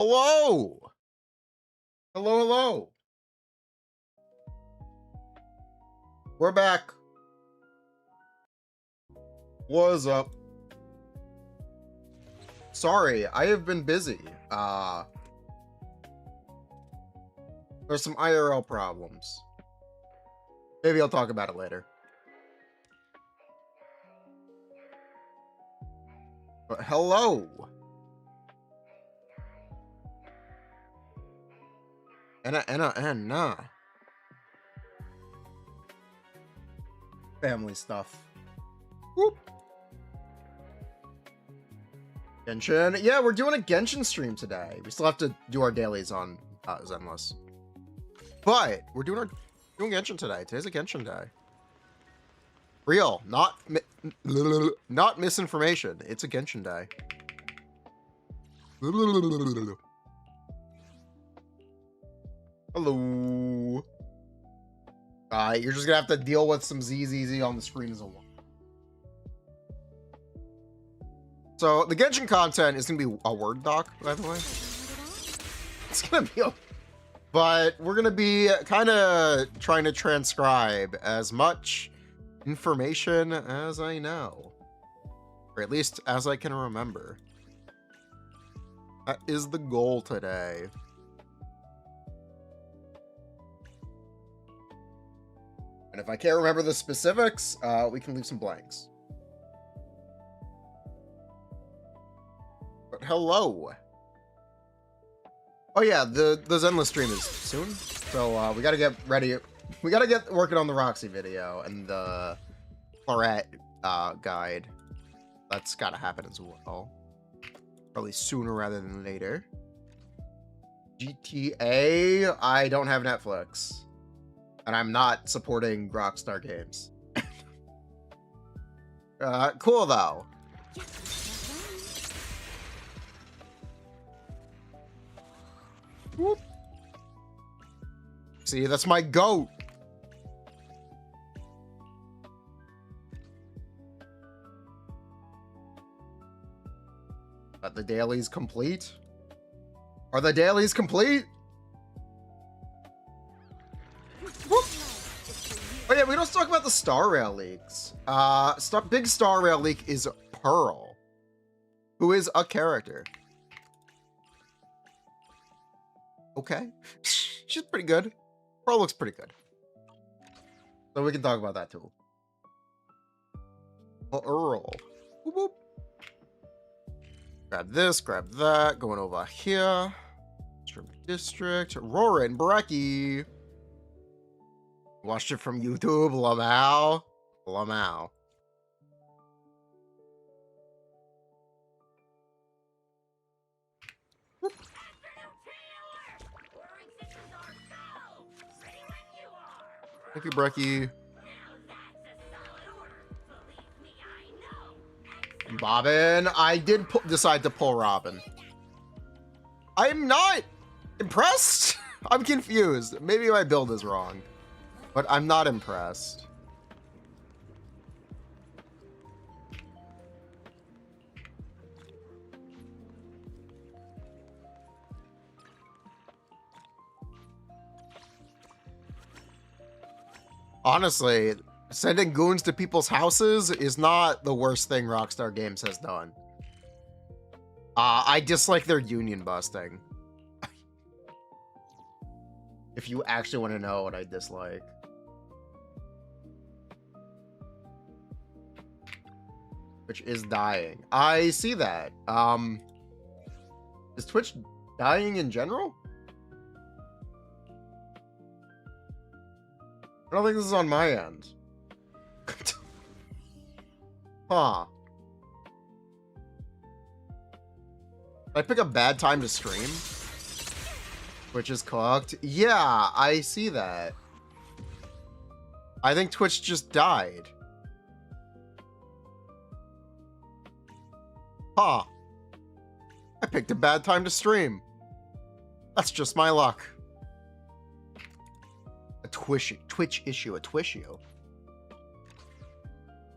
Hello! Hello, hello. We're back. What's up? Sorry, I have been busy. There's some IRL problems. Maybe I'll talk about it later. But hello! Nah. Family stuff. Whoop. Genshin. Yeah, we're doing a Genshin stream today. We still have to do our dailies on Zenless. But we're doing Genshin today. Today's a Genshin day. Real, not misinformation. It's a Genshin day. Hello. You're just gonna have to deal with some ZZZ on the screen as a one. So the Genshin content is gonna be a Word doc, by the way. It's gonna be but we're gonna be kind of trying to transcribe as much information as I know, or at least as I can remember. That is the goal today. And if I can't remember the specifics, we can leave some blanks. But hello. Oh yeah, the Zenless stream is soon, so we gotta get ready. We gotta get working on the Roxy video and the Claret guide. That's gotta happen as well. Probably sooner rather than later. GTA, I don't have Netflix. And I'm not supporting Rockstar Games. Cool though. Whoop. See, that's my goat. Are the dailies complete? Are the dailies complete? Whoop. Oh yeah, we don't talk about the Star Rail leaks. Big Star Rail leak is Pearl, who is a character. Okay, she's pretty good. Pearl looks pretty good, so we can talk about that too. Earl. Whoop, whoop. Grab this, grab that. Going over here. District. Rorin Brecki. Watched it from YouTube. Lamau. Lamau. Thank you, Brecki. Robin. I did decide to pull Robin. I'm not impressed. I'm confused. Maybe my build is wrong, but I'm not impressed. Honestly, sending goons to people's houses is not the worst thing Rockstar Games has done. I dislike their union busting. If you actually want to know what I dislike. Twitch is dying. I see that. Is Twitch dying in general? I don't think this is on my end. Huh. I pick a bad time to stream? Twitch is cooked. Yeah, I see that. I think Twitch just died. Huh. I picked a bad time to stream. That's just my luck. A Twitch issue. Kinda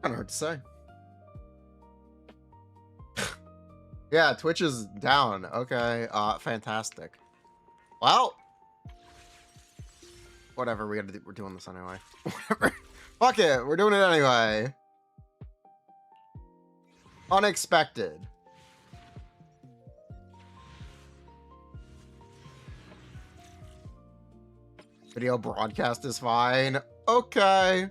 hard to say. Yeah, Twitch is down. Okay, fantastic. Well, whatever. We're doing this anyway. Whatever. Fuck it. We're doing it anyway. Unexpected. Video broadcast is fine. Okay.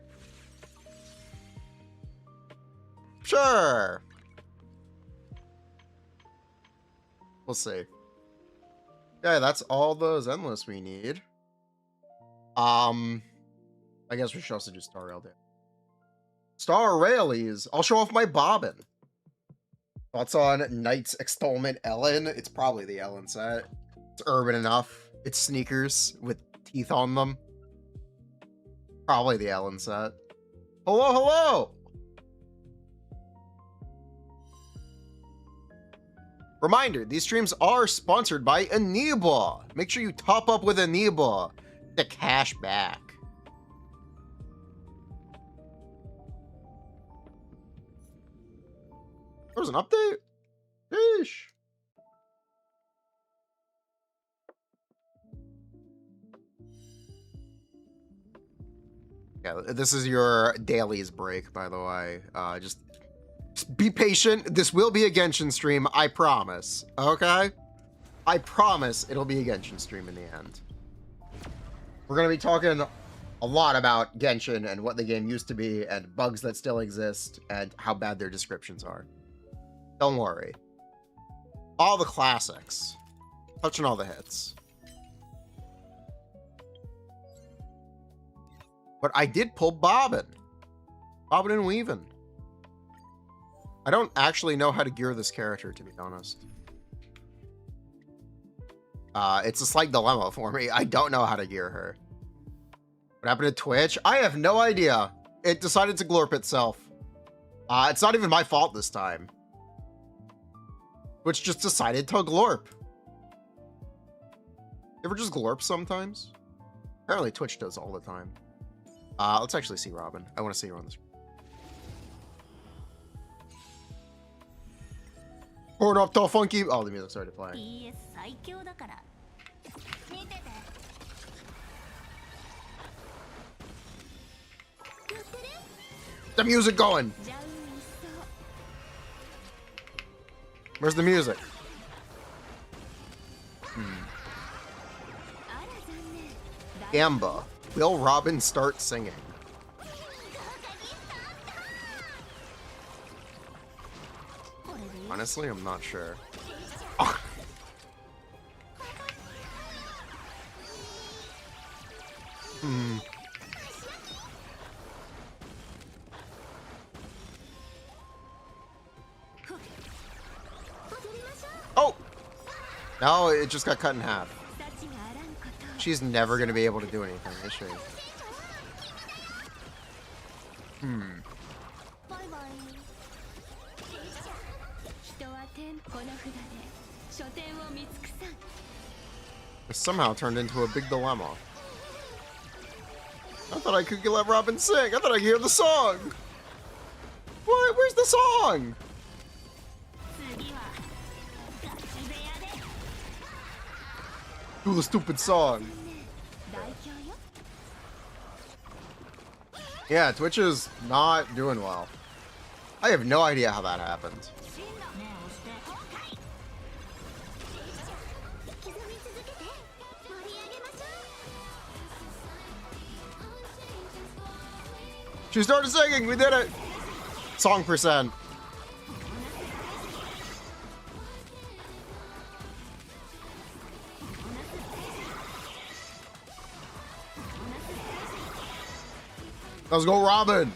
Sure. We'll see. Yeah, that's all those endless we need. I guess we should also do Star Rail Day. Star Railies. I'll show off my bobbin. Thoughts on Knight's Extolment Ellen? It's probably the Ellen set. It's urban enough. It's sneakers with teeth on them. Probably the Ellen set. Hello, hello! Reminder, these streams are sponsored by Aniba. Make sure you top up with Aniba to cash back. There was an update? Sheesh. Yeah, this is your dailies break, by the way. Just be patient. This will be a Genshin stream, I promise. Okay? I promise it'll be a Genshin stream in the end. We're going to be talking a lot about Genshin and what the game used to be and bugs that still exist and how bad their descriptions are. Don't worry. All the classics. Touching all the hits. But I did pull Bobbin. Bobbin and Weavin'. I don't actually know how to gear this character, to be honest. It's a slight dilemma for me. I don't know how to gear her. What happened to Twitch? I have no idea. It decided to glorp itself. It's not even my fault this time. Twitch just decided to glorp. You ever just glorp sometimes? Apparently Twitch does all the time. Let's actually see Robin. I want to see her on this. Turn up the funky. Oh, the music started playing. The music going. Where's the music? Gamba. Will Robin start singing? Honestly, I'm not sure. Oh. Oh! No, it just got cut in half. She's never going to be able to do anything, is she? It somehow turned into a big dilemma. I thought I could let Robin sing. I thought I could hear the song. What? Where's the song? Do the stupid song. Yeah, Twitch is not doing well. I have no idea how that happened. She started singing. We did it. Song percent. Let's go, Robin.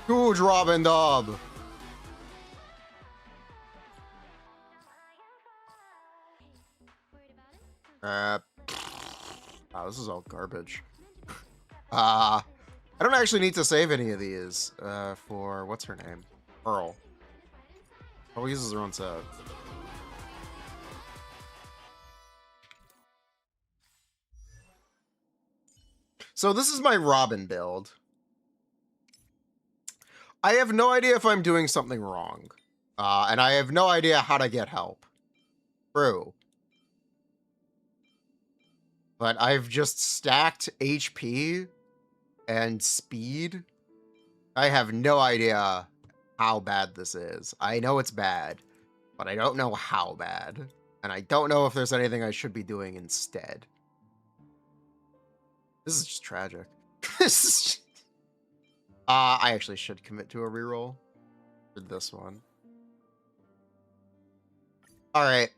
Huge Robin dub. Oh, this is all garbage. I don't actually need to save any of these for what's her name? Pearl. Pearl uses her own set. So this is my Robin build. I have no idea if I'm doing something wrong. And I have no idea how to get help. True. But I've just stacked HP and speed. I have no idea how bad this is. I know it's bad, but I don't know how bad. And I don't know if there's anything I should be doing instead. This is just tragic. This is just... I actually should commit to a reroll for this one. All right.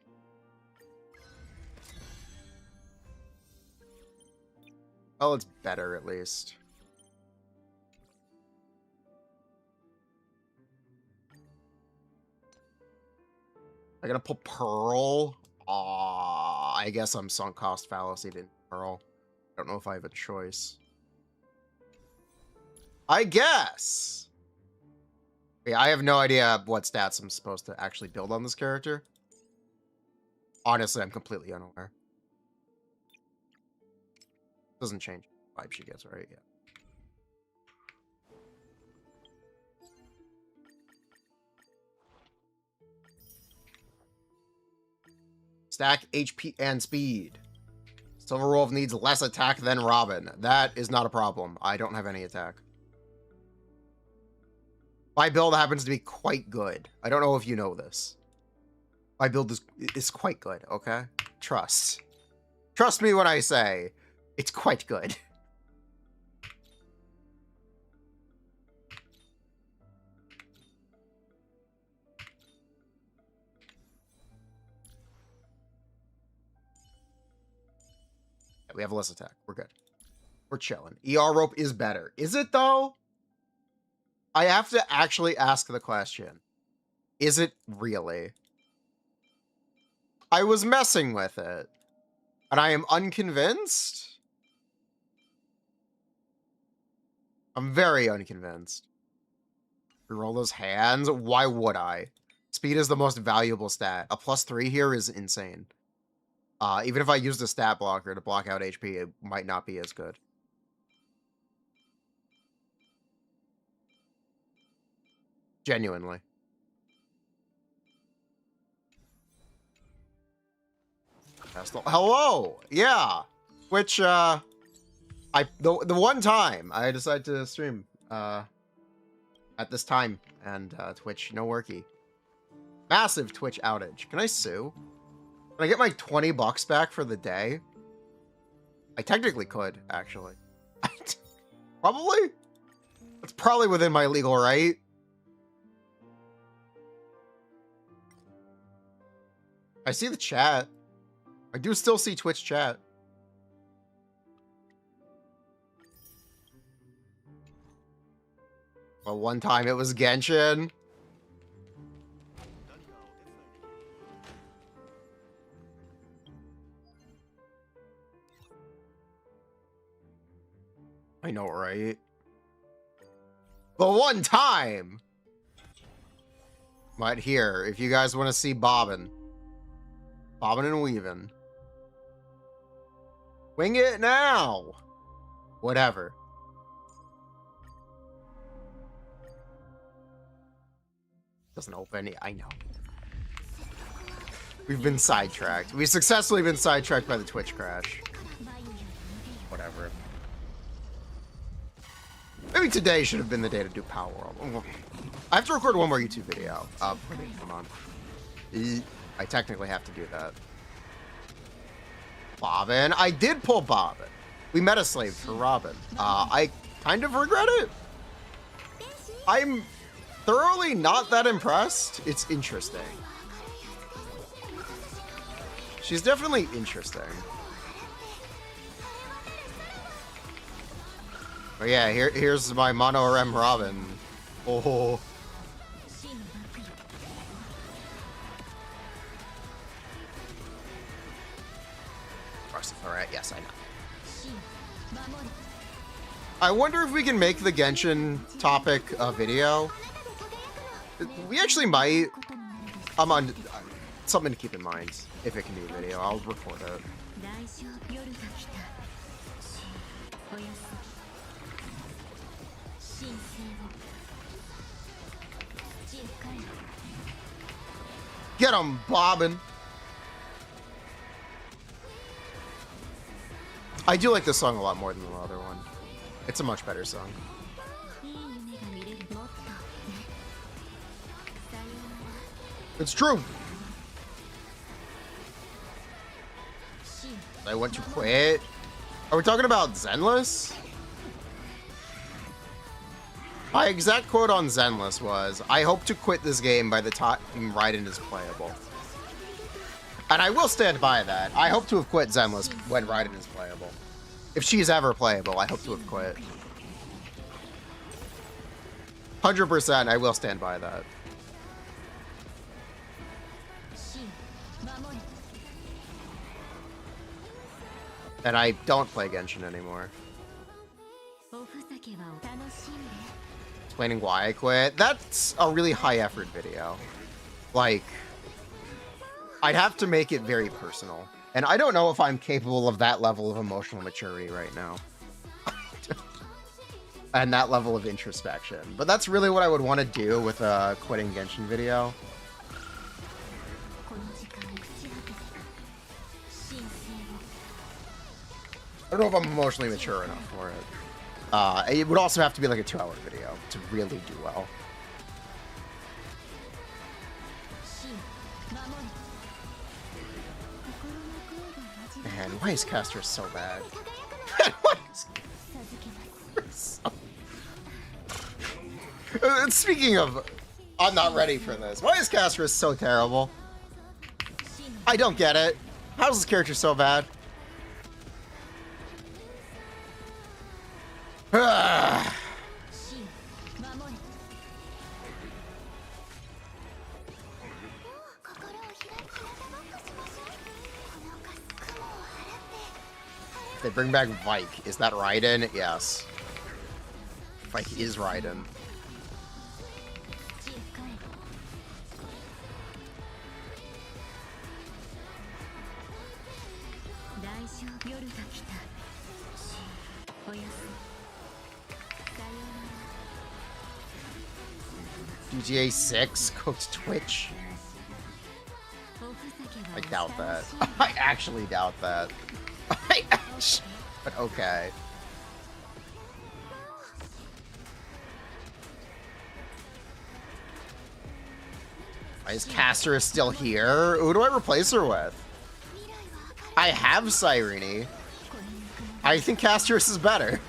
Well, it's better at least. I gotta pull Pearl. I guess I'm sunk cost fallacy to Pearl. I don't know if I have a choice. I guess. Yeah, I have no idea what stats I'm supposed to actually build on this character. Honestly, I'm completely unaware. Doesn't change the vibe she gets, right? Yeah. Stack HP and speed. Silver Wolf needs less attack than Robin. That is not a problem. I don't have any attack. My build happens to be quite good. I don't know if you know this. My build is quite good, okay? Trust. Trust me when I say it's quite good. We have less attack. We're good. We're chilling. ER rope is better. Is it though? I have to actually ask the question. Is it really? I was messing with it. And I am unconvinced? I'm very unconvinced. Reroll those hands? Why would I? Speed is the most valuable stat. A +3 here is insane. Even if I used a stat blocker to block out HP, it might not be as good. Genuinely. Hello! Yeah! Which, the one time I decided to stream, at this time, and, Twitch, no worky. Massive Twitch outage. Can I sue? Can I get my 20 bucks back for the day? I technically could, actually. Probably? That's probably within my legal right. I see the chat. I do still see Twitch chat. Well, one time it was Genshin. I know, right? The one time! But here, if you guys want to see bobbin and weaving. Wing it now! Whatever. Doesn't open. I know. We've been sidetracked. We've successfully been sidetracked by the Twitch crash. Whatever. Maybe today should have been the day to do Power World. I have to record one more YouTube video. Come on. I technically have to do that. Bobbin. I did pull Bobbin. We meta slaved for Robin. I kind of regret it. I'm thoroughly not that impressed. It's interesting. She's definitely interesting. But yeah, here's my Mono RM Robin. Oh. Alright, yes, I know. I wonder if we can make the Genshin topic a video. We actually might. I'm on something to keep in mind. If it can be a video, I'll record it. Get him, bobbin. I do like this song a lot more than the other one. It's a much better song. It's true. I want to quit. Are we talking about Zenless? My exact quote on Zenless was, I hope to quit this game by the time Raiden is playable. And I will stand by that. I hope to have quit Zenless when Raiden is playable. If she's ever playable, I hope to have quit. 100%, I will stand by that. And I don't play Genshin anymore. Explaining why I quit. That's a really high effort video. Like, I'd have to make it very personal. And I don't know if I'm capable of that level of emotional maturity right now. And that level of introspection. But that's really what I would want to do with a quitting Genshin video. I don't know if I'm emotionally mature enough for it. It would also have to be like a 2-hour video to really do well. Man, why is Castor so bad? Speaking of, I'm not ready for this. Why is Castor so terrible? I don't get it. How is this character so bad? They bring back Vike. Is that Raiden? Yes. Vike is Raiden. GTA 6 cooked Twitch? I doubt that. I actually doubt that. But okay. Why is Castor still here? Who do I replace her with? I have Cyrene. I think Castorus is better.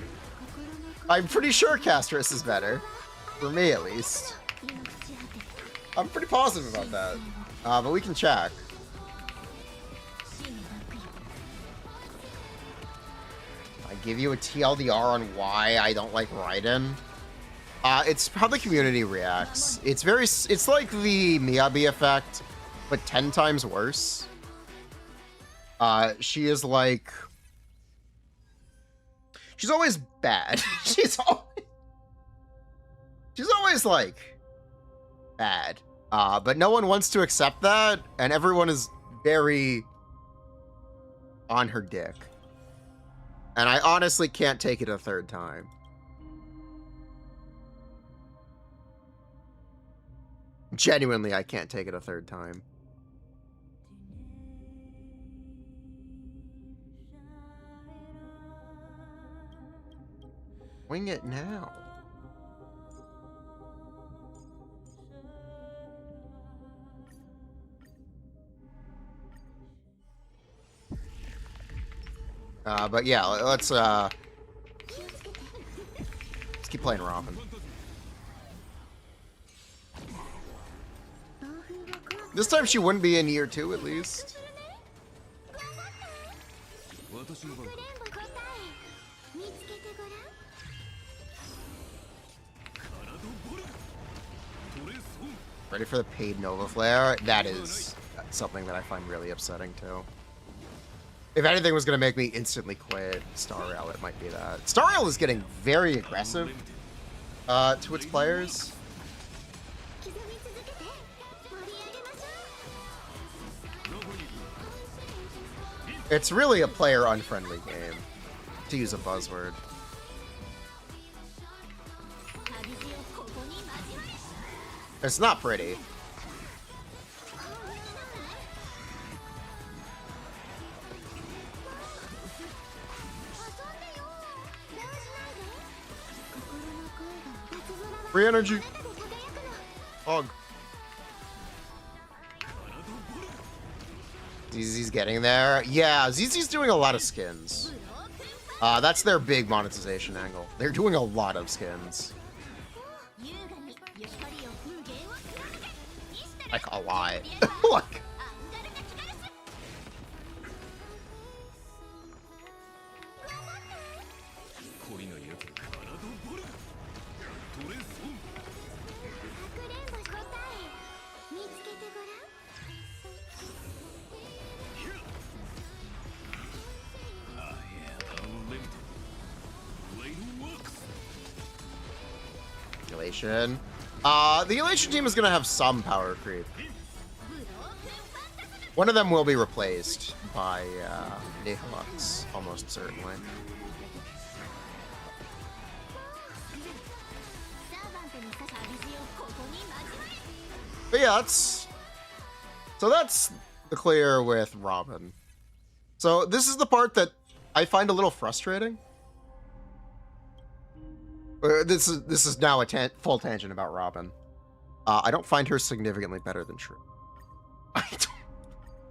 I'm pretty sure Castorus is better. For me, at least. I'm pretty positive about that. But we can check. I give you a TLDR on why I don't like Raiden. It's how the community reacts. It's like the Miyabi effect, but 10 times worse. She is like... She's always bad. She's always like bad. But no one wants to accept that, and everyone is very on her dick. And I honestly can't take it a third time. Genuinely, I can't take it a third time. Wing it now. But yeah, let's keep playing Robin. This time she wouldn't be in year 2 at least. Ready for the paid Nova Flare? That is something that I find really upsetting too. If anything was going to make me instantly quit Star Rail, it might be that. Star Rail is getting very aggressive to its players. It's really a player-unfriendly game, to use a buzzword. It's not pretty. Free energy. Hog. ZZ's getting there. Yeah, ZZ's doing a lot of skins. That's their big monetization angle. They're doing a lot of skins. Like, a lot. Look. Elation. The Elation team is going to have some power creep. One of them will be replaced by Nihilux, almost certainly. But yeah, that's the clear with Robin. So this is the part that I find a little frustrating. This is now a full tangent about Robin. I don't find her significantly better than True. I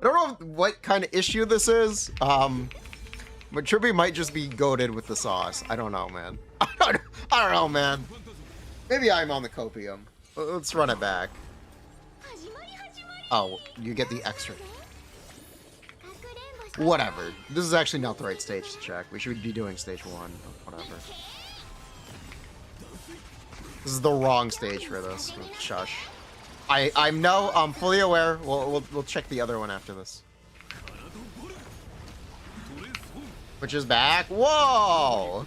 don't know what kind of issue this is. But Trippy might just be goated with the sauce. I don't know, man. I don't know, man. Maybe I'm on the copium. Let's run it back. Oh, you get the extra. Whatever. This is actually not the right stage to check. We should be doing stage 1. Whatever. This is the wrong stage for this. Shush. I'm fully aware. We'll check the other one after this. Which is back. Whoa!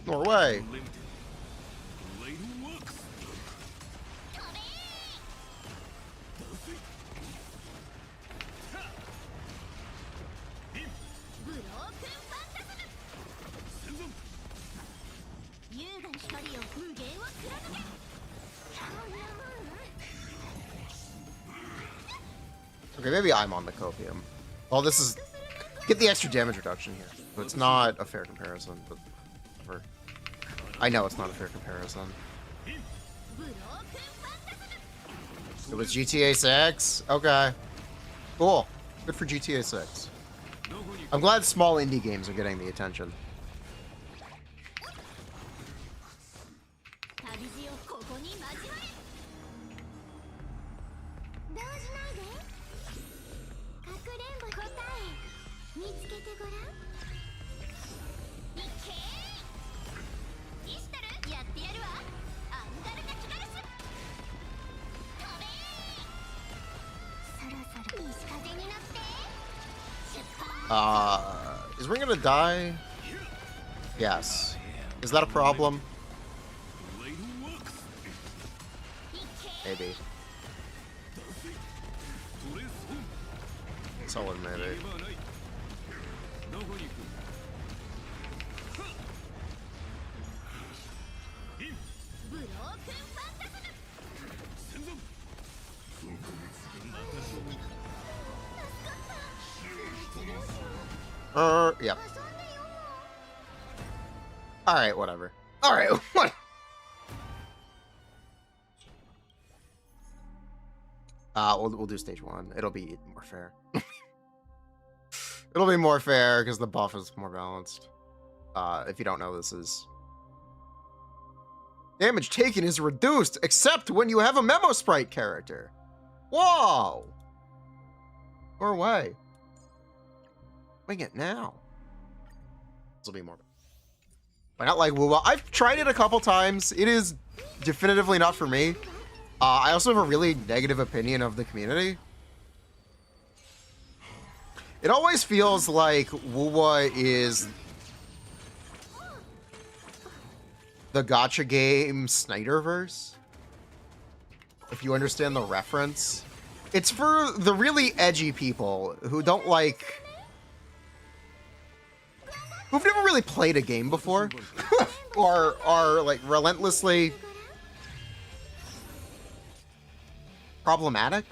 Norway. Okay, maybe I'm on the copium. Well, this is... Get the extra damage reduction here. But it's not a fair comparison. But whatever. I know it's not a fair comparison. It was GTA 6? Okay. Cool. Good for GTA 6. I'm glad small indie games are getting the attention. Is Ring gonna die? Yes. Is that a problem? Maybe. Solid maybe. Yep. Alright, whatever. Alright, what? We'll do stage 1. It'll be more fair. It'll be more fair because the buff is more balanced. If you don't know, this is... Damage taken is reduced, except when you have a Memo Sprite character. Whoa! Or way. Wing it now. This will be more. Why not like Woowa? I've tried it a couple times. It is definitively not for me. I also have a really negative opinion of the community. It always feels like Woowa is the gacha game Snyderverse. If you understand the reference. It's for the really edgy people who don't like who've never really played a game before, or are like relentlessly problematic,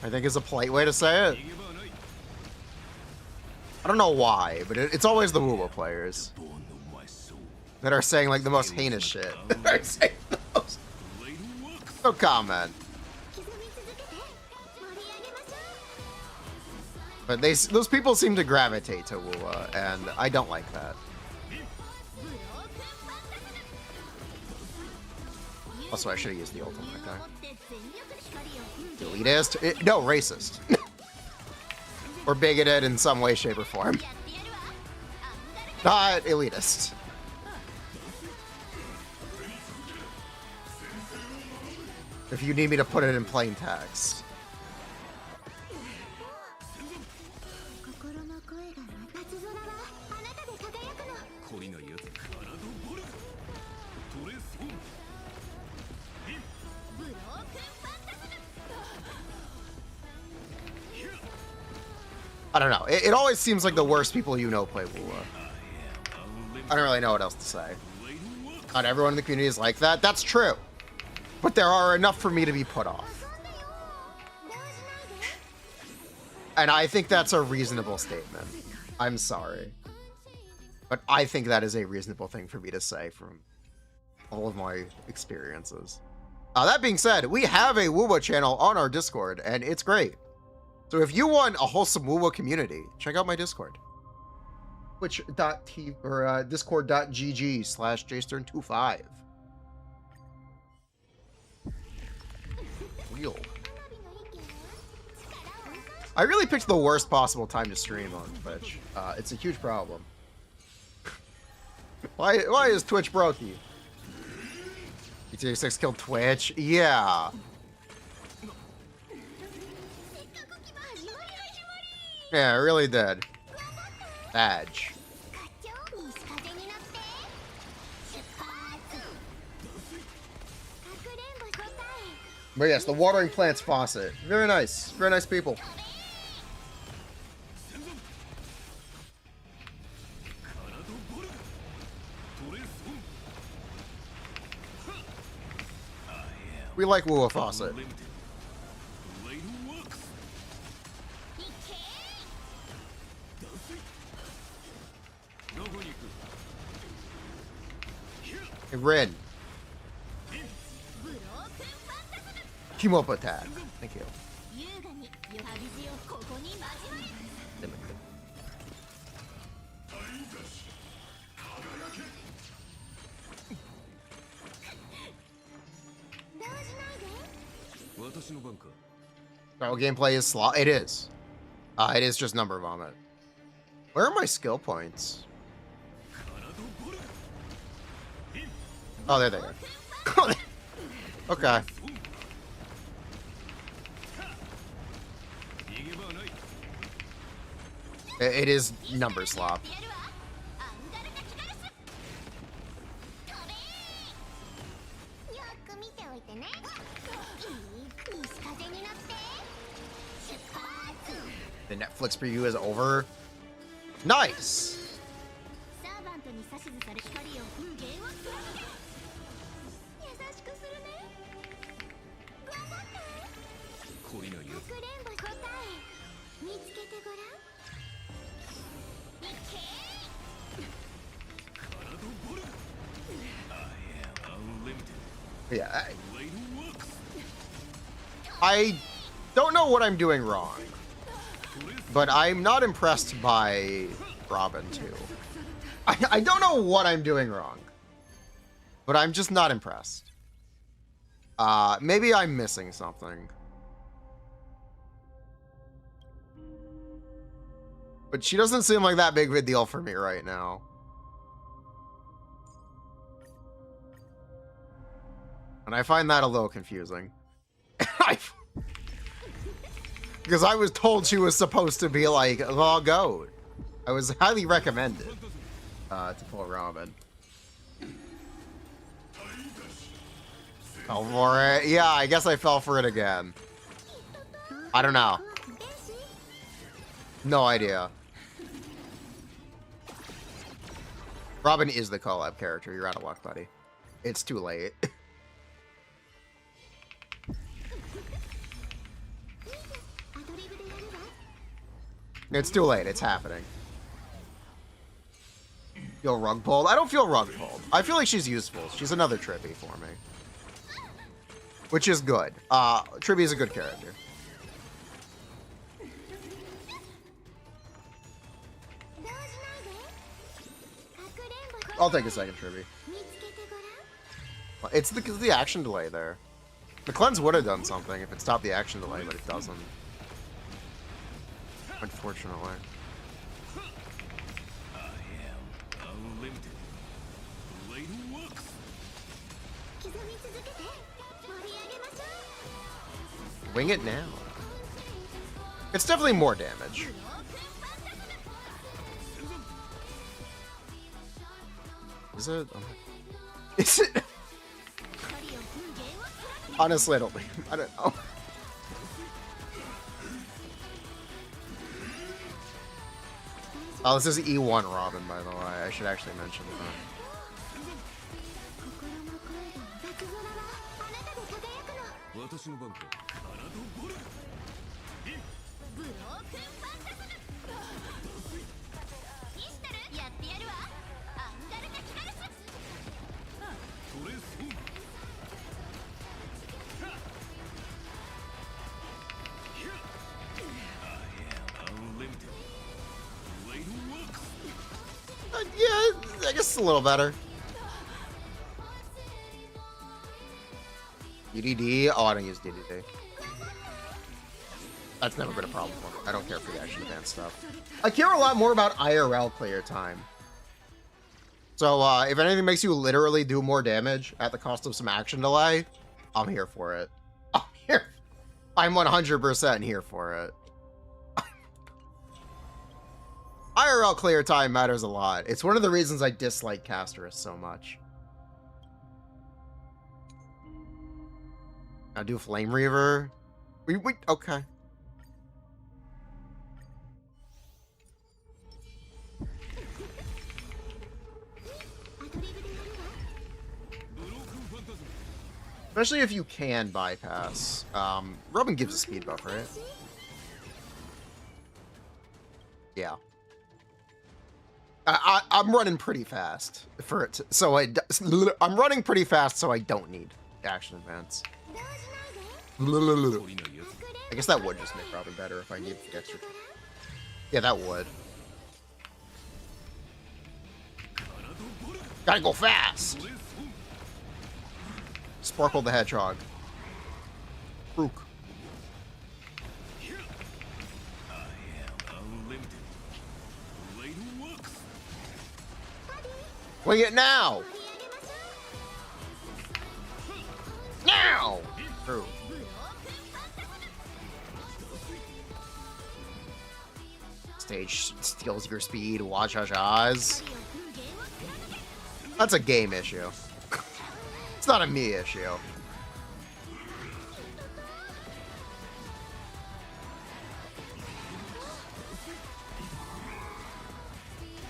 I think is a polite way to say it. I don't know why, but it's always the WoW players that are saying like the most heinous shit. They're saying the most... No comment. But those people seem to gravitate to WoW, and I don't like that. Also, I should have used the ultimate guy. Elitist? No, racist. Or bigoted in some way, shape, or form. Not elitist. If you need me to put it in plain text. I don't know. It always seems like the worst people you know play WoW. I don't really know what else to say. Not everyone in the community is like that. That's true. But there are enough for me to be put off. And I think that's a reasonable statement. I'm sorry. But I think that is a reasonable thing for me to say from all of my experiences. That being said, we have a WoW channel on our Discord, and it's great. So if you want a wholesome WoW community, check out my Discord. Twitch.tv or discord.gg/jstern25. Real. I really picked the worst possible time to stream on Twitch. It's a huge problem. Why is Twitch brokey? GTA 6 killed Twitch? Yeah. Yeah, it really did. Badge. But yes, the watering plant's faucet. Very nice. Very nice people. We like WoW faucet. Hey, Red. Team up attack. Thank you. Oh, gameplay is slot. It is. It is just number vomit. Where are my skill points? Oh, there they are. Okay. It is number slop. The Netflix preview is over. Nice. Yeah, I don't know what I'm doing wrong, but I'm not impressed by Robin 2. I don't know what I'm doing wrong, but I'm just not impressed. Maybe I'm missing something. But she doesn't seem like that big of a deal for me right now. And I find that a little confusing. Because I was told she was supposed to be like the GOAT. I was highly recommended to pull Robin. Fell for it. Yeah, I guess I fell for it again. I don't know. No idea. Robin is the collab character. You're out of luck, buddy. It's too late. It's too late. It's happening. Feel rug pulled? I don't feel rug pulled. I feel like she's useful. She's another Trippy for me. Which is good. Trippy is a good character. I'll take a second Trippy. It's the action delay there. The cleanse would have done something if it stopped the action delay, but it doesn't. Unfortunately. Wing it now. It's definitely more damage. Is it? Is it? Honestly, I don't know. Oh, this is E1 Robin, by the way. I should actually mention that. Yeah, I guess it's a little better. DDD? Oh, I don't use DDD. That's never been a problem for me. I don't care for the action advance stuff. I care a lot more about IRL clear time. So, if anything makes you literally do more damage at the cost of some action delay, I'm here for it. I'm here. I'm 100% here for it. IRL clear time matters a lot. It's one of the reasons I dislike Casterus so much. Now do Flame Reaver. Okay. Especially if you can bypass. Robin gives a speed buff, right? Yeah. I'm running pretty fast for it, so I'm running pretty fast, so I don't need action advance. I guess that would just make Robin better if I need the extra. Yeah, that would. Gotta go fast. Sparkle the Hedgehog. Rook. Wing it now! Now! True. Stage steals your speed, watch eyes. That's a game issue. It's not a me issue.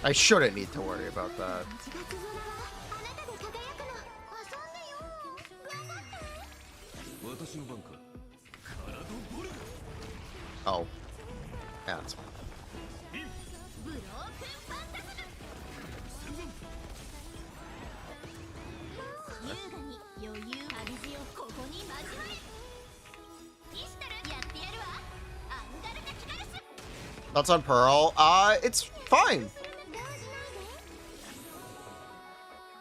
I shouldn't need to worry about that. Oh. Yeah, that's fine. Thoughts on Pearl? It's fine.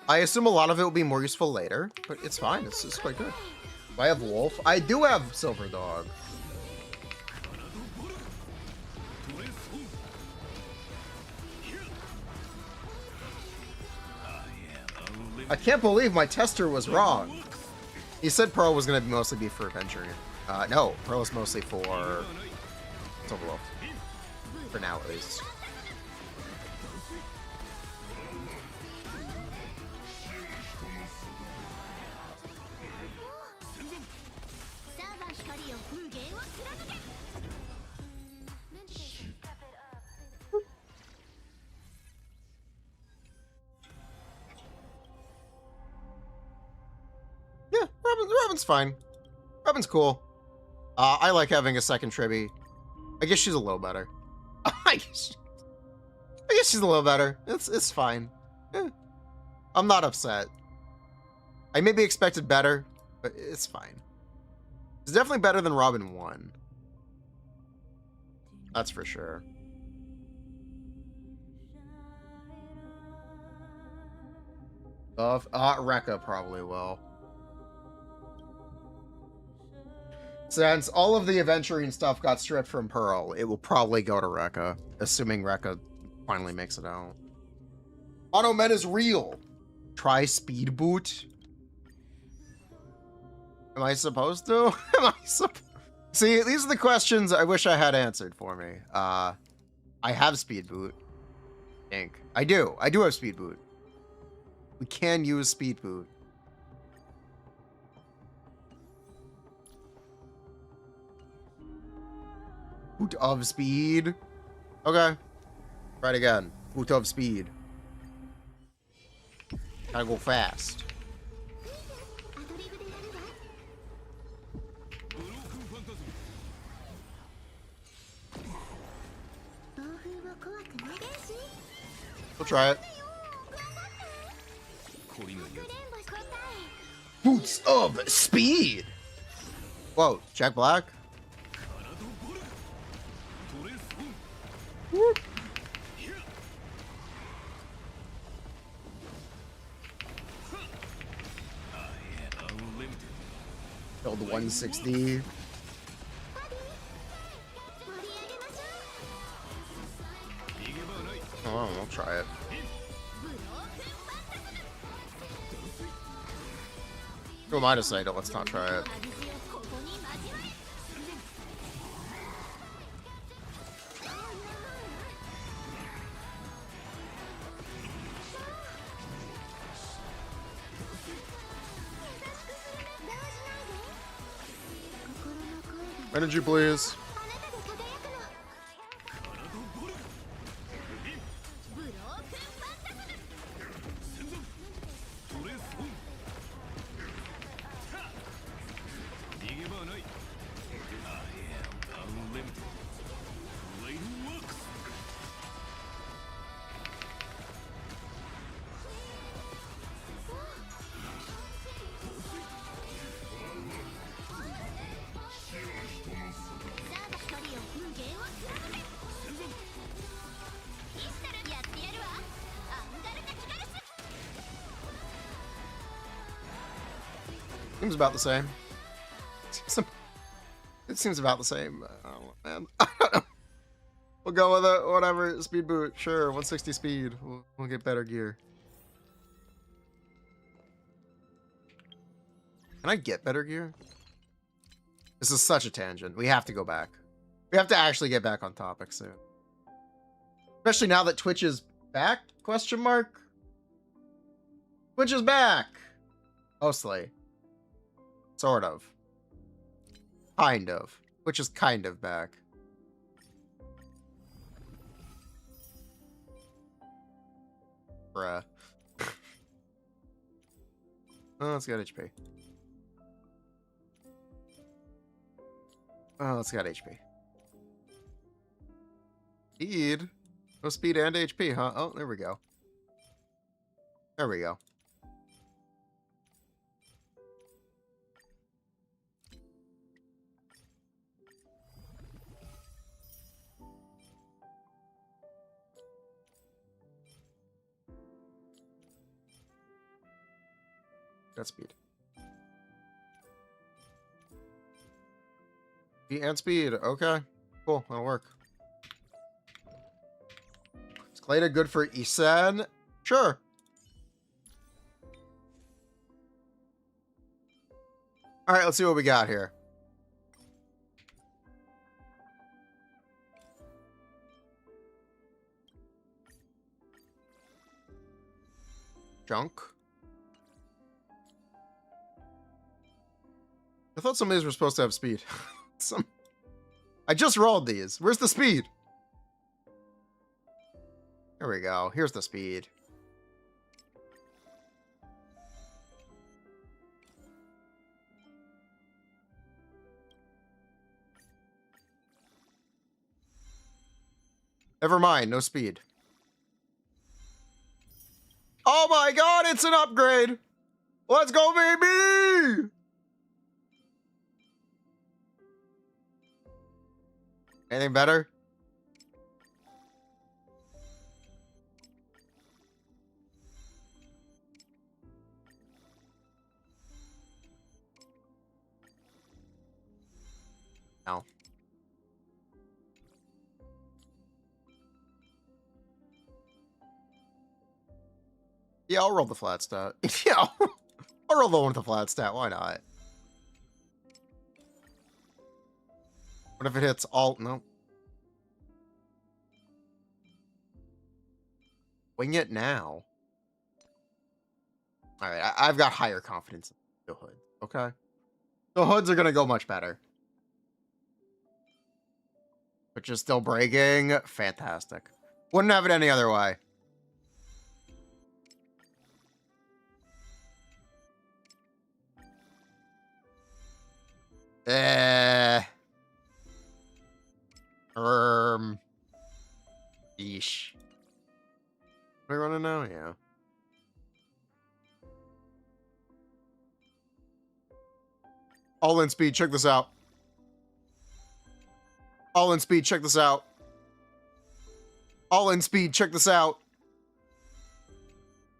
I assume a lot of it will be more useful later, but it's fine. It's quite good. Do I have Wolf? I do have Silver Dog. I can't believe my tester was wrong. He said Pearl was going to mostly be for adventuring. No, Pearl is mostly for Silver Wolf. For now, at least. Robin's fine. Robin's cool. I like having a second Tribby. I guess she's a little better. I guess she's a little better. It's fine. Eh, I'm not upset. I maybe expected better, but it's fine. It's definitely better than Robin 1. That's for sure. Rekka probably will. Since all of the adventuring stuff got stripped from Pearl, it will probably go to Rekka, assuming Rekka finally makes it out. Mono Men is real. Try speed boot. Am I supposed to? See, these are the questions I wish I had answered for me. I have speed boot. I do have speed boot. We can use speed boot. Boot of speed. Okay. Try it again. Boot of speed. Gotta go fast. We'll try it. Boots of speed. Whoa, Jack Black. Whoop. Build 160. Oh, we'll try it. Who am I to say that let's not try it? Energy, please. Seems about the same. It seems about the same. Oh, man. I don't know. We'll go with it. Whatever. Speed boot. Sure. 160 speed. We'll get better gear. Can I get better gear? This is such a tangent. We have to go back. We have to actually get back on topic soon. Especially now that Twitch is back? Question mark? Twitch is back. Mostly. Sort of. Kind of. Which is kind of back. Bruh. Oh, let's get HP. Oh, let's get HP. Speed? No speed and HP, huh? Oh, there we go. There we go. Got speed. And speed. Okay. Cool. That'll work. Is Clada good for Isan? Sure. Alright, let's see what we got here. Junk. I thought some of these were supposed to have speed. I just rolled these. Where's the speed? There we go. Here's the speed. Never mind, no speed. Oh my god, it's an upgrade! Let's go, baby! Anything better? No. Yeah, I'll roll the flat stat. Yeah, I'll roll the one with the flat stat. Why not? What if it hits all? No. Wing it now. All right, I've got higher confidence in the hood. Okay, the hoods are gonna go much better. Which is still breaking. Fantastic. Wouldn't have it any other way. Eh. Yeesh. What are we running now? Yeah. All in speed. Check this out. All in speed. Check this out. All in speed. Check this out.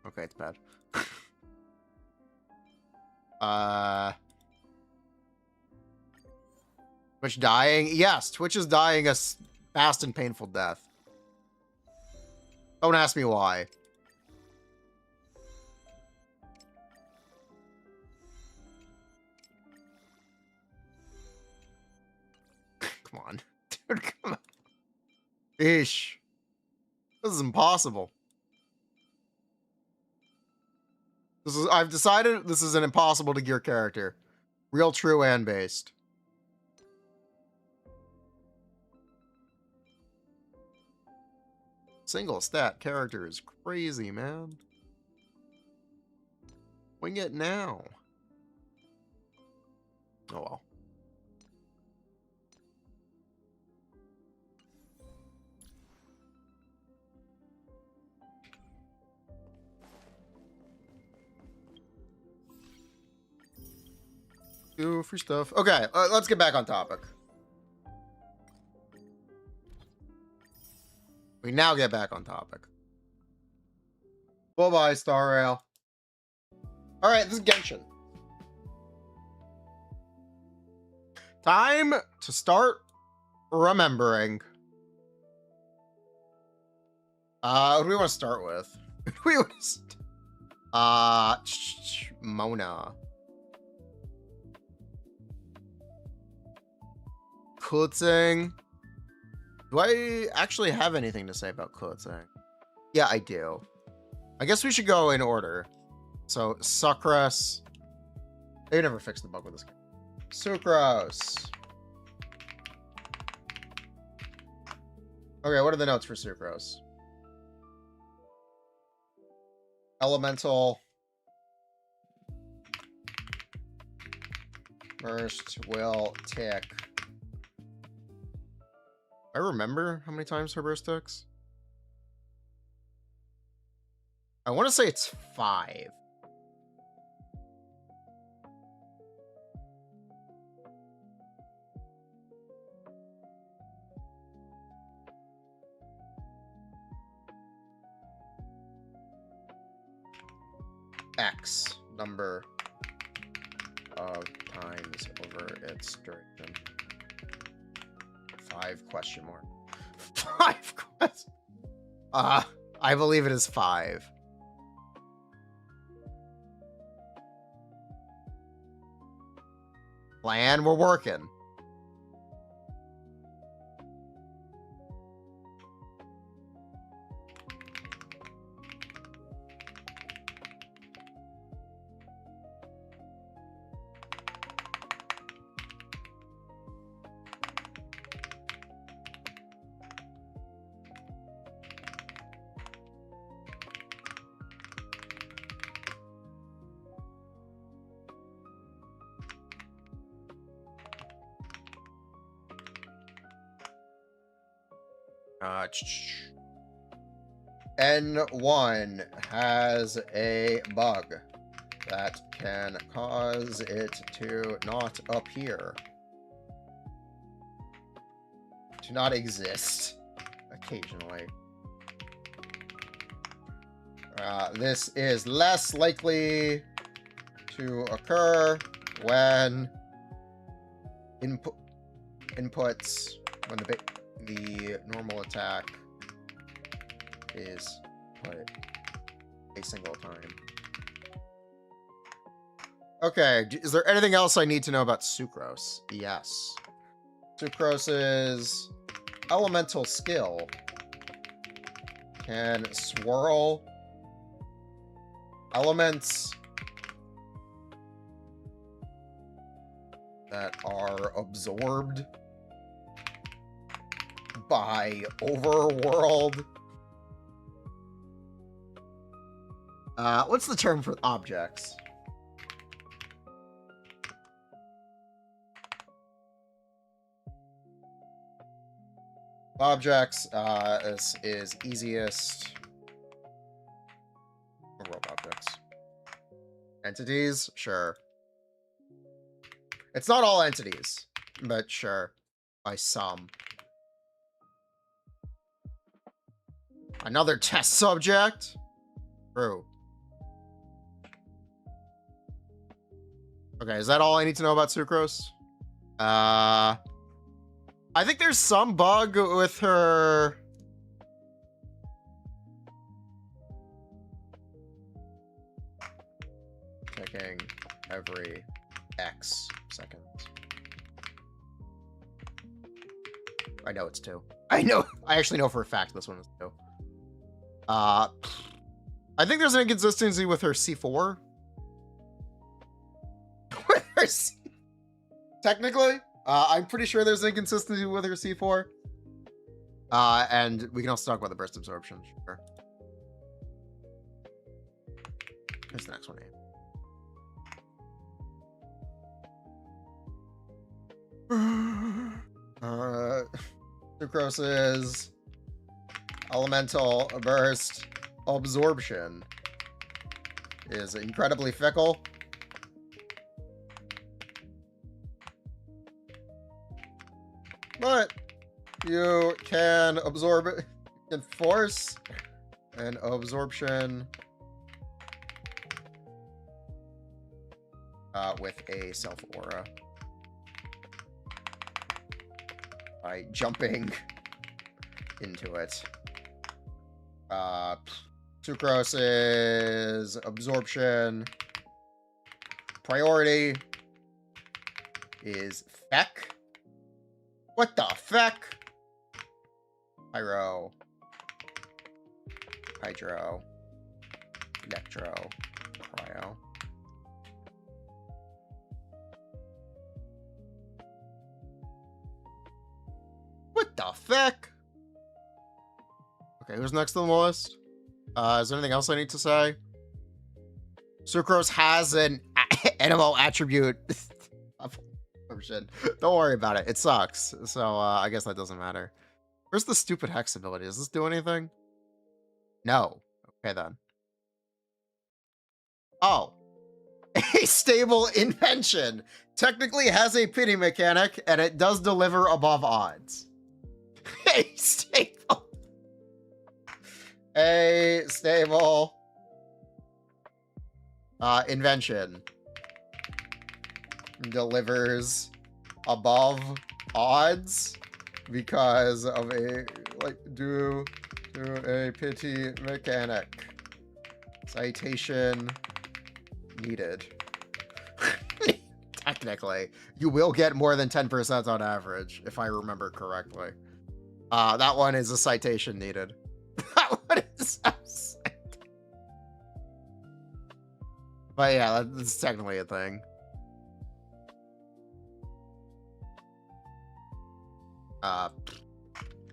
Okay, it's bad. Twitch dying? Yes, Twitch is dying a fast and painful death. Don't ask me why. Come on. Dude, come on. Ish. This is impossible. I've decided this is an impossible to gear character. Real, true, and based. Single stat character is crazy, man. Wing it now. Oh well. Do free stuff. Okay, let's get back on topic. We now get back on topic. Bye-bye, Star Rail. Alright, this is Genshin. Time to start remembering. What do we want to start with? We want to Mona. Kutzing. Do I actually have anything to say about Kutzing? Yeah, I do. I guess we should go in order. So, Sucrose. They never fixed the bug with this guy. Sucrose. Okay, what are the notes for Sucrose? Elemental. First will tick. I remember how many times her burst ticks. I want to say it's 5. X number of times over its duration. 5 question mark. 5 questions. I believe it is 5. Plan, we're working. N1 has a bug that can cause it to not appear. To not exist occasionally. This is less likely to occur when inputs when the normal attack is put a single time. Okay, is there anything else I need to know about Sucrose? Yes. Sucrose's elemental skill can swirl elements that are absorbed by overworld. What's the term for objects? Objects, this is easiest. World objects. Entities? Sure. It's not all entities, but sure. By some. Another test subject? True. Okay, is that all I need to know about Sucrose? I think there's some bug with her. Checking every X seconds. I know it's 2. I actually know for a fact this one is 2. I think there's an inconsistency with her C4. With her technically, I'm pretty sure there's an inconsistency with her C4. And we can also talk about the burst absorption. Sure. Here's the next one. Sucrose's elemental burst absorption is incredibly fickle. But you can absorb it. You can force an absorption with a self aura by jumping into it. Sucrose's absorption priority is feck. What the feck? Pyro. Hydro. Electro. Cryo. What the feck? Okay, who's next on the list? Is there anything else I need to say? Sucrose has an animal attribute. Don't worry about it. It sucks. So I guess that doesn't matter. Where's the stupid hex ability? Does this do anything? No. Okay then. Oh. A stable invention. Technically has a pity mechanic, and it does deliver above odds. A stable. A stable invention delivers above odds because of due to a pity mechanic. Citation needed. Technically, you will get more than 10% on average, if I remember correctly. That one is a citation needed. That one is so sick. But yeah, that's technically a thing.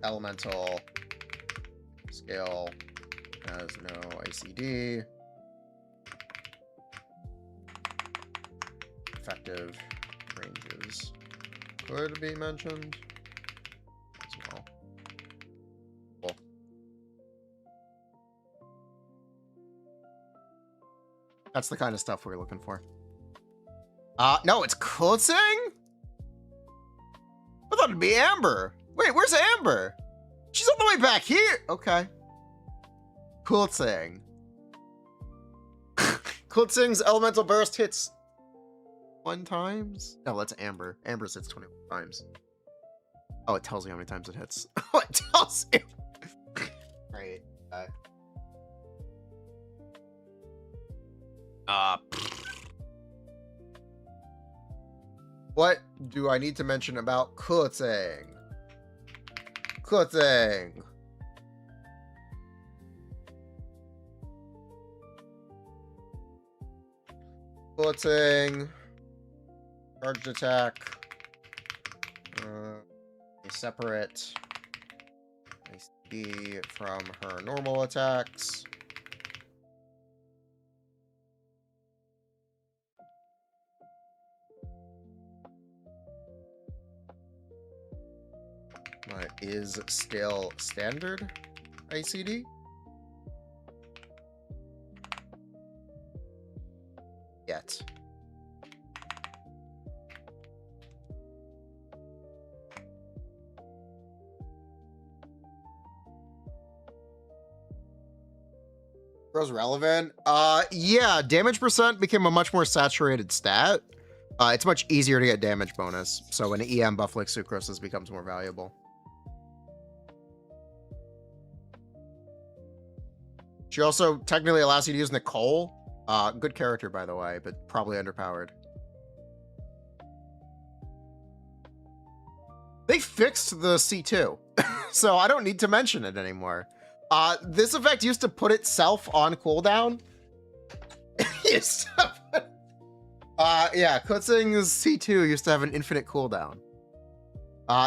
Elemental skill has no ICD. Effective ranges could be mentioned as well. That's the kind of stuff we're looking for. No, it's Kutzing? I thought it'd be Amber. Wait, where's Amber? She's all the way back here. Okay. Kutzing. Kutzing's elemental burst hits 1 times? No, that's Amber. Amber's hits 21 times. Oh, it tells you how many times it hits. Oh, it tells you. Right. What do I need to mention about Kutzing? Kutzing. Kutzing. Charged attack. Separate AC from her normal attacks. Is still standard ICD. Yet. Grows relevant. Yeah, damage percent became a much more saturated stat. It's much easier to get damage bonus, so when an EM buff like Sucrose's becomes more valuable. She also technically allows you to use Nicole. Good character, by the way, but probably underpowered. They fixed the C2, so I don't need to mention it anymore. This effect used to put itself on cooldown. Yeah, Kutzing's C2 used to have an infinite cooldown.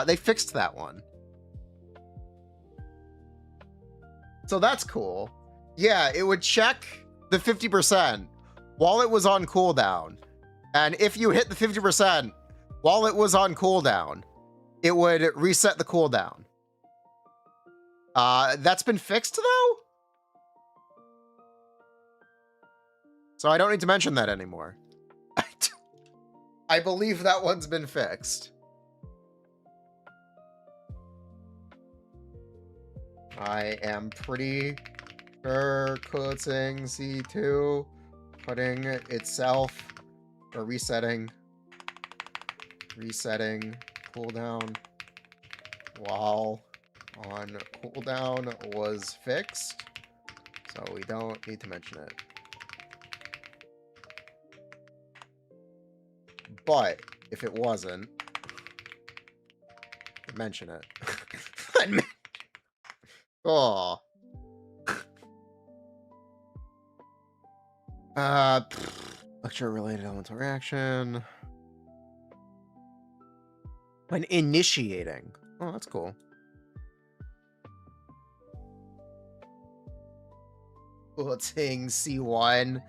They fixed that one. So that's cool. Yeah, it would check the 50% while it was on cooldown. And if you hit the 50% while it was on cooldown, it would reset the cooldown. That's been fixed, though? So I don't need to mention that anymore. I believe that one's been fixed. I am pretty sure Kutzing C2 putting itself or resetting cooldown while on cooldown was fixed, so we don't need to mention it. But if it wasn't, mention it. Oh. Lecture-related elemental reaction. When initiating. Oh, that's cool. Kutzing C1.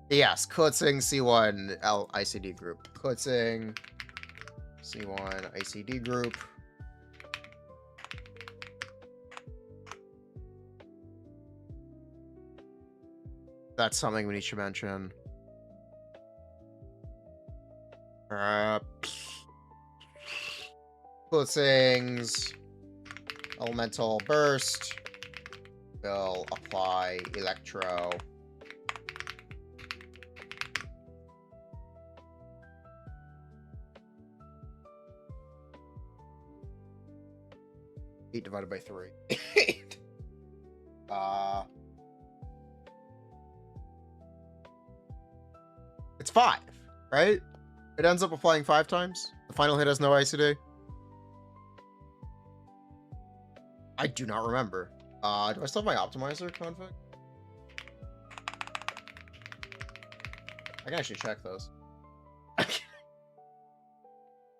Yes, Kutzing C1 ICD group. Kutzing C1 ICD group. That's something we need to mention. Kutzing's elemental burst will apply electro. Eight divided by 3. It's 5, right? It ends up applying 5 times. The final hit has no ICD. I do not remember. Do I still have my optimizer config? I can actually check those.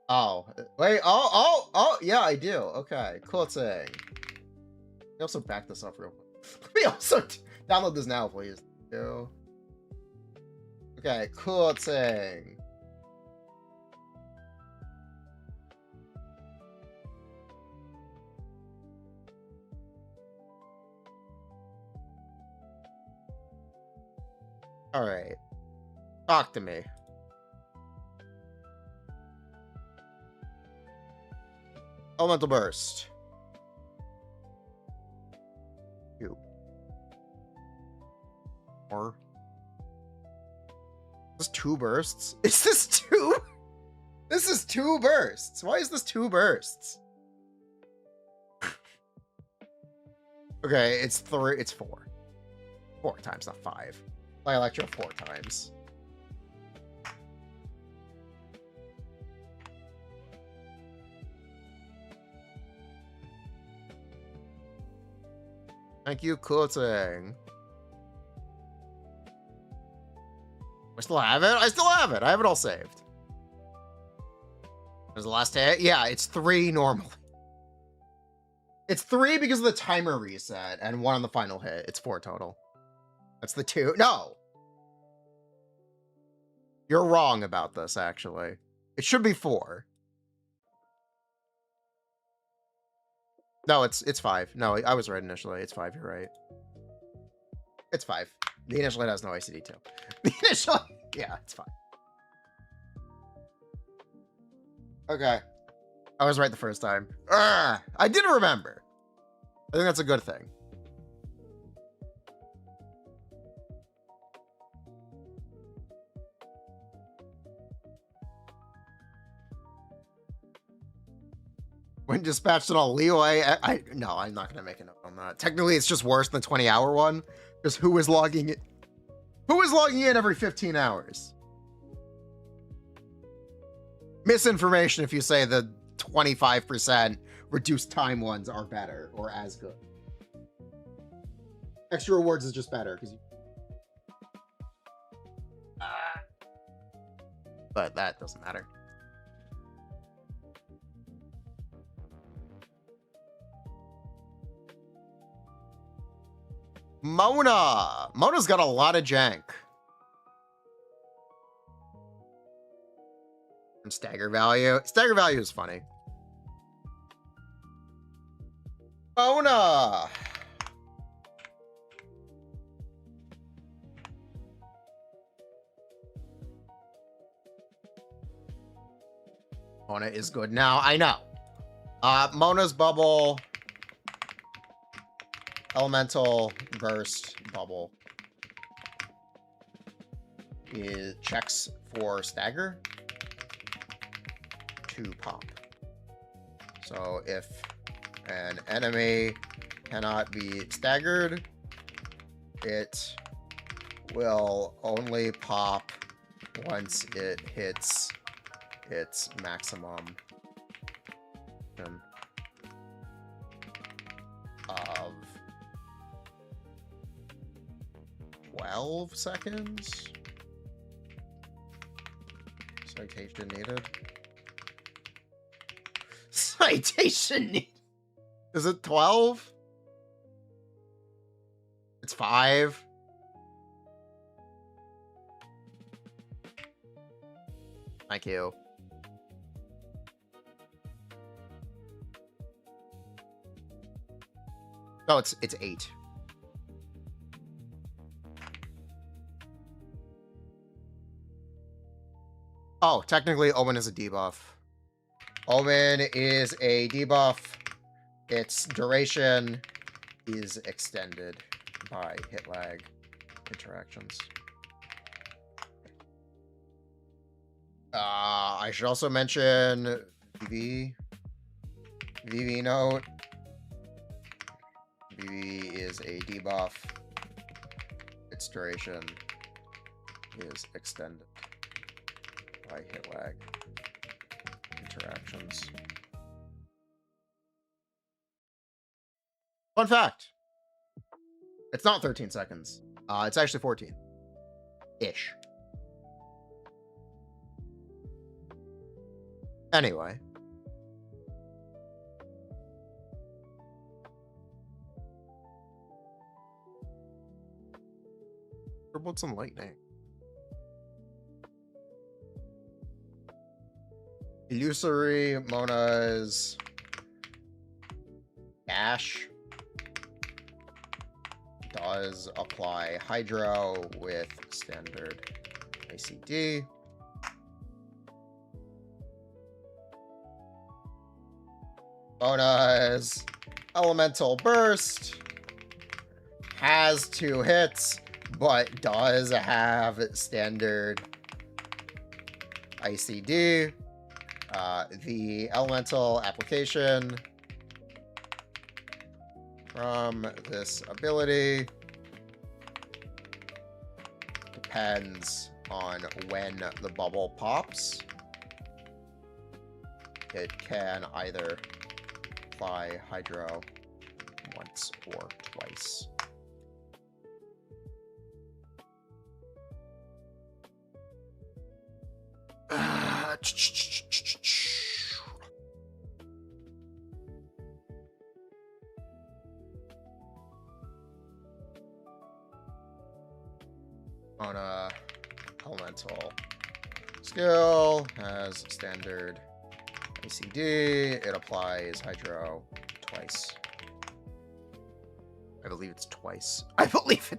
Oh, wait. Oh, yeah, I do. Okay, cool thing. Let me also back this up real quick. Let me also download this now, please. Okay, cool thing. All right. Talk to me. Elemental Burst. You. Or. Is this 2 bursts? Is this 2? This is 2 bursts. Why is this 2 bursts? Okay, it's 3. It's 4. 4 times, not 5. Play Electro 4 times. Thank you, Kuting. I still have it? I still have it. I have it all saved. There's the last hit. Yeah, it's 3 normally. It's 3 because of the timer reset and 1 on the final hit. It's 4 total. That's the 2. No! You're wrong about this, actually. It should be 4. No, it's 5. No, I was right initially. It's 5, you're right. It's 5. The initial hit has no ICD too. The initial... Yeah, it's 5. Okay. I was right the first time. Urgh, I didn't remember. I think that's a good thing. When dispatched in all leeway, no, I'm not gonna make a note on that. Technically, it's just worse than the 20-hour one. Because who is logging it? Who is logging in every 15 hours? Misinformation if you say the 25% reduced time ones are better or as good. Extra rewards is just better because you... But that doesn't matter. Mona! Mona's got a lot of jank. And stagger value. Stagger value is funny. Mona! Mona is good now. I know. Mona's bubble... Elemental Burst bubble is checks for stagger to pop. So if an enemy cannot be staggered, it will only pop once it hits its maximum of 12 seconds. Citation needed. Citation needed. Is it 12? It's 5. Thank you. No, it's 8. Oh, technically, Omen is a debuff. Omen is a debuff. Its duration is extended by hit lag interactions. I should also mention VV note. VV is a debuff. Its duration is extended by hit lag interactions. Fun fact. It's not 13 seconds. It's actually 14-ish. Anyway. What's some lightning? Illusory, Mona's dash, does apply hydro with standard ACD. Mona's elemental burst has 2 hits, but does have standard ICD. The elemental application from this ability depends on when the bubble pops. It can either apply hydro once or twice. On a elemental skill has standard ACD. It applies hydro twice. I believe it's twice. I believe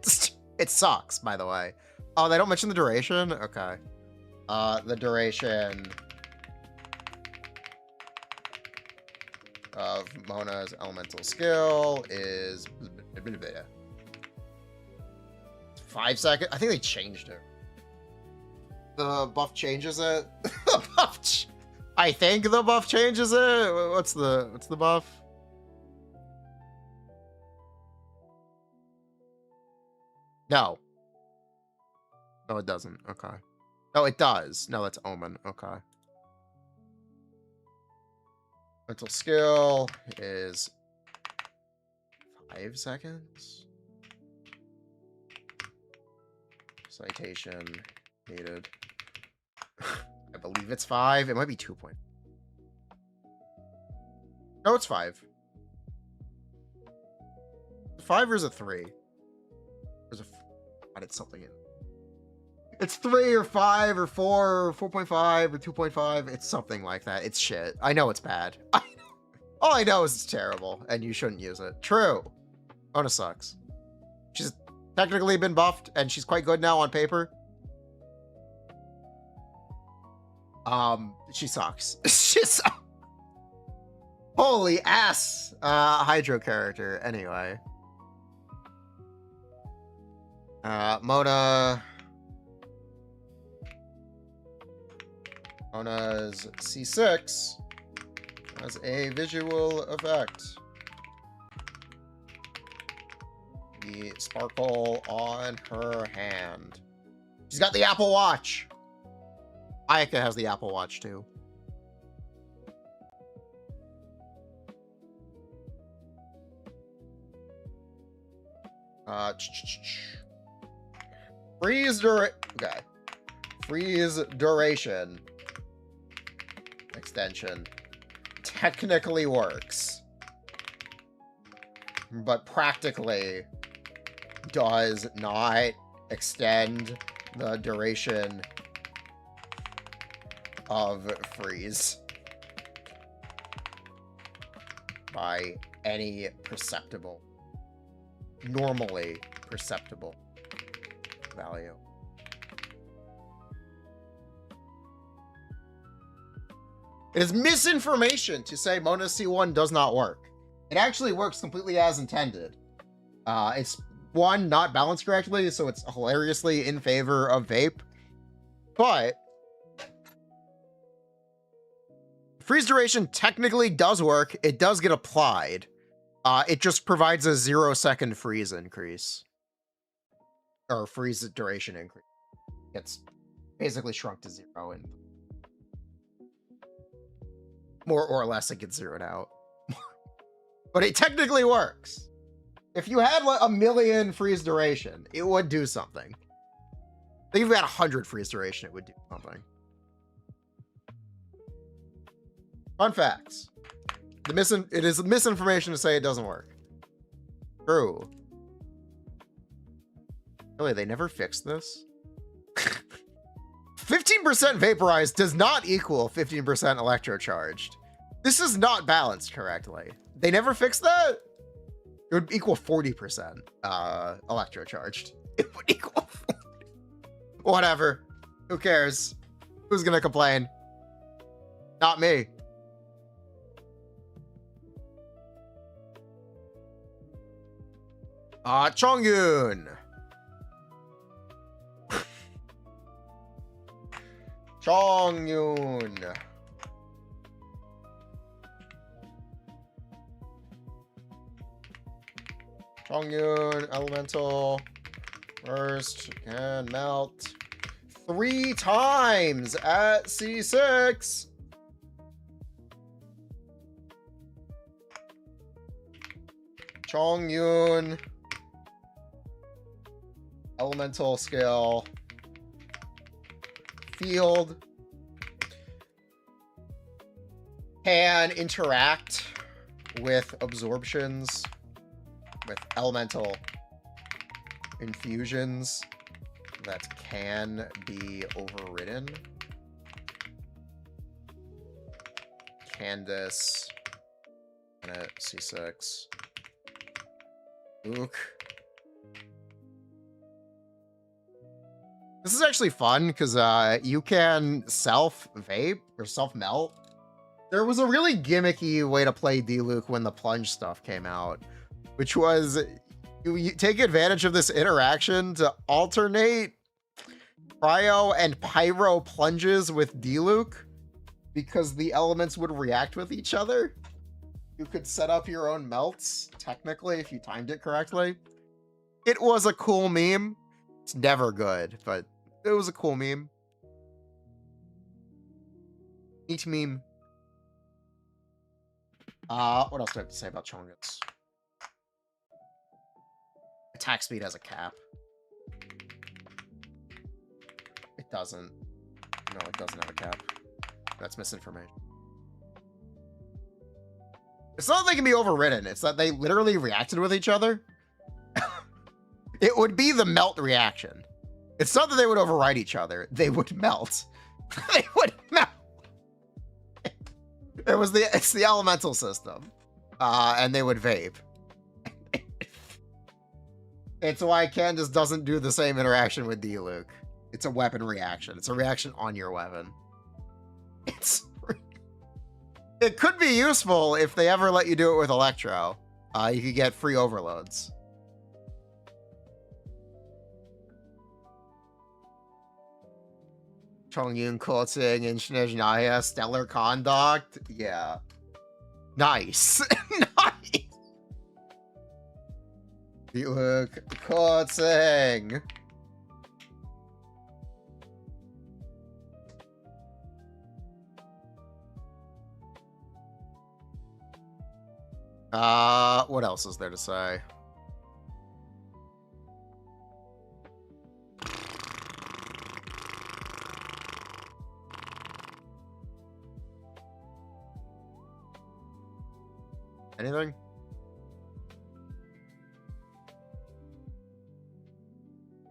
it sucks, by the way. Oh, they don't mention the duration? Okay. The duration of Mona's elemental skill is 5 seconds. I think they changed it. The buff changes it. I think the buff changes it. What's the buff? No. No, it doesn't. Okay. No, it does. No, that's Omen. Okay. Mental skill is 5 seconds. Citation needed. I believe it's 5. It might be 2 point. No, it's 5. 5 or is it 3? There's a added something in. It's 3 or 5 or 4 or 4.5 or 2.5. It's something like that. It's shit. I know it's bad. All I know is it's terrible and you shouldn't use it. True. Ona sucks. She's technically been buffed and she's quite good now on paper. She sucks. She's holy ass hydro character. Anyway. Mona's C6 has a visual effect. The sparkle on her hand. She's got the Apple Watch. Ayaka has the Apple Watch too. Freeze duration extension technically works, but practically does not extend the duration of freeze by any normally perceptible value. It is misinformation to say Mona C1 does not work. It actually works completely as intended. It's one, not balanced correctly, so it's hilariously in favor of vape. But freeze duration technically does work. It does get applied. It just provides a 0-second freeze increase. Or freeze duration increase. It's basically shrunk to 0 and more or less it gets zeroed out. But it technically works. If you had like 1,000,000 freeze duration, it would do something. I think if you had 100 freeze duration, it would do something. Fun facts. It is misinformation to say it doesn't work. True. Really, they never fixed this? 15% vaporized does not equal 15% electrocharged. This is not balanced correctly. They never fixed that? It would equal 40% electro charged. It would equal 40. Whatever. Who cares? Who's gonna complain? Not me. Chongyun. Chongyun. Chongyun, elemental. First, can melt 3 times at C6. Chongyun. Elemental skill. Field. Can interact with absorptions, with elemental infusions that can be overridden. Candace. C6. Luke. This is actually fun because you can self-vape or self-melt. There was a really gimmicky way to play D-Luke when the plunge stuff came out, which was you take advantage of this interaction to alternate cryo and pyro plunges with D-Luke because the elements would react with each other. You could set up your own melts, technically, if you timed it correctly. It was a cool meme. It's never good, but it was a cool meme. Neat meme. What else do I have to say about Chongyun's? Attack speed has a cap. It doesn't. No, it doesn't have a cap. That's misinformation. It's not that they can be overridden. It's that they literally reacted with each other. It would be the melt reaction. It's not that they would override each other. They would melt. They would melt. It's the elemental system. And they would vape. It's why Candace doesn't do the same interaction with D-Luke. It's a weapon reaction. It's a reaction on your weapon. It could be useful if they ever let you do it with Electro. You could get free overloads. Chongyun Kotsing and Shinejnaya, stellar conduct. Yeah. Nice. Nice. D-Luke Kotsing. What else is there to say? Anything?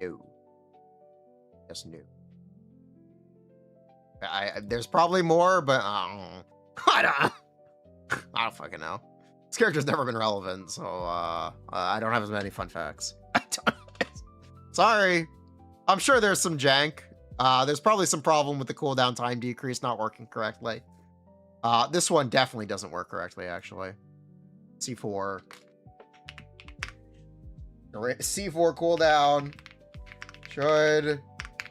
No. Just no. There's probably more, but I don't fucking know. This character's never been relevant, so I don't have as many fun facts. Sorry. I'm sure there's some jank. There's probably some problem with the cooldown time decrease not working correctly. This one definitely doesn't work correctly, actually. C4. C4 cooldown should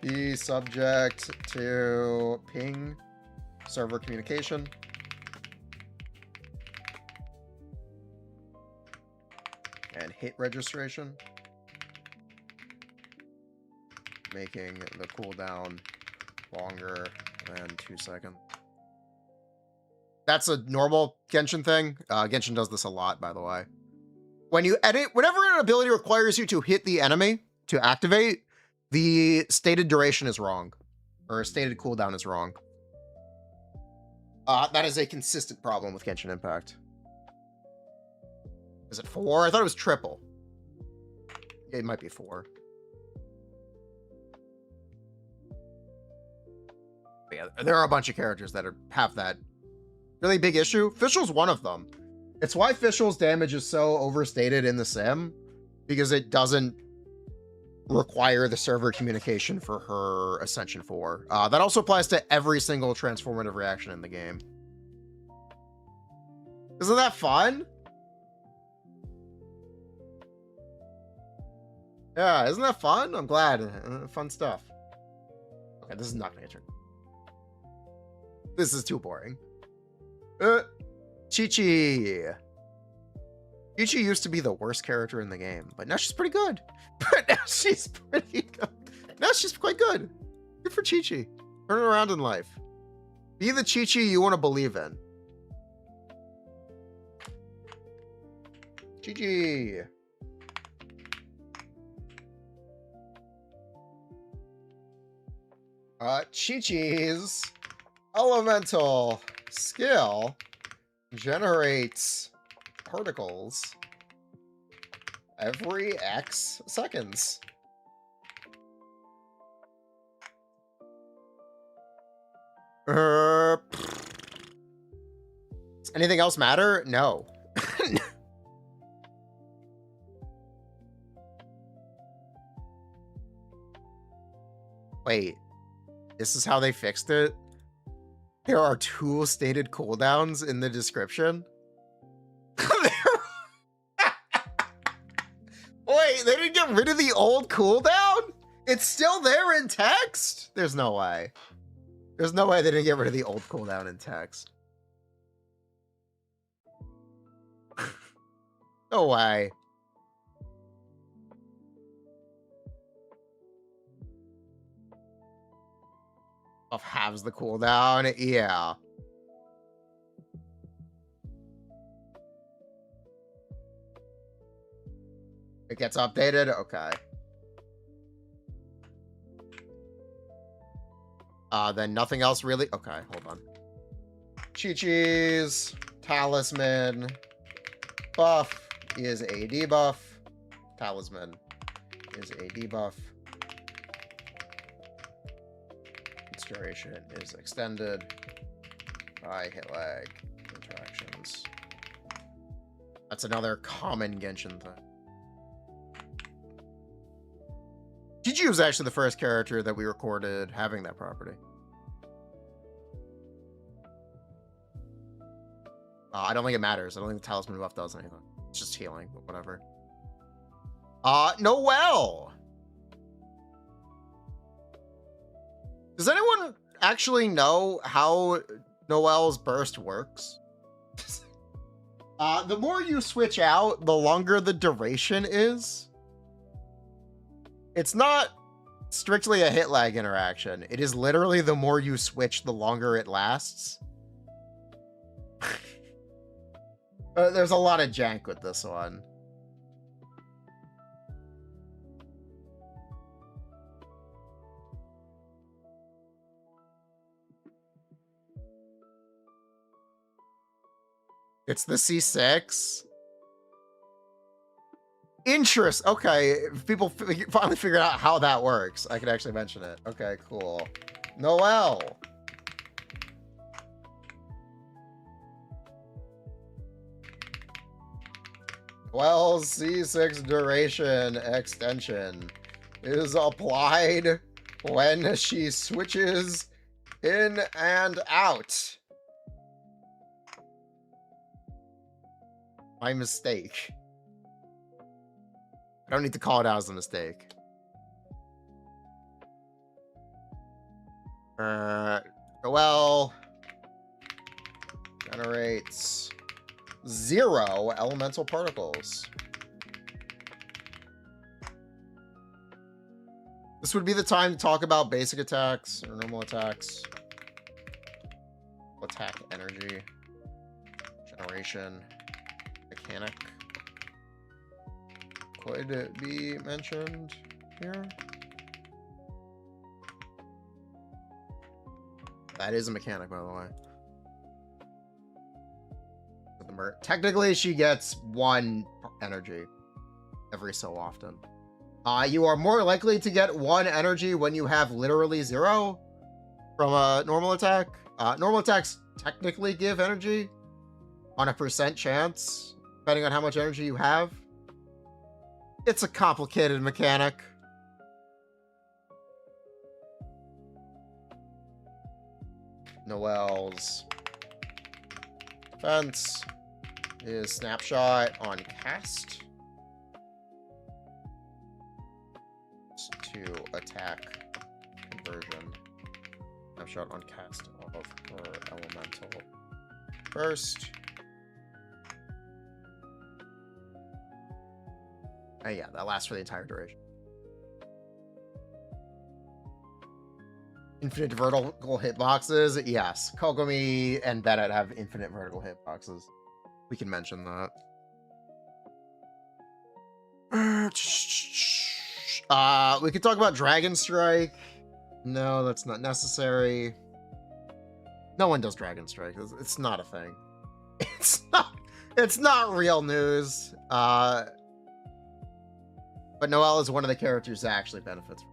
be subject to ping server communication. And hit registration, making the cooldown longer than 2 seconds. That's a normal Genshin thing. Genshin does this a lot, by the way. When you edit, whenever an ability requires you to hit the enemy to activate, the stated duration is wrong, or stated cooldown is wrong. That is a consistent problem with Genshin Impact. Is it 4? I thought it was triple. It might be 4. But yeah, there are a bunch of characters that have that really big issue. Fischl's one of them. It's why Fischl's damage is so overstated in the sim, because it doesn't require the server communication for her Ascension 4. That also applies to every single transformative reaction in the game. Isn't that fun? Yeah, isn't that fun? I'm glad. Fun stuff. Okay, this is not gonna get turned. This is too boring. Chi-Chi. Chi-Chi used to be the worst character in the game, but now she's pretty good. But now she's pretty good. Now she's quite good. Good for Chi-Chi. Turn it around in life. Be the Chi-Chi you want to believe in. Chi-Chi. Chi-Chi's elemental skill generates particles every X seconds. Does anything else matter? No. Wait, this is how they fixed it? There are 2 stated cooldowns in the description? Wait, they didn't get rid of the old cooldown? It's still there in text? There's no way. There's no way they didn't get rid of the old cooldown in text. No way. Buff halves the cooldown, yeah. It gets updated, okay. Then nothing else really. Okay, hold on. Chi-Chi's talisman buff is a debuff. Talisman is a debuff. Its duration is extended by hit lag interactions. That's another common Genshin thing. Chi-Chi was actually the first character that we recorded having that property. I don't think it matters. I don't think the talisman buff does anything. It's just healing, but whatever. Noelle! Does anyone actually know how Noelle's burst works? The more you switch out, the longer the duration is. It's not strictly a hit lag interaction. It is literally the more you switch, the longer it lasts. There's a lot of jank with this one. It's the C6. Interest. Okay, if people finally figure out how that works, I could actually mention it. Okay, cool. Noelle. Noelle's C6 duration extension is applied when she switches in and out. My mistake. I don't need to call it out as a mistake. Noelle generates 0 elemental particles. This would be the time to talk about basic attacks or normal attacks. Attack energy. Generation. Mechanic. Could it be mentioned here? That is a mechanic, by the way. Technically, she gets 1 energy every so often. You are more likely to get 1 energy when you have literally 0 from a normal attack. Normal attacks technically give energy. on a percent chance, depending on how much energy you have. It's a complicated mechanic. Noelle's defense is snapshot on cast to attack conversion. Snapshot on cast of her elemental first. Yeah, that lasts for the entire duration. Infinite vertical hitboxes. Yes, Kogami and Bennett have infinite vertical hitboxes. We can mention that. We could talk about Dragon Strike. No, that's not necessary. No one does Dragon Strike. It's not a thing. It's not real news. But Noelle is one of the characters that actually benefits.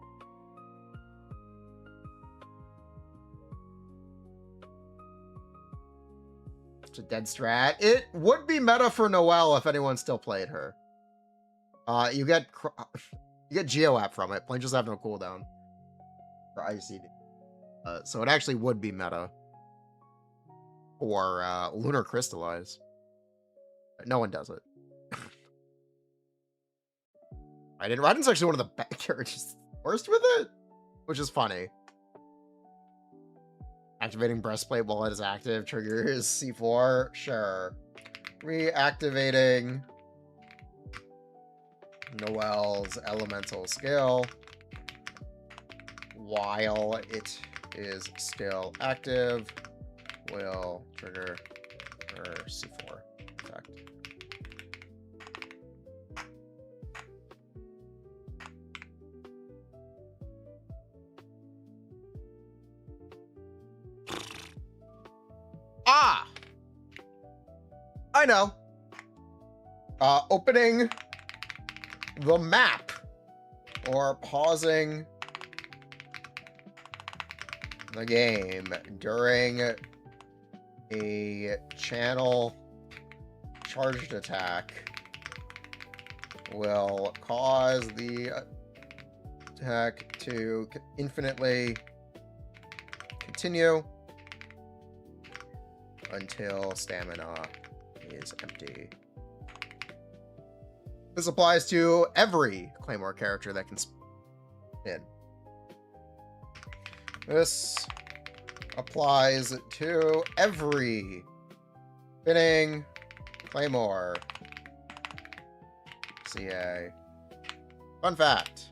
It's a dead strat. It would be meta for Noelle if anyone still played her. You get Geo-App from it. Plane just have no cooldown for ICD. So it actually would be meta. Or Lunar Crystallize. But no one does it. Raiden's actually one of the best characters worst with it, which is funny. Activating breastplate while it is active triggers C4. Sure. Reactivating Noelle's elemental skill while it is still active will trigger her C4 effect. Ah! I know. Opening the map or pausing the game during a channel charged attack will cause the attack to infinitely continue until stamina is empty. This applies to every Claymore character that can spin. This applies to every spinning Claymore. CA. Fun fact.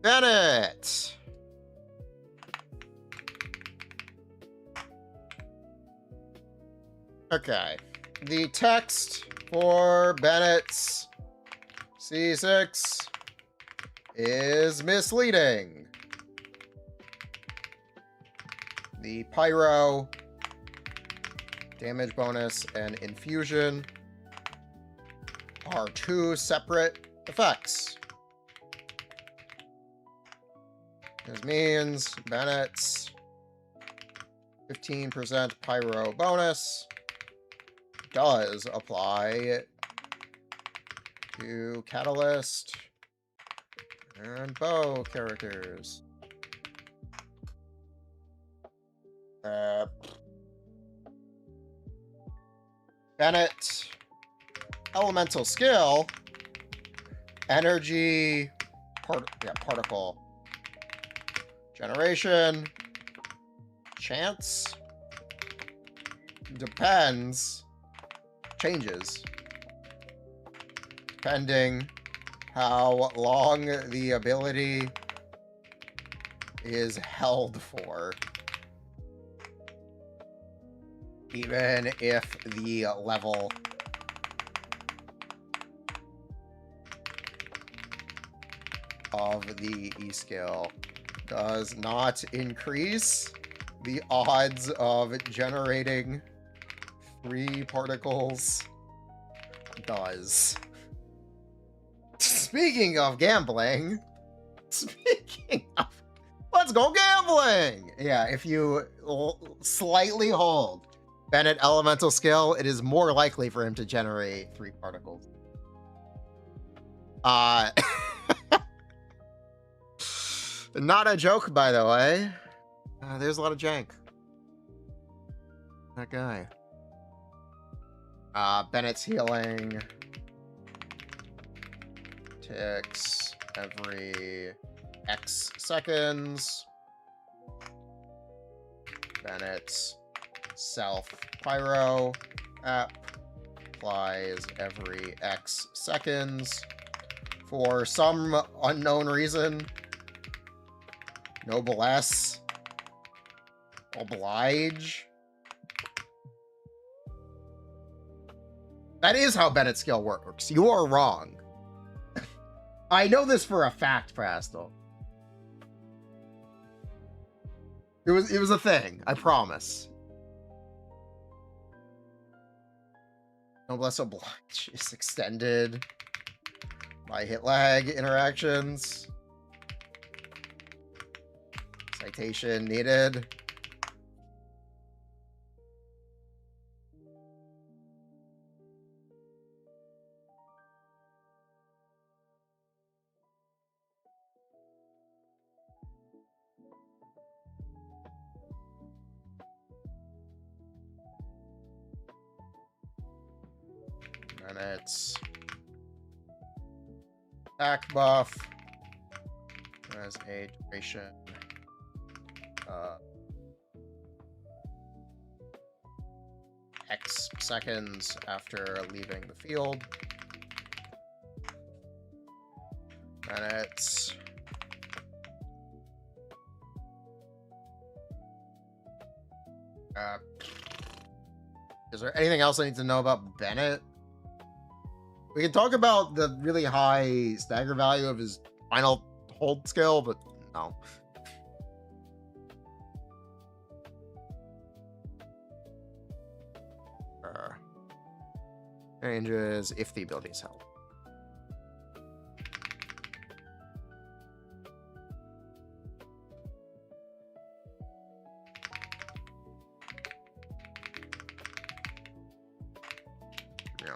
Bennett! Okay. The text for Bennett's C6 is misleading. The Pyro, damage bonus, and infusion are two separate effects. This means Bennett's 15% Pyro bonus does apply to Catalyst and Bow characters. Bennett elemental skill, energy, particle generation, chance, depends, changes, depending how long the ability is held for. Even if the level of the E-skill does not increase, the odds of generating 3 particles does. Speaking of gambling, Speaking of, let's go gambling. Yeah, if you slightly hold Bennett elemental skill, it is more likely for him to generate 3 particles. Not a joke, by the way. There's a lot of jank. That guy. Bennett's healing ticks every X seconds. Bennett's self pyro app applies every X seconds for some unknown reason. Noblesse. Oblige. That is how Bennett's skill works. You are wrong. I know this for a fact, Frastal. It was a thing, I promise. Noblesse Oblige is extended by hit lag interactions. Citation needed. And it's attack buff as a duration. X seconds after leaving the field. And it's is there anything else I need to know about Bennett? We can talk about the really high stagger value of his final hold skill, but no. Changes if the abilities help. Yeah.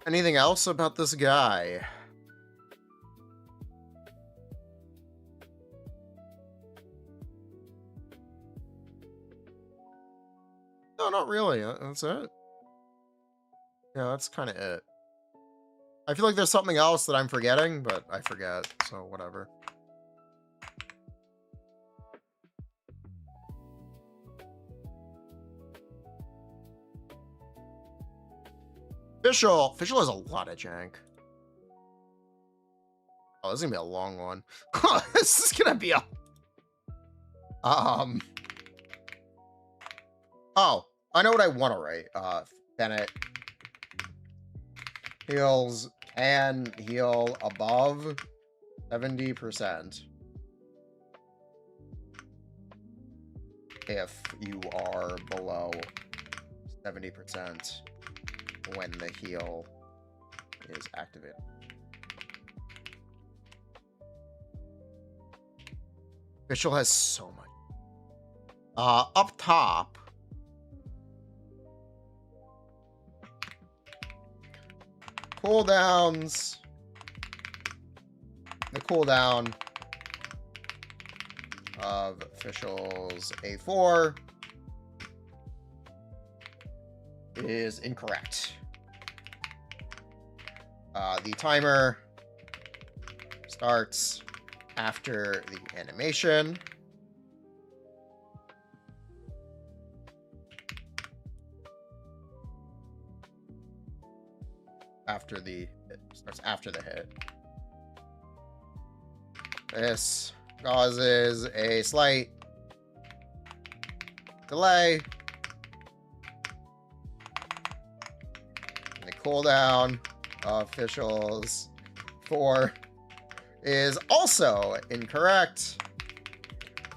Anything else about this guy? No, not really. That's it. Yeah, that's kind of it. I feel like there's something else that I'm forgetting, but I forget, so whatever. Fischl has a lot of jank. Oh, this is gonna be a long one. This is gonna be a... Oh, I know what I want to write. Bennett heals can heal above 70% if you are below 70% when the heal is activated. Fischl has so much. Up top, cooldowns. The cooldown of Fischl's A4 is incorrect. The timer starts after the animation. It starts after the hit. This causes a slight delay. And the cooldown of Fischl's 4 is also incorrect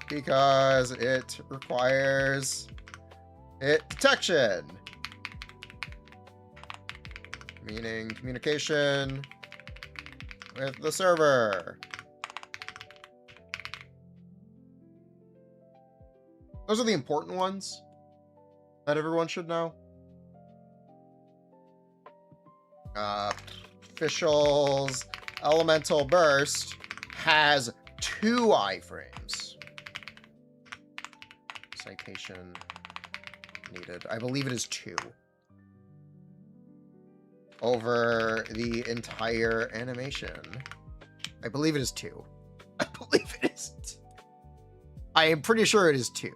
because it requires hit detection, meaning communication with the server. Those are the important ones that everyone should know. Officials Elemental Burst has 2 iframes. Citation needed. I believe it is 2. Over the entire animation. I believe it is 2. I believe it is 2. I am pretty sure it is 2.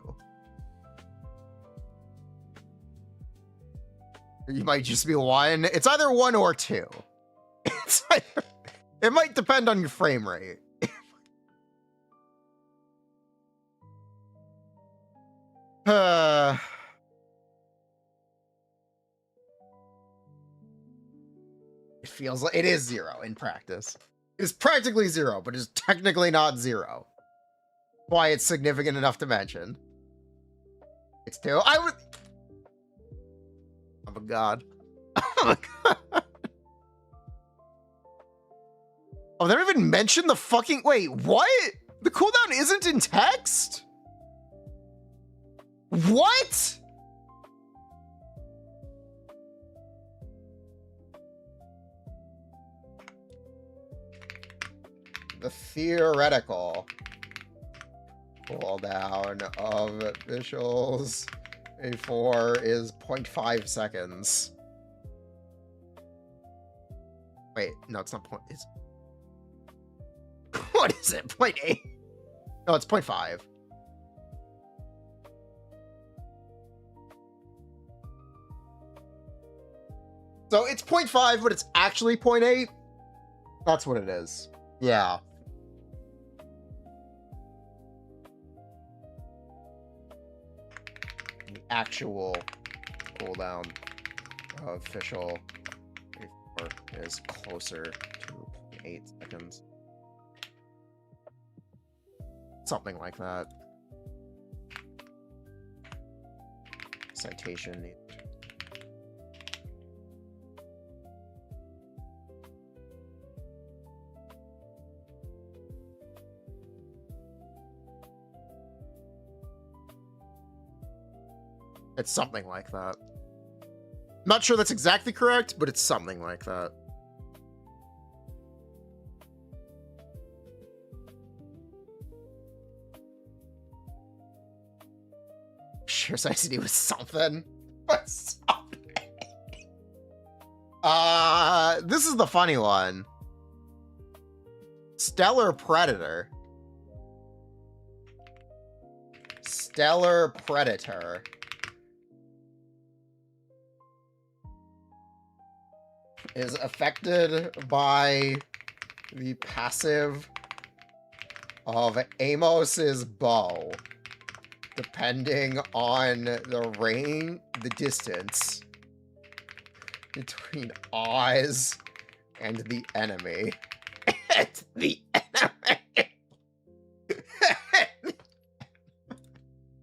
You might just be 1. It's either 1 or 2. It's either, it might depend on your frame rate. It feels like it is 0 in practice. It is practically 0, but it's technically not 0. Why it's significant enough to mention. It's 2. I would. Oh my god. Oh my god. Oh, they don't even mention the fucking. Wait, what? The cooldown isn't in text? What? The theoretical cooldown of officials A4 is 0.5 seconds. Wait, no, it's not point. It's what is it? 0.8? No, it's 0.5. So it's 0.5, but it's actually 0.8. That's what it is. Yeah. The actual cooldown of official is closer to 0.8 seconds. Something like that. Citation. It's something like that. Not sure that's exactly correct, but it's something like that. Sure, so I to do with something. This is the funny one. Stellar Predator. Stellar Predator. Is affected by the passive of Amos's bow, depending on the distance between Oz and the enemy. And the enemy.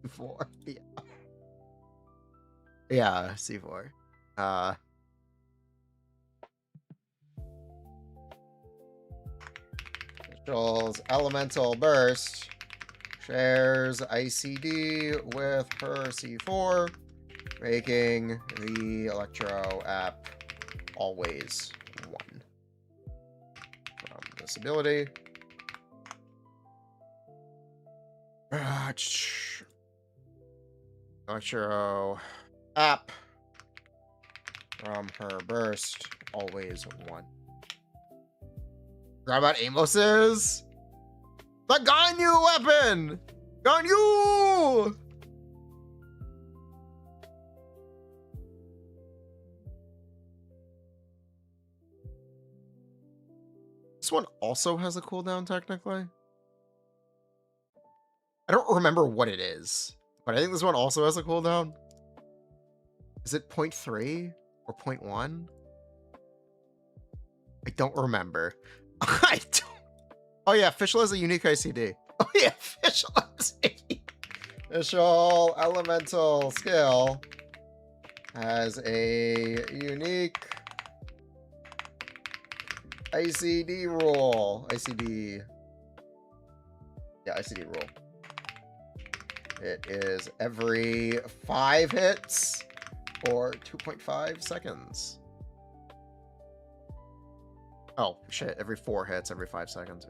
C4. Yeah. Yeah, C4. Elemental Burst shares ICD with her C4, making the Electro app always 1. From this ability. Electro app from her burst always 1. Forgot about Amos's. The Ganyu weapon! Ganyu! This one also has a cooldown, technically. I don't remember what it is, but I think this one also has a cooldown. Is it 0.3 or 0.1? I don't remember. I don't. Oh yeah, Fischl has a unique ICD. Oh yeah, Fischl has a Fischl elemental skill has a unique ICD rule. ICD. Yeah, ICD rule. It is every 5 hits for 2.5 seconds. Oh, shit. Every 4 hits, every 5 seconds.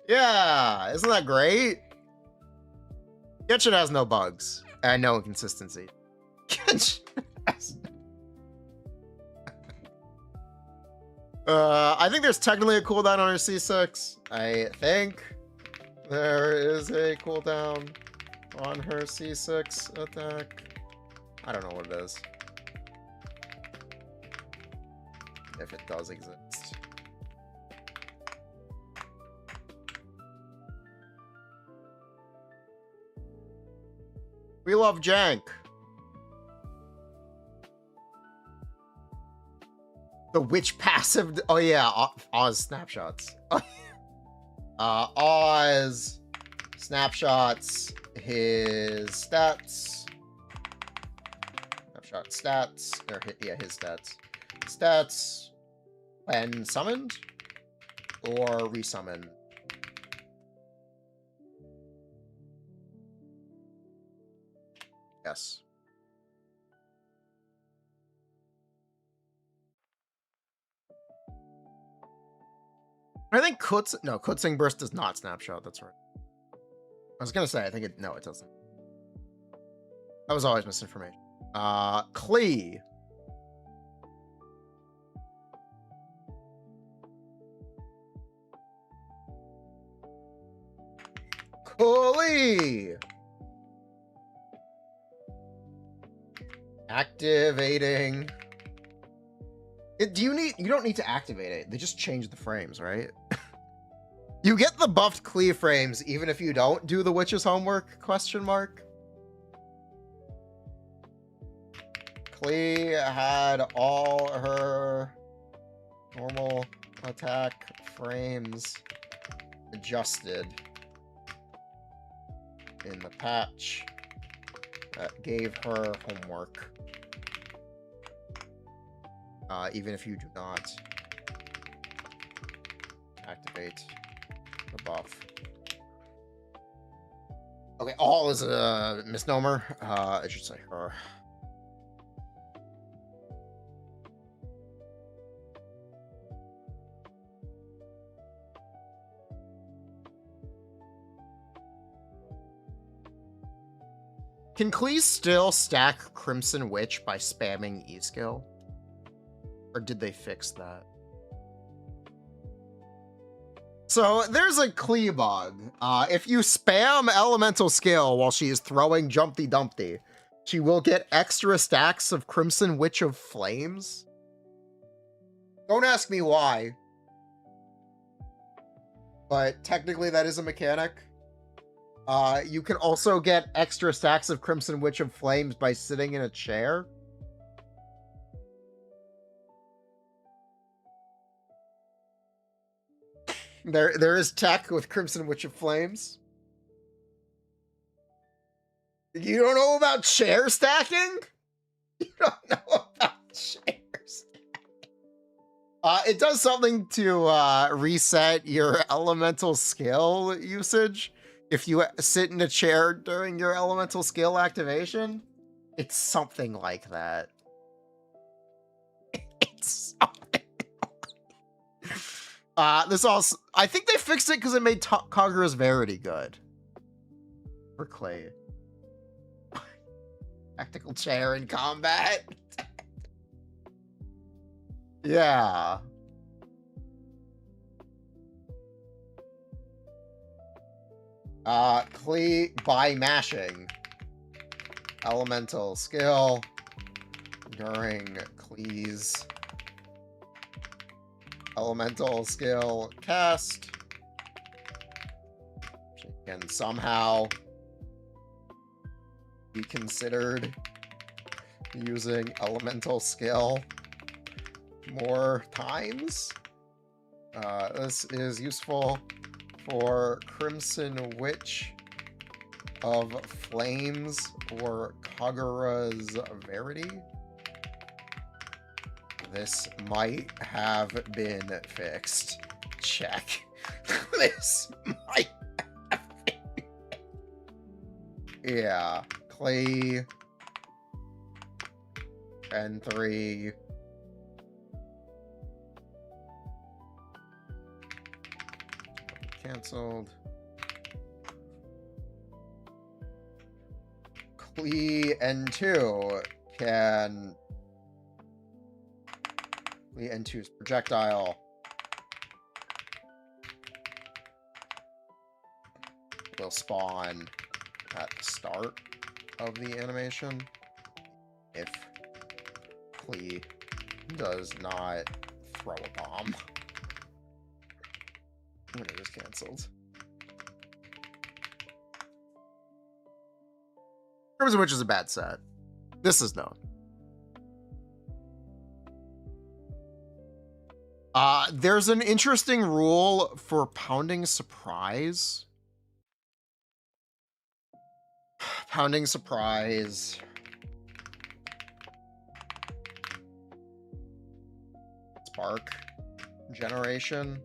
Yeah, isn't that great? Genshin has no bugs and no inconsistency. Genshin has... I think there's technically a cooldown on her C6. I think there is a cooldown on her C6 attack. I don't know what it is. If it does exist. We love jank. The witch passive. Oh yeah, Oz snapshots. Oz snapshots his stats. Snapshot stats. Or yeah, his stats. Stats when summoned or resummoned. Yes. I think Kutzing Burst does not snapshot. That's right. I was gonna say, I think it doesn't. That was always misinformation. Klee. Klee. Activating. You don't need to activate it. They just change the frames, right? You get the buffed Klee frames even if you don't do the witch's homework? Question mark. Klee had all her normal attack frames adjusted in the patch that gave her homework. Even if you do not activate the buff. Okay, all is a misnomer. I should say her. Can Klee still stack Crimson Witch by spamming E-skill? Or did they fix that? So there's a Klee bug. If you spam Elemental Skill while she is throwing Jumpty Dumpty, she will get extra stacks of Crimson Witch of Flames. Don't ask me why. But technically that is a mechanic. You can also get extra stacks of Crimson Witch of Flames by sitting in a chair. There is tech with Crimson Witch of Flames. You don't know about chair stacking? You don't know about chair stacking. It does something to reset your elemental skill usage. If you sit in a chair during your elemental skill activation, it's something like that. It's something. This also, I think they fixed it because it made Kagura's Verity good. For Klee. Tactical chair in combat. Yeah. Klee by mashing. Elemental skill during Klee's elemental skill cast. She can somehow be considered using elemental skill more times. This is useful for Crimson Witch of Flames or Kagura's Verity. This might have been fixed. Check. This might have been. Yeah. Clay. N3. Cancelled. Klee N2 can... Klee N2's projectile will spawn at the start of the animation if Klee does not throw a bomb. When it is cancelled. Crimson Witch is a bad set. This is known. There's an interesting rule for pounding surprise. Pounding surprise. Spark generation.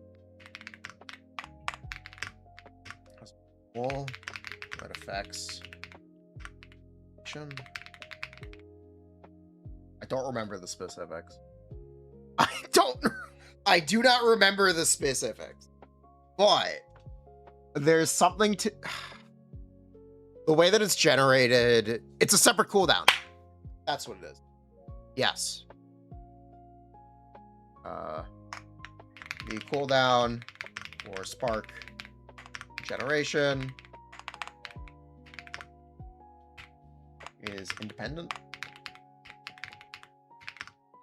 That affects. I don't remember the specifics. I do not remember the specifics. But there's something to the way that it's generated. It's a separate cooldown. That's what it is. Yes. The cooldown for spark generation is independent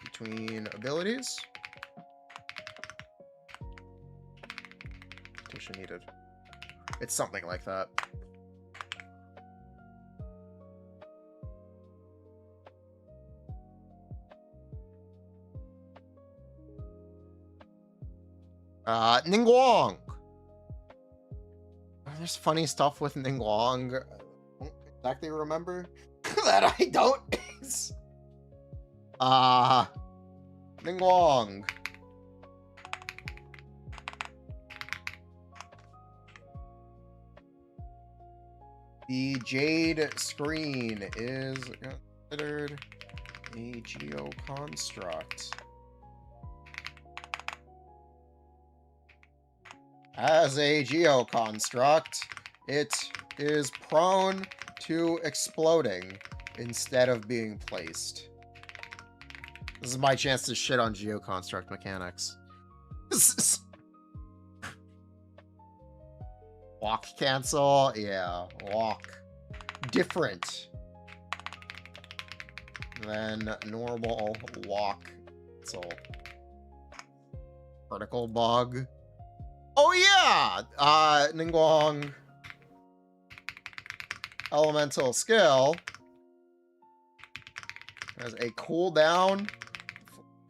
between abilities. Tuition needed. It's something like that. Ningguang. There's funny stuff with Ningguang. I don't exactly remember that I don't. Ningguang. The Jade screen is considered a geoconstruct. As a geoconstruct, it is prone to exploding instead of being placed. This is my chance to shit on geoconstruct mechanics. Walk cancel? Yeah, walk. Different than normal walk cancel. Particle bug. Oh yeah! Ningguang elemental skill has a cooldown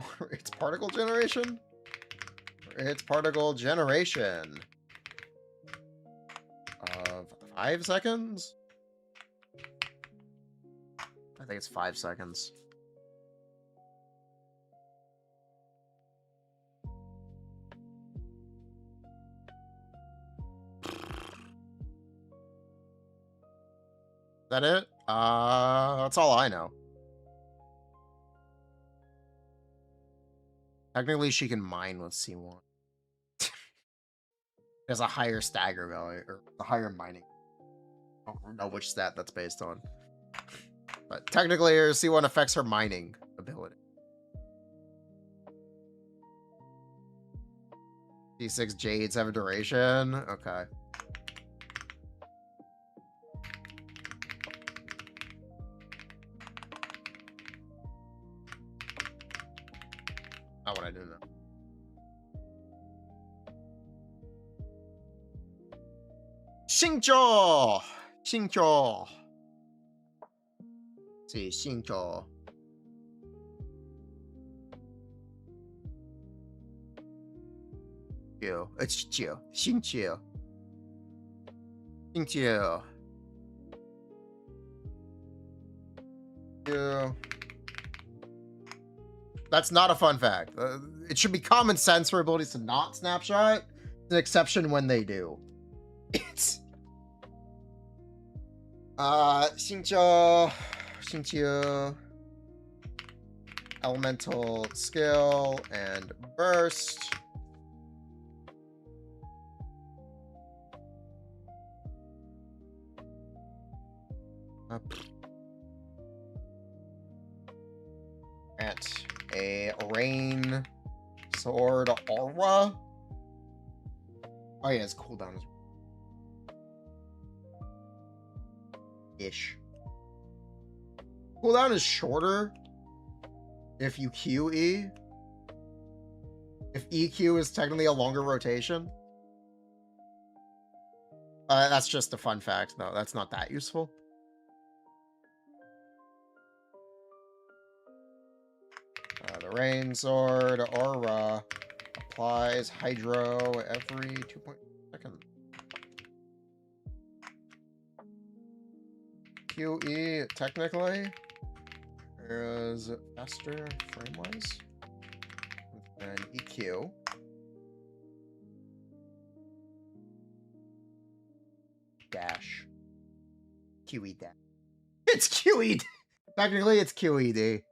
for its particle generation. Its particle generation of 5 seconds. I think it's 5 seconds. Is that it? That's all I know. Technically, she can mine with C1. There's a higher stagger value, or a higher mining. I don't know which stat that's based on. But technically, her C1 affects her mining ability. D6 Jades have a duration? Okay. Not what I didn't know. Xingzhou! Xingzhou! see, 身長 it's chill. 身長 Thank you. That's not a fun fact. It should be common sense for abilities to not snapshot. It's an exception when they do. It's 身長 elemental skill and burst. At a rain sword aura. Oh yeah, its cooldown is ish. Cooldown is shorter if you QE. If EQ is technically a longer rotation. That's just a fun fact, though. That's not that useful. The rain sword aura applies hydro every 2 seconds. QE technically is faster frame wise than EQ. Dash. QE dash. It's QE. Technically, it's QED.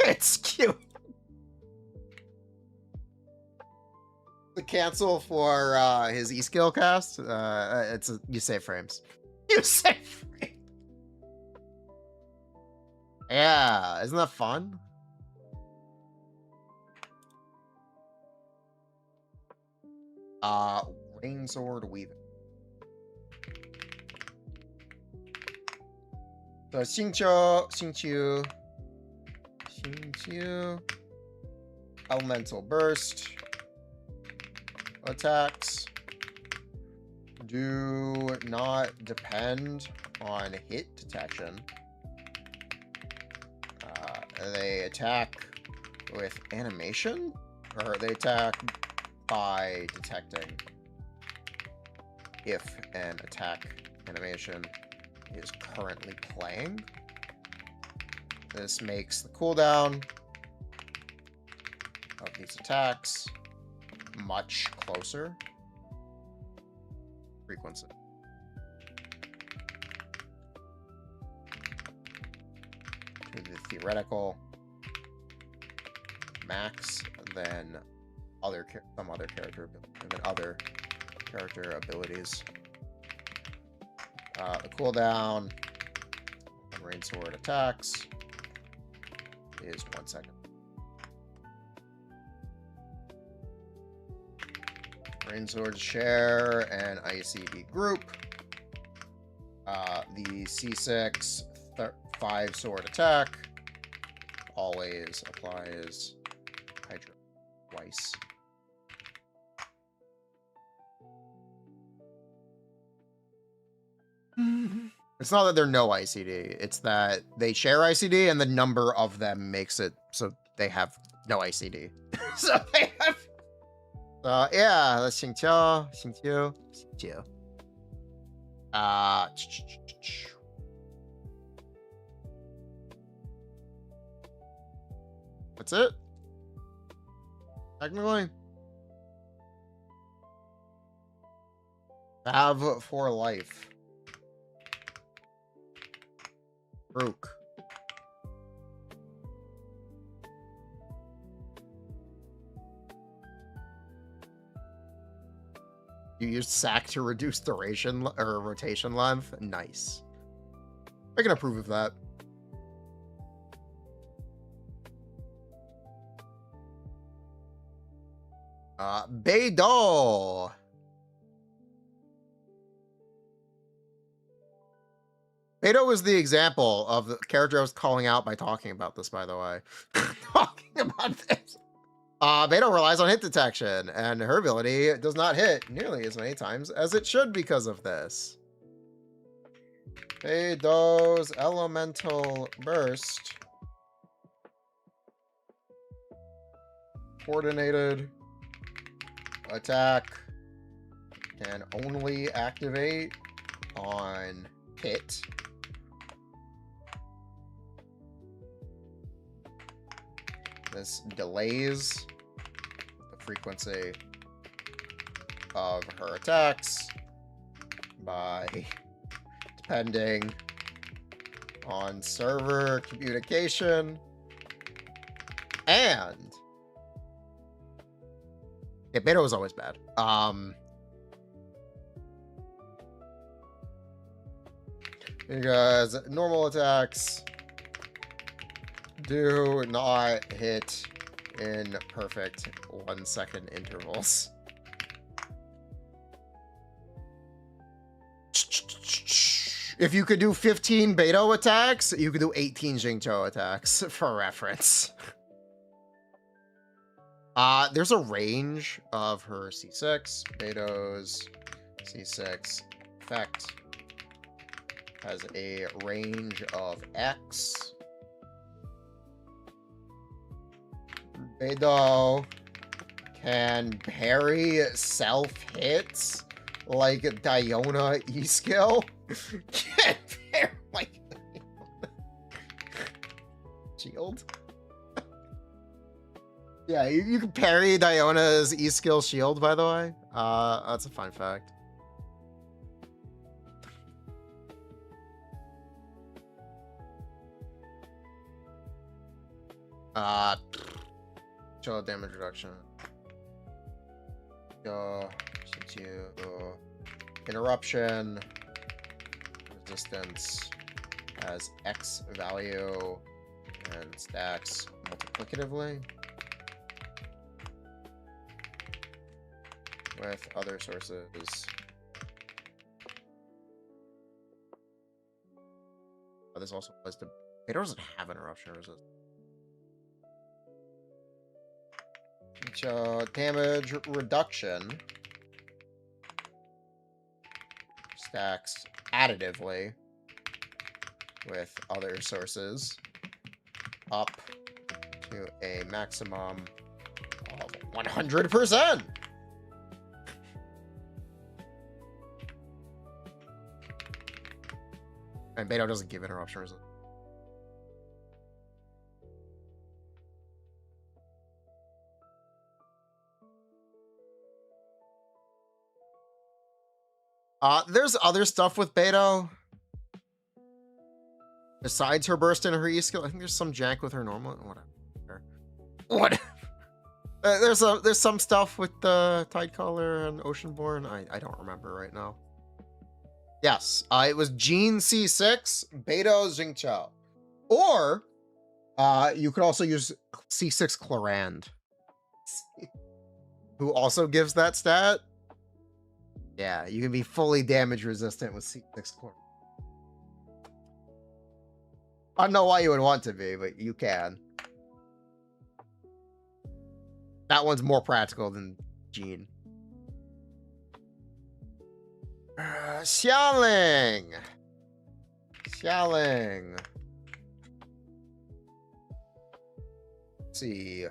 It's Q. The cancel for his E-skill cast. You save frames. You save frames. Yeah, isn't that fun? Rain sword weaving. So 身長 elemental burst attacks do not depend on hit detection. They attack with animation, or they attack by detecting if an attack animation is currently playing. This makes the cooldown of these attacks much closer. Frequency. To the theoretical max than some other character abilities. The cooldown on rain sword attacks is 1 second. Rain sword share an ICD group. The C6 5 sword attack always applies hydro twice. It's not that they're no ICD, it's that they share ICD and the number of them makes it so they have no ICD. So they have. Yeah, let's 星球. That's it. Technically. Have for life. Rook. You used sack to reduce duration or rotation length. Nice. I can approve of that. Beidou. Beidou was the example of the character I was calling out by talking about this, by the way. Talking about this. Beidou relies on hit detection, and her ability does not hit nearly as many times as it should because of this. Beidou's elemental burst. Coordinated attack can only activate on hit. This delays the frequency of her attacks by, depending on server communication, and yeah, Beidou was always bad. Because normal attacks do not hit in perfect 1 second intervals. If you could do 15 Beidou attacks, you could do 18 Xingqiu attacks, for reference. There's a range of her C6. Beidou's C6 effect has a range of X. Beidou can parry self-hits like Diona E-skill. Can't parry like shield. Yeah, you can parry Diona's E-skill shield, by the way. That's a fun fact. Show damage reduction. Interruption. Resistance has X value and stacks multiplicatively with other sources. Oh, this also applies to... It doesn't have interruption resistance. Damage reduction stacks additively with other sources up to a maximum of 100%. And Beidou doesn't give interruption resistance. There's other stuff with Beidou. Besides her burst and her E-skill, I think there's some jank with her normal. Whatever. What? There's some stuff with the Tidecaller and Oceanborn. I don't remember right now. Yes, it was Jean C6, Beidou Xingqiu. Or you could also use C6 Clarand, who also gives that stat. Yeah, you can be fully damage resistant with C6 Clarand. I don't know why you would want to be, but you can. That one's more practical than Jean. Xiaoling. Let's see.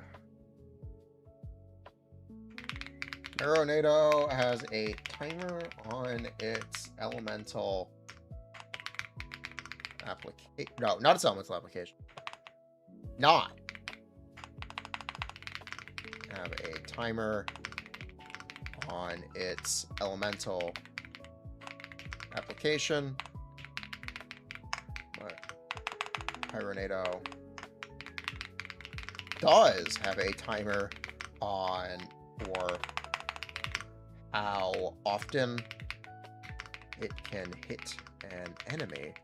Aeronado has a timer on its elemental application. No, not its elemental application. Not have a timer on its elemental application, but Pyronado does have a timer on for how often it can hit an enemy.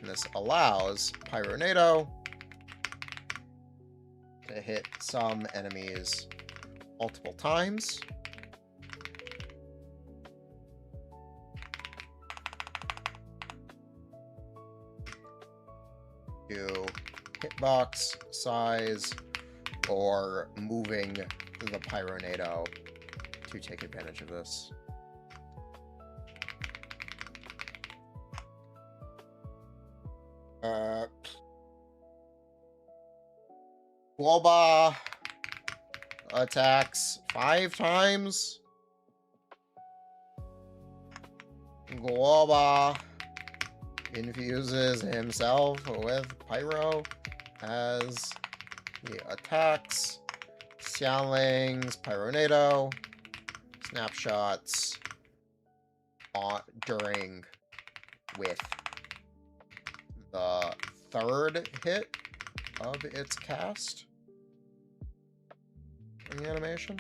And this allows Pyronado to hit some enemies multiple times. To hitbox size or moving the Pyronado to take advantage of this. Guoba attacks 5 times. Guoba infuses himself with pyro as he attacks. Xianling's Pyronado snapshots during with the 3rd hit of its cast in the animation.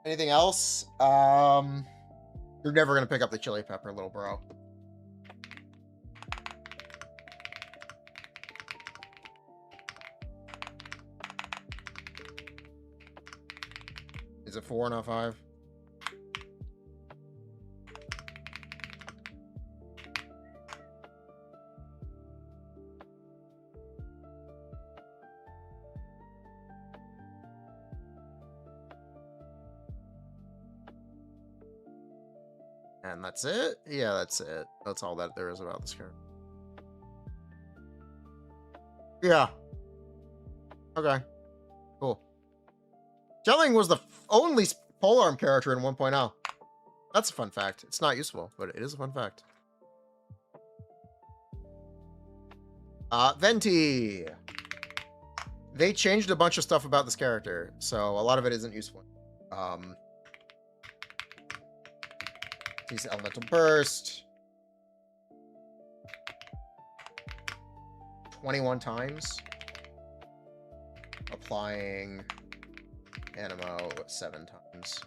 Anything else? You're never gonna pick up the chili pepper, little bro. Is it 4, not 5? And that's it? Yeah, that's it. That's all that there is about this character. Yeah. Okay. Cool. Jelling was the only polearm character in 1.0. That's a fun fact. It's not useful, but it is a fun fact. Venti. They changed a bunch of stuff about this character, so a lot of it isn't useful. He's Elemental Burst. 21 times. Applying Animo 7 times.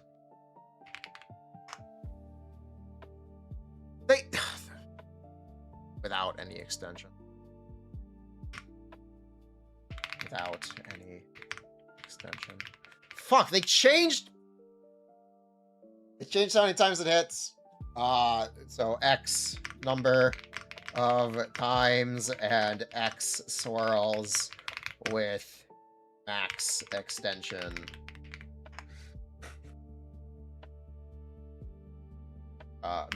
Without any extension. Without any extension. Fuck, they changed how many times it hits. So X number of times and X swirls with max extension.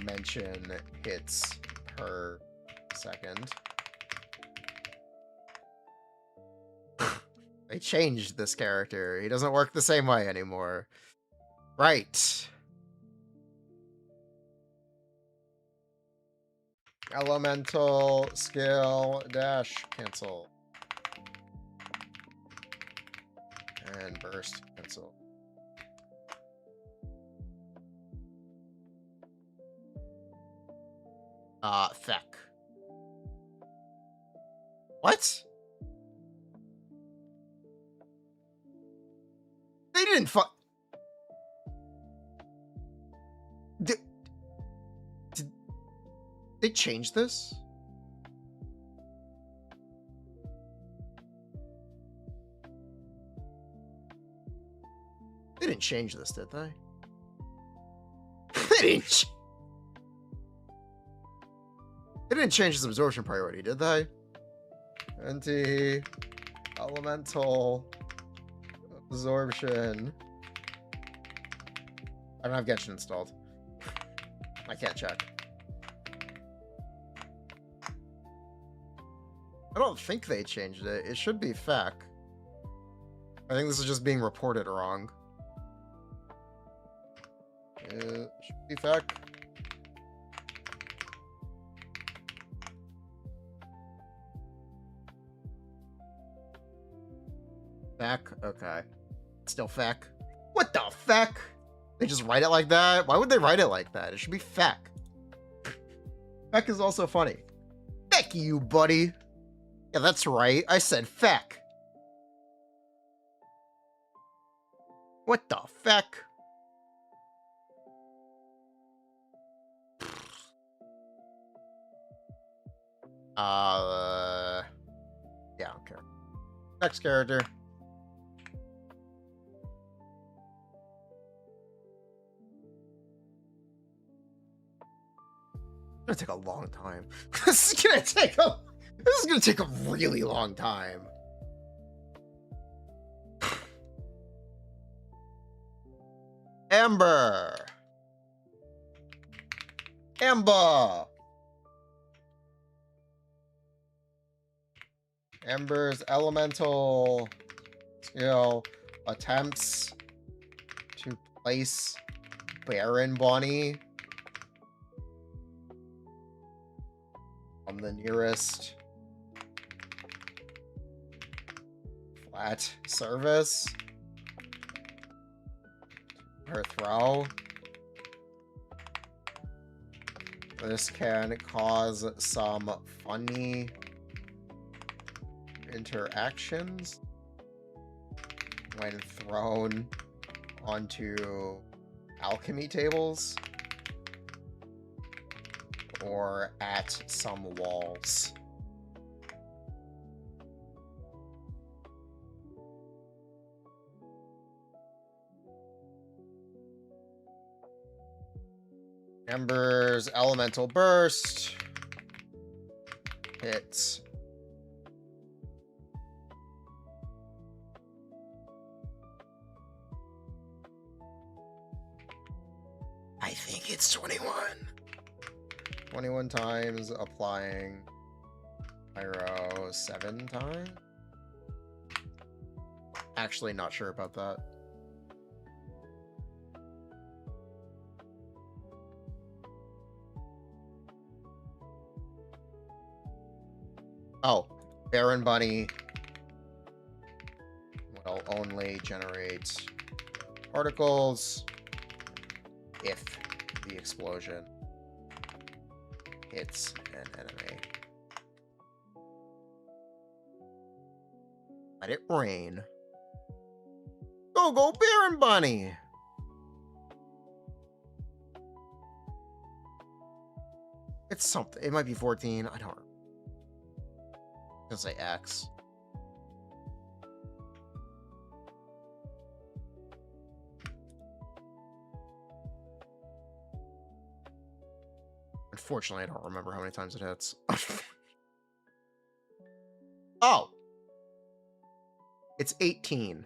Mention hits per second. They changed this character. He doesn't work the same way anymore. Right. Elemental skill dash cancel. And burst cancel. Feck. What? They didn't Did they change this? They didn't change this, did they? They didn't change his absorption priority, did they? Elemental absorption. I don't have Genshin installed. I can't check. I don't think they changed it. It should be feck. I think this is just being reported wrong. It should be feck. Feck? Okay. Still feck. What the feck? They just write it like that? Why would they write it like that? It should be feck. Feck is also funny. Feck you, buddy. Yeah, that's right. I said feck. What the feck? Yeah, I don't care. Next character. It's gonna take a long time. This is gonna take a really long time. Amber. Ember! Ember's elemental skill attempts to place Baron Bunny on the nearest flat surface. Her throw. This can cause some funny interactions when thrown onto alchemy tables or at some walls. Ember's elemental burst hits I think it's 21. 21 times, applying pyro 7 times. Actually, not sure about that. Oh, Baron Bunny will only generate particles if the explosion hits an enemy. Let it rain. Go, Baron Bunny! It's something. It might be 14. I don't know. I'll say X. Unfortunately, I don't remember how many times it hits. Oh! It's 18.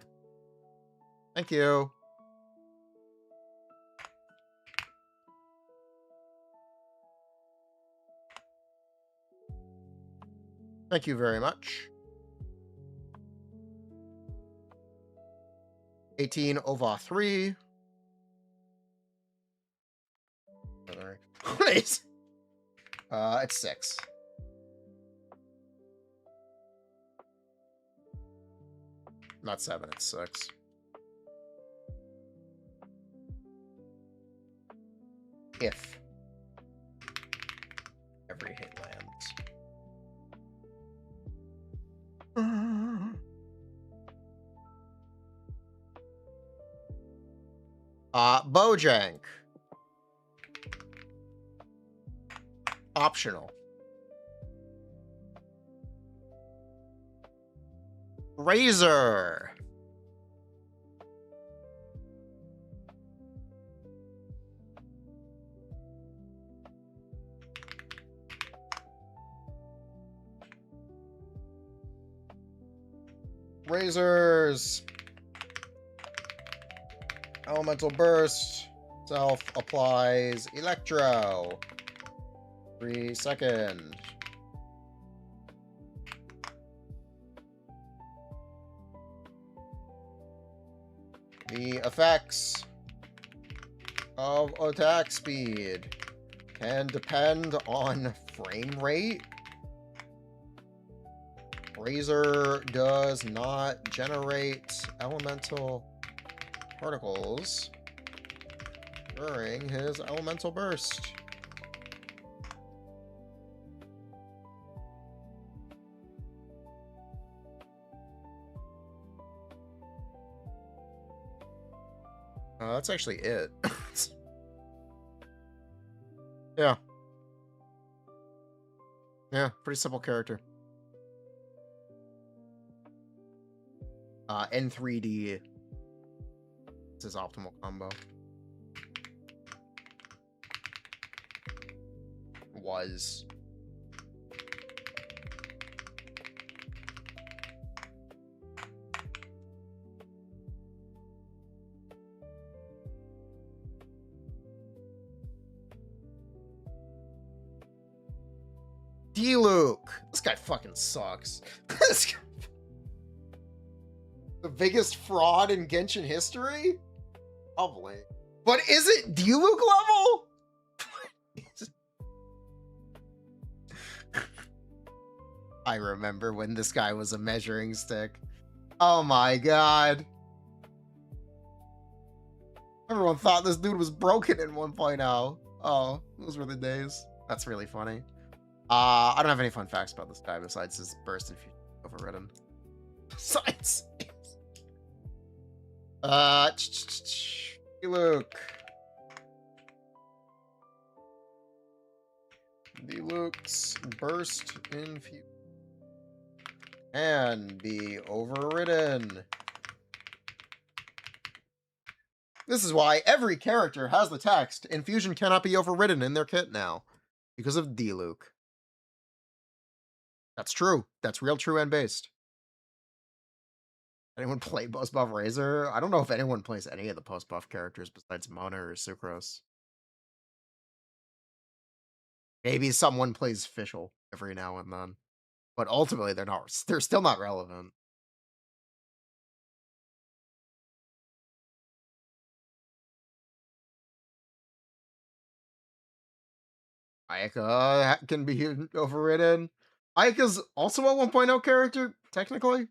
Thank you. Thank you very much. 18 over 3. Nice. It's 6. Not 7, it's 6. If every hit lands. Bojank. Optional. Razor. Razors. Elemental burst. Self applies electro. 3 seconds. The effects of attack speed can depend on frame rate. Razor does not generate elemental particles during his elemental burst. That's actually it. Yeah. Yeah, pretty simple character. N3D. This is optimal combo. Was. D-Luke. This guy fucking sucks. This guy... The biggest fraud in Genshin history? Probably. But is it D-Luke level? I remember when this guy was a measuring stick. Oh my god. Everyone thought this dude was broken in 1.0. Oh, those were the days. That's really funny. I don't have any fun facts about this guy besides his burst and fusion overridden. Besides. D-Luke. D-Luke's burst in fusion and be overridden. This is why every character has the text, Infusion cannot be overridden in their kit now. Because of D-Luke. That's true. That's real, true, and based. Anyone play Post Buff Razor? I don't know if anyone plays any of the Post Buff characters besides Mona or Sucrose. Maybe someone plays Fischl every now and then. But ultimately, they're still not relevant. Ayaka can be overridden. Ayaka's also a 1.0 character, technically.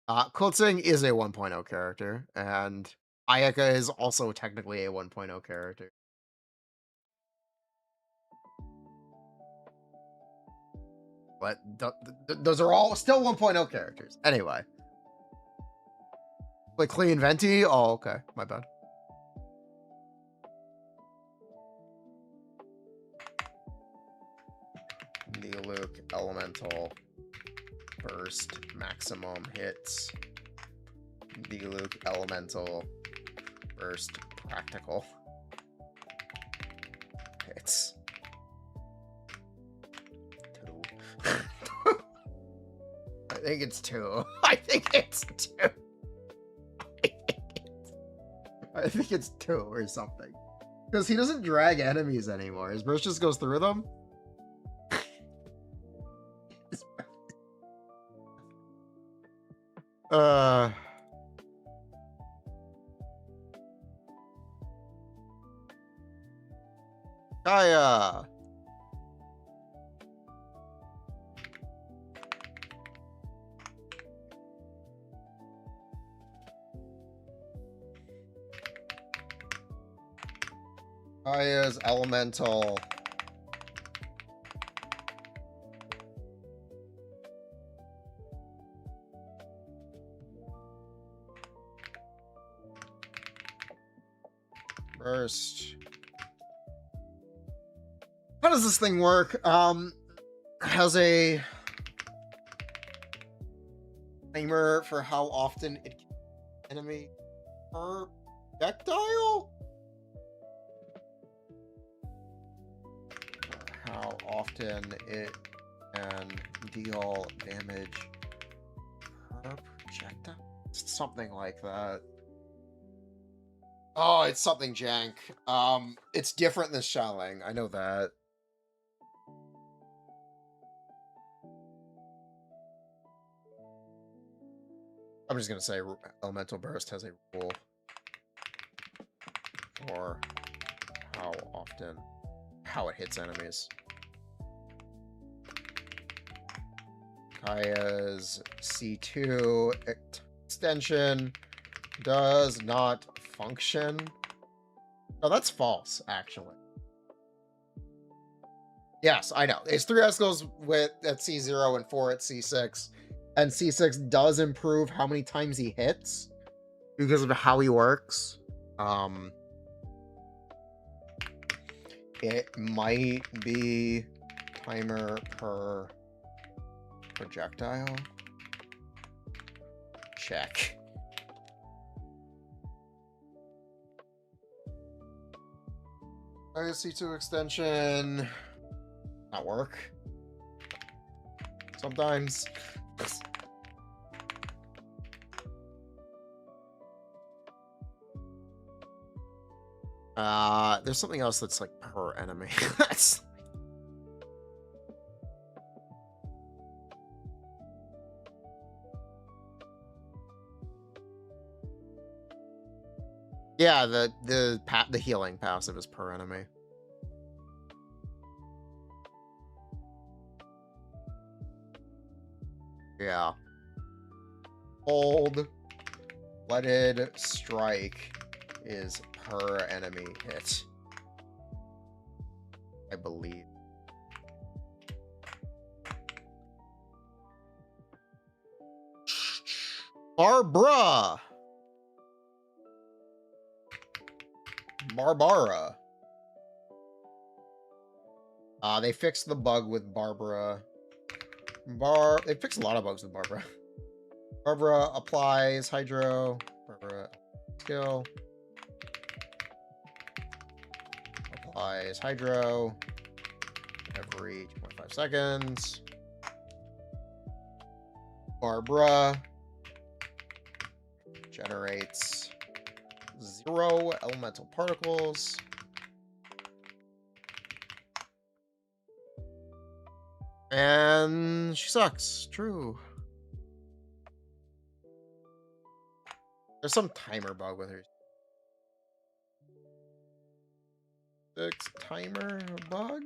Kultzing is a 1.0 character, and Ayaka is also technically a 1.0 character. But those are all still 1.0 characters. Anyway. Like Clean Venti? Oh, okay. My bad. D-Luke, Elemental, Burst, Maximum Hits. D-Luke, Elemental, Burst, Practical Hits. I think it's 2. I think it's 2. I think it's 2 or something. Because he doesn't drag enemies anymore. His burst just goes through them. Kaya. Kaya's elemental. Burst. How does this thing work? Has a timer for how often it can enemy per projectile? How often it can deal damage per projectile? Something like that. Oh, it's something jank. It's different than shelling. I know that. I'm just gonna say Elemental Burst has a rule for how it hits enemies. Kaya's C2 extension does not function. No, that's false, actually. Yes, I know. It's 3S goes with at C0 and 4 at C6. And C6 does improve how many times he hits because of how he works. It might be timer per projectile. Check. C2 extension. Not work. Sometimes. There's something else that's like per enemy. That's Yeah, the healing passive is per enemy. Yeah. Hold, Blooded Strike is per enemy hit, I believe. Barbara. Barbara. They fixed the bug with Barbara. They fixed a lot of bugs with Barbara. Barbara applies Hydro. Barbara skill. Applies Hydro every 2.5 seconds. Barbara generates 0 elemental particles. And she sucks. True. There's some timer bug with her. 6 timer bug.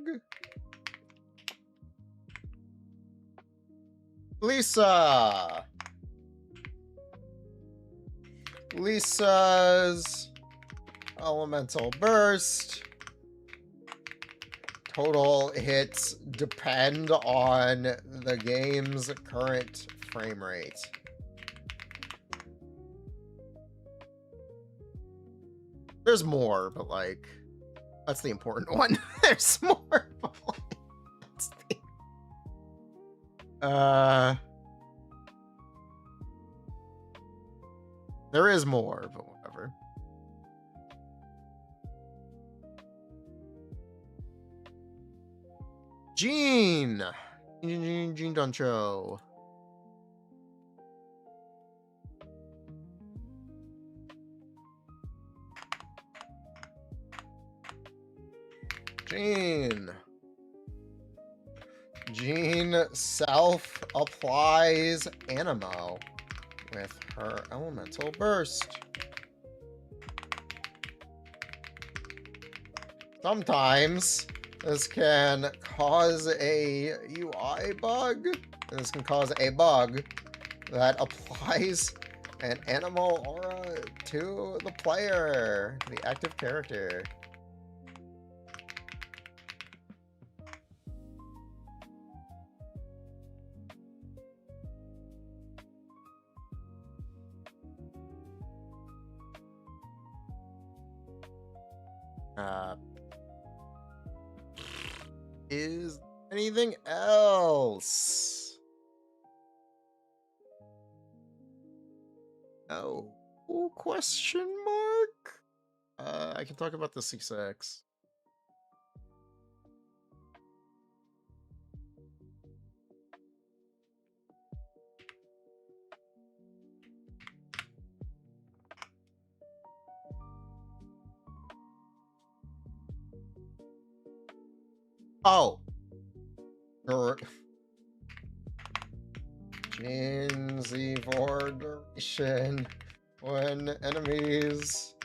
Lisa. Lisa's elemental burst. Total hits depend on the game's current frame rate. There's more, but like, that's the important one. There's more. But like, that's the... There is more, but whatever. Gene Doncho. Gene self applies Animo with her elemental burst. Sometimes this can cause a UI bug. This can cause a bug that applies an animal aura to the player, the active character. Is anything else? No question mark? I can talk about the C6. Oh. Gene Z4 duration when enemies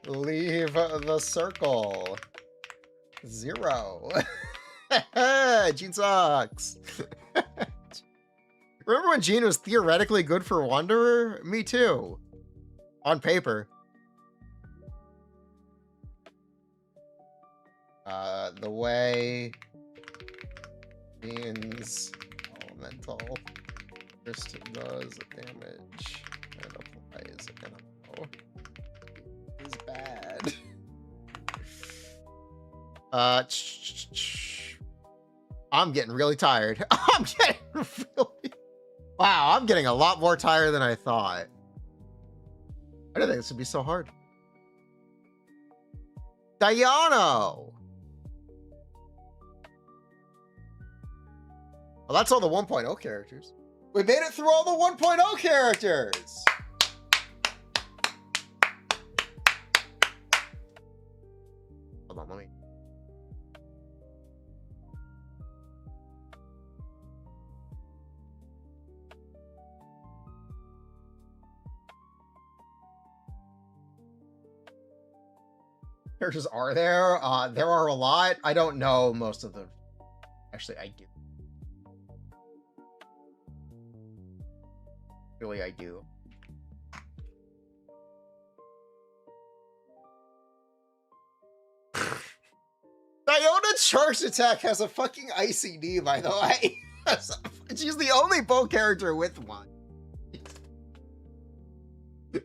leave the circle. 0. Gene sucks. Remember when Gene was theoretically good for Wanderer? Me too. On paper. The way Gene's elemental first does damage and applies Animo is bad. I'm getting really tired. Wow, I'm getting a lot more tired than I thought. I didn't think this would be so hard. Diano! Well, that's all the 1.0 characters. We made it through all the 1.0 characters! Hold on, let me... characters are there? There are a lot. I don't know most of them. Actually, I do. Really, I do. Diona Charge Attack has a fucking ICD, by the way. She's the only bow character with one.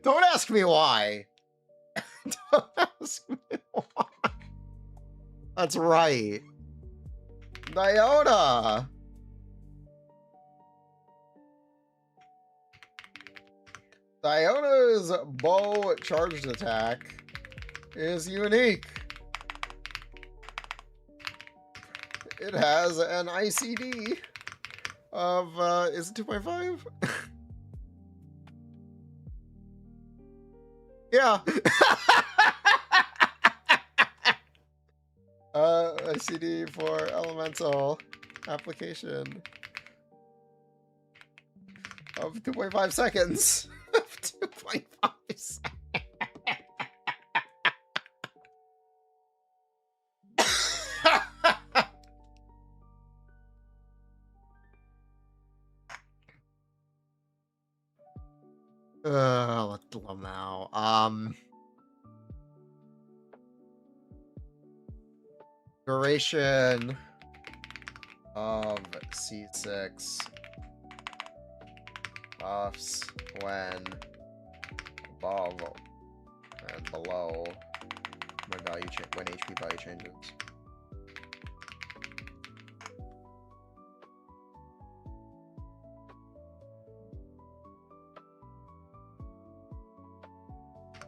Don't ask me why. Don't ask me why. That's right. Diona! Diona's bow charged attack is unique. It has an ICD of, is it 2.5? Yeah. ICD for elemental application of 2.5 seconds. 2.5 seconds. Let's love now. Duration of C6 buffs when above and below when HP value changes.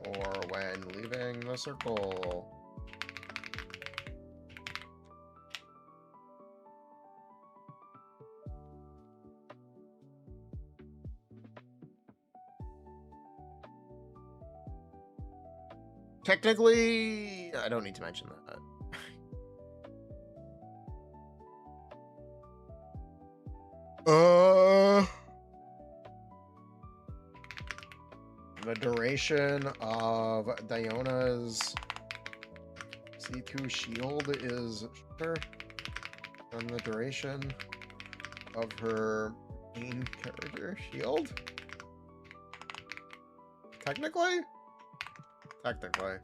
Or when leaving the circle. Technically, I don't need to mention that. The duration of Diona's C2 shield is shorter than the duration of her main character shield. Technically? Technically.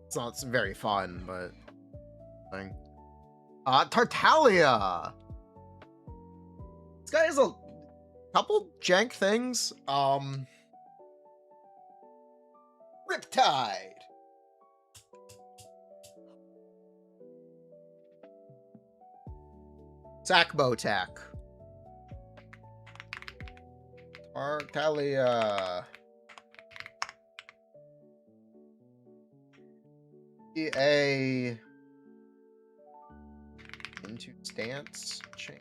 It's not very fun, but thing. Tartaglia. This guy has a couple jank things. Riptide. Sackbow-tack. Tartaglia. A into stance change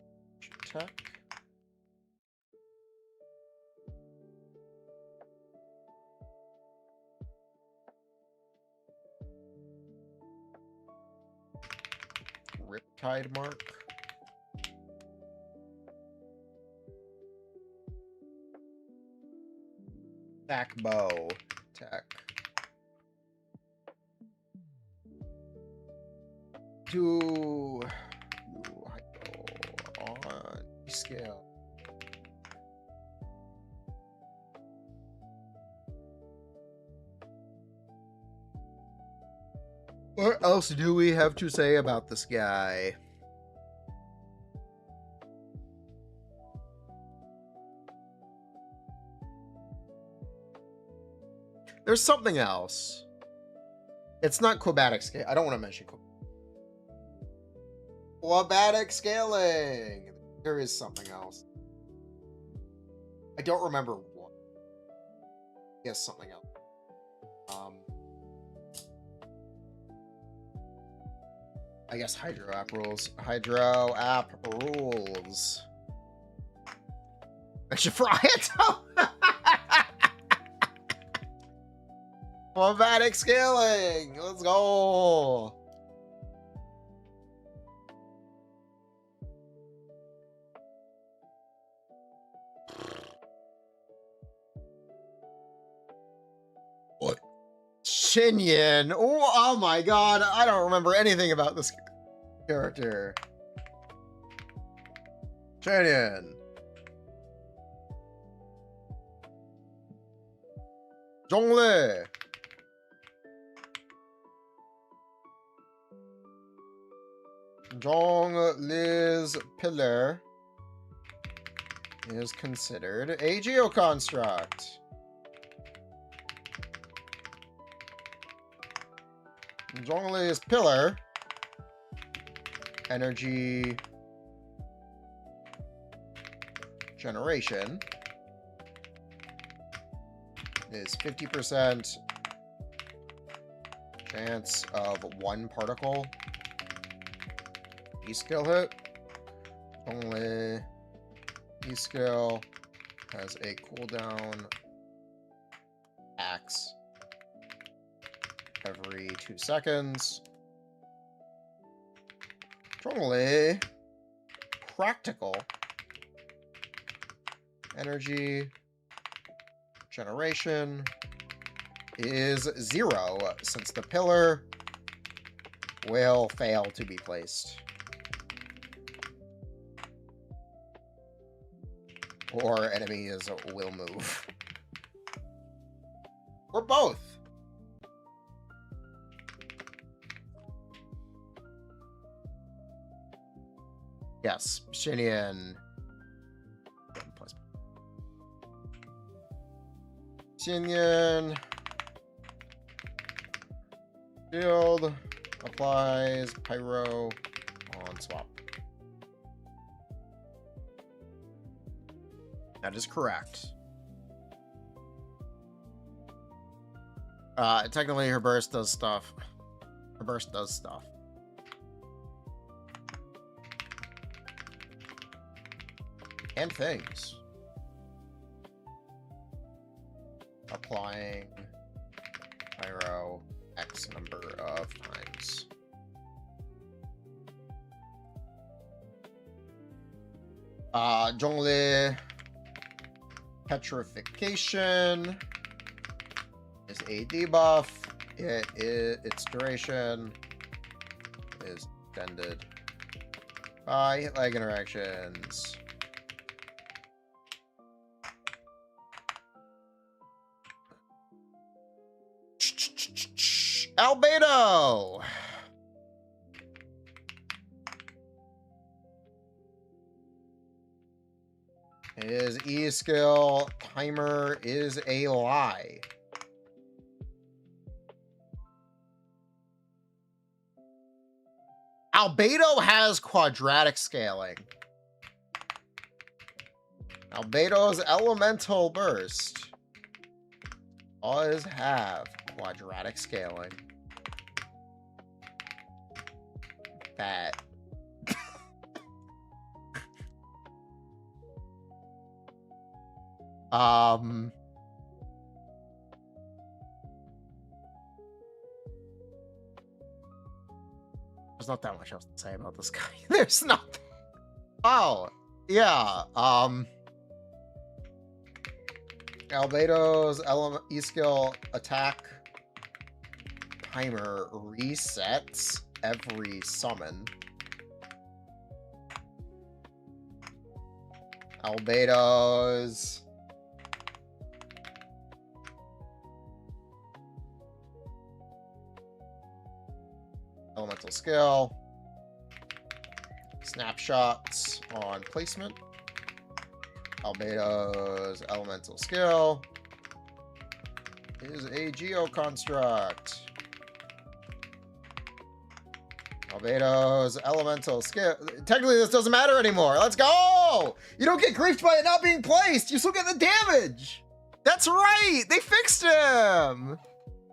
tech. Riptide mark. Sackbow tech. To on scale. What else do we have to say about this guy? There's something else. It's not quadratic scale. I don't want to mention quadratic scaling. There is something else. I don't remember what. Yes, something else. I guess Hydro app rules. Hydro app rules. I should fry it. Quadratic scaling. Let's go. Shinyan. Oh my god, I don't remember anything about this character. Shinyan. Zhongle. Zhongli's pillar is considered a geoconstruct. Zhongli's pillar energy generation is 50% chance of one particle E-skill hit. Only E-skill has a cooldown axe every 2 seconds. Only practical energy generation is 0, since the pillar will fail to be placed. Or enemies will move. Or both. Yes, Shinyan. Shinyan. Shield applies pyro on swap. That is correct. Technically her burst does stuff. Her burst does stuff. And things. Applying pyro X number of times. Zhongli petrification is a debuff. Its duration is extended by hit lag interactions. Albedo! His E-skill timer is a lie. Albedo has quadratic scaling. Albedo's elemental burst does have quadratic scaling. That there's not that much else to say about this guy. There's not. Oh, yeah. Albedo's E-skill attack timer resets every summon. Albedo's elemental skill, snapshots on placement. Albedo's elemental skill is a geoconstruct. Albedo's elemental skill. Technically, this doesn't matter anymore. Let's go! You don't get griefed by it not being placed. You still get the damage. That's right. They fixed him.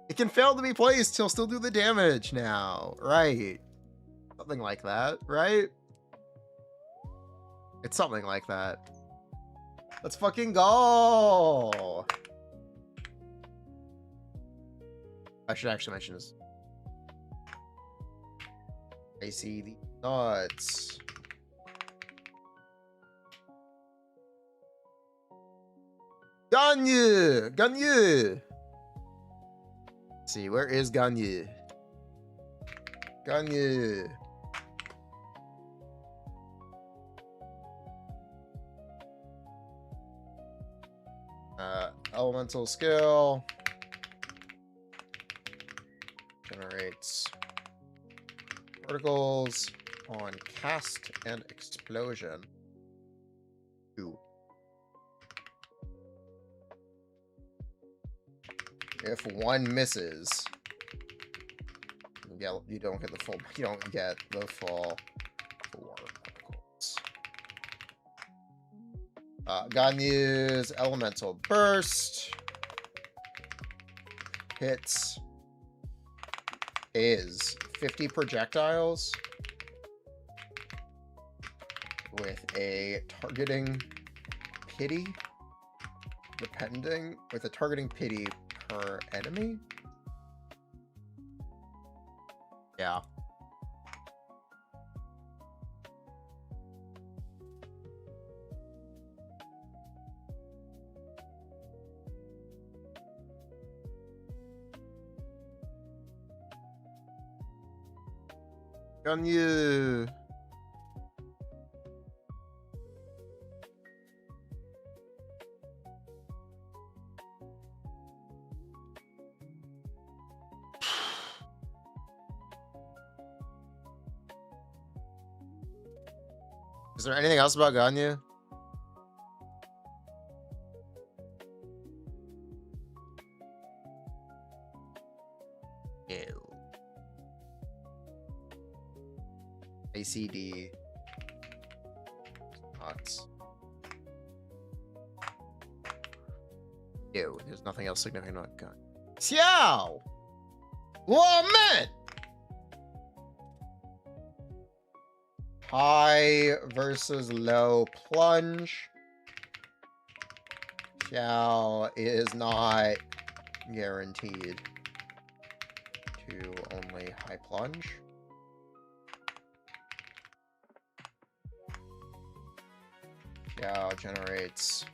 It can fail to be placed. He'll still do the damage now. Right. Something like that, right? It's something like that. Let's fucking go. I should actually mention this. I see the nuts. Gagne! Gagne! Let's see, where is Ganyu? Ganyu. Elemental skill. Generates particles on cast and explosion. 2. If one misses, you don't get the full. You don't get the full 4 particles. Ganyu's elemental burst hits is 50 projectiles with a targeting pity, with a targeting pity per enemy. Yeah. Ganyu. Is there anything else about Ganyu? Ew. ACD. Nuts. Ew, there's nothing else significant about Ganyu. Xiao! Whoa, man! High versus low plunge. Xiao is not guaranteed to only high plunge. Xiao generates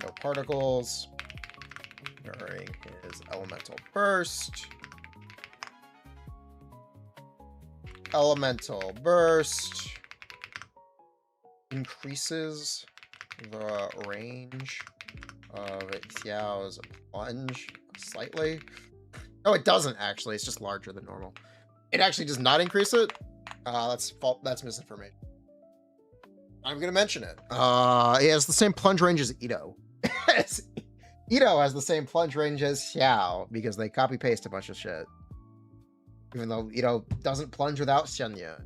no particles during his elemental burst. Elemental burst increases the range of Xiao's plunge slightly. No, it doesn't actually. It's just larger than normal. It actually does not increase it. That's misinformation. I'm gonna mention it. It has the same plunge range as Ito. Ito has the same plunge range as Xiao because they copy paste a bunch of shit. Even though Ito doesn't plunge without Shenya.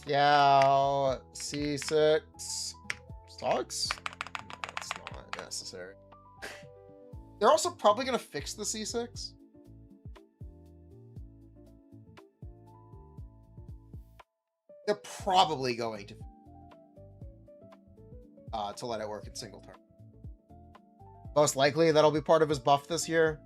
Xiao C6 sucks. That's not necessary. They're also probably gonna fix the C6. They're probably going to let it work in single turn. Most likely that'll be part of his buff this year.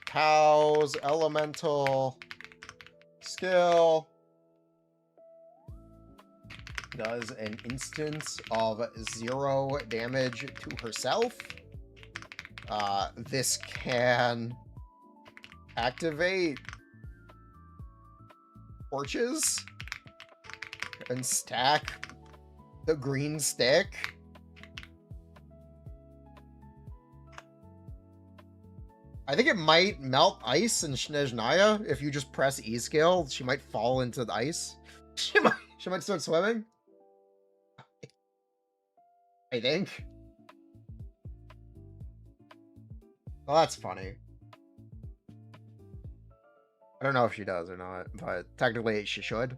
Cow's elemental skill does an instance of 0 damage to herself. This can activate torches and stack the green stick. I think it might melt ice in Snezhnaya if you just press E skill. She might fall into the ice. She might start swimming. I think. Well, that's funny. I don't know if she does or not, but technically she should.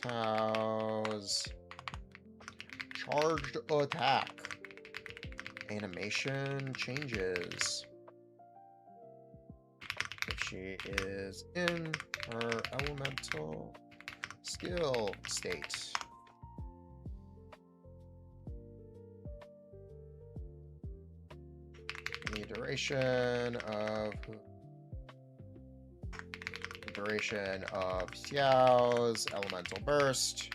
Tao's charged attack animation changes. If she is in her elemental skill state. The duration of Xiao's elemental burst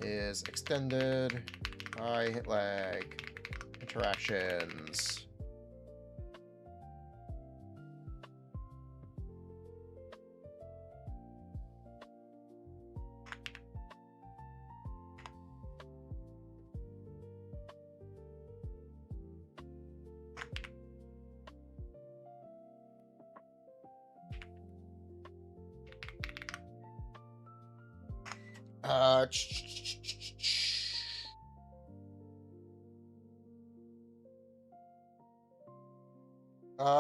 is extended by hit lag interactions.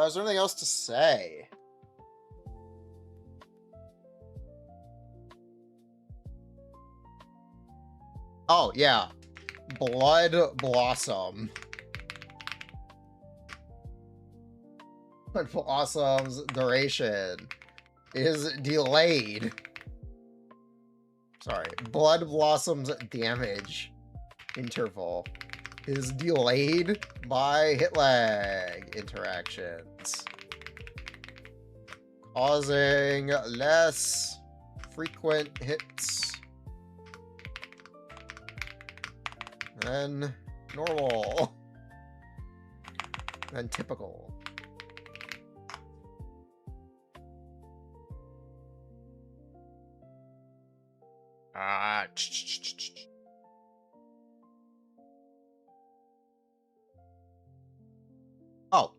Is there anything else to say? Oh, yeah. Blood Blossom. Blood Blossom's duration is delayed. Sorry. Blood Blossom's damage interval is delayed by hit lag interactions, causing less frequent hits than normal, than typical. Oh.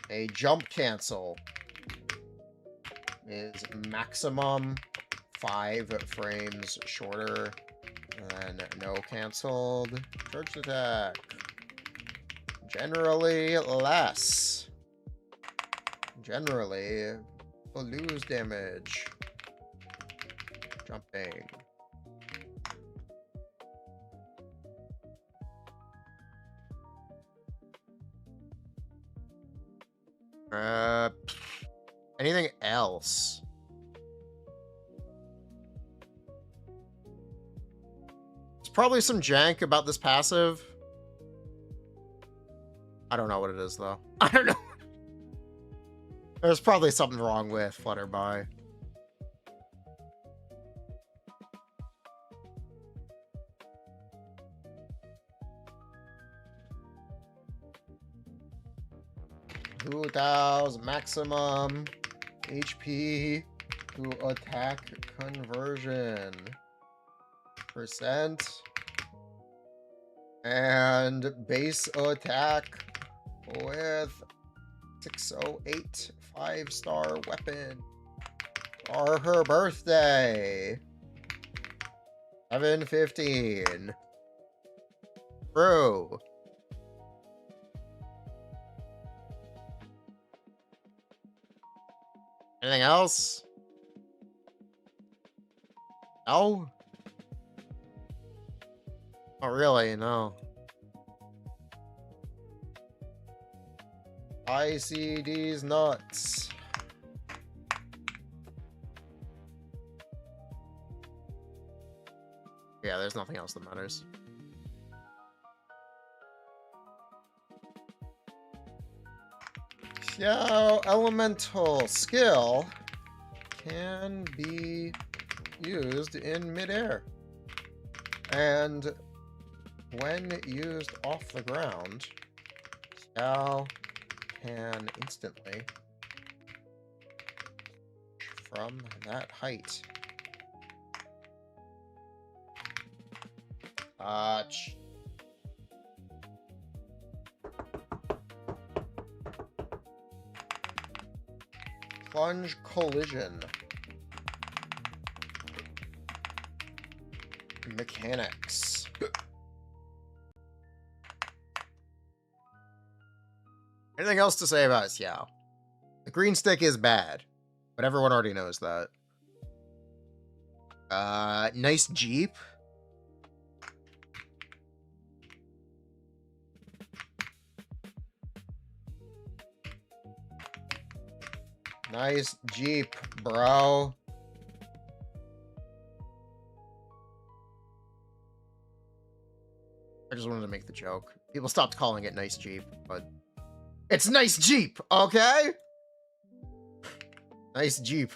A jump cancel is maximum 5 frames shorter than no canceled charge attack. Generally less. Generally will lose damage. Jumping. Anything else? There's probably some jank about this passive. I don't know what it is, though. I don't know. There's probably something wrong with Flutterby. $2,000 maximum HP to attack conversion percent and base attack with 608 5-star weapon for her birthday 7/15. Bro. Anything else? No? Not really, no. I see these nuts. Yeah, there's nothing else that matters. Yeah, elemental skill can be used in midair. And when used off the ground, Xiao can instantly from that height. Plunge collision. Mechanics. Anything else to say about Xiao? The green stick is bad, but everyone already knows that. Nice Jeep. Nice Jeep, bro. I just wanted to make the joke. People stopped calling it nice Jeep, but it's nice Jeep, okay? Nice Jeep.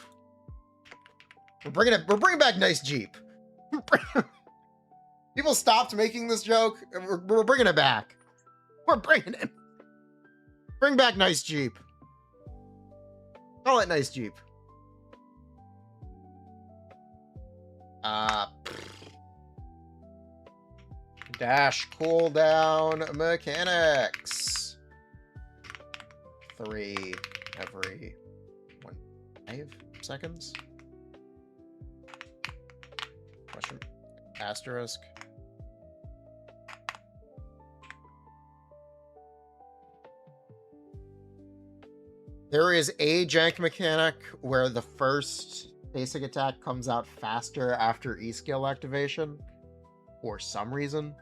We're bringing back nice Jeep. People stopped making this joke. We're bringing it back. We're bringing it. Bring back nice Jeep. Call it nice Jeep. Dash cooldown mechanics. 3 every 5 seconds. Question. Asterisk. There is a jank mechanic where the first basic attack comes out faster after E-skill activation, for some reason.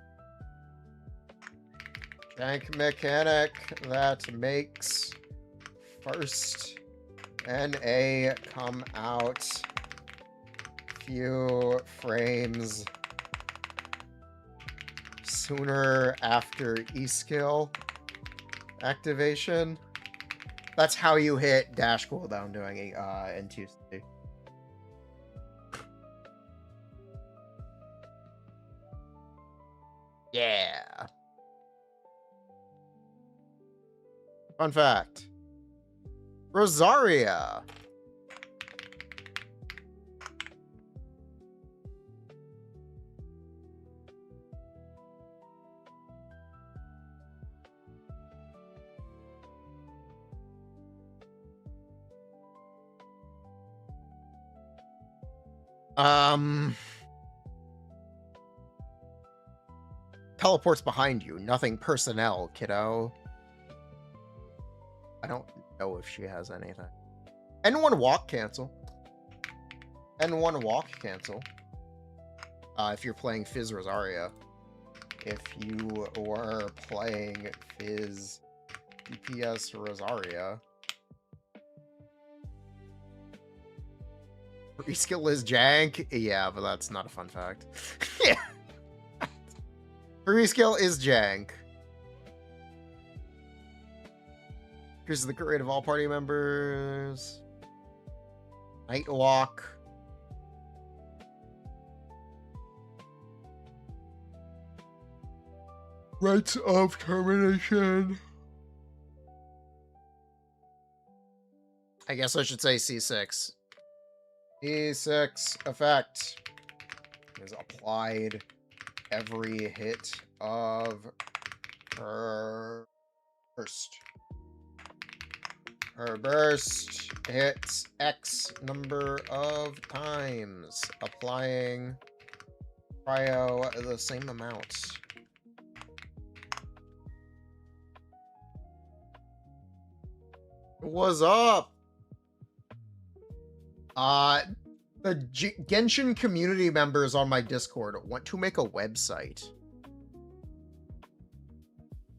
Jank mechanic that makes first NA come out few frames sooner after E-skill activation. That's how you hit dash cooldown doing N2C. Yeah. Fun fact. Rosaria. Teleports behind you. Nothing personnel, kiddo. I don't know if she has anything. N1 walk cancel. N1 walk cancel. If you're playing Fizz Rosaria. If you were playing Fizz DPS Rosaria. Reskill is jank. Yeah, but that's not a fun fact. Yeah. Reskill is jank. Here's the rate of all party members. Nightwalk. Rights of termination. I guess I should say C6. E6 effect is applied every hit of her burst. Her burst hits X number of times, applying cryo the same amount. What's up? The Genshin community members on my Discord want to make a website.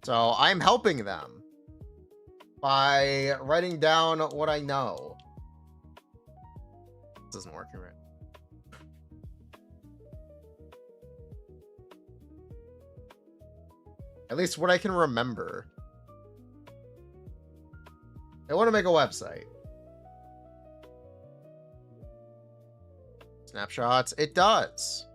So I'm helping them by writing down what I know. This isn't working right. At least what I can remember. I want to make a website. Snapshots, it does.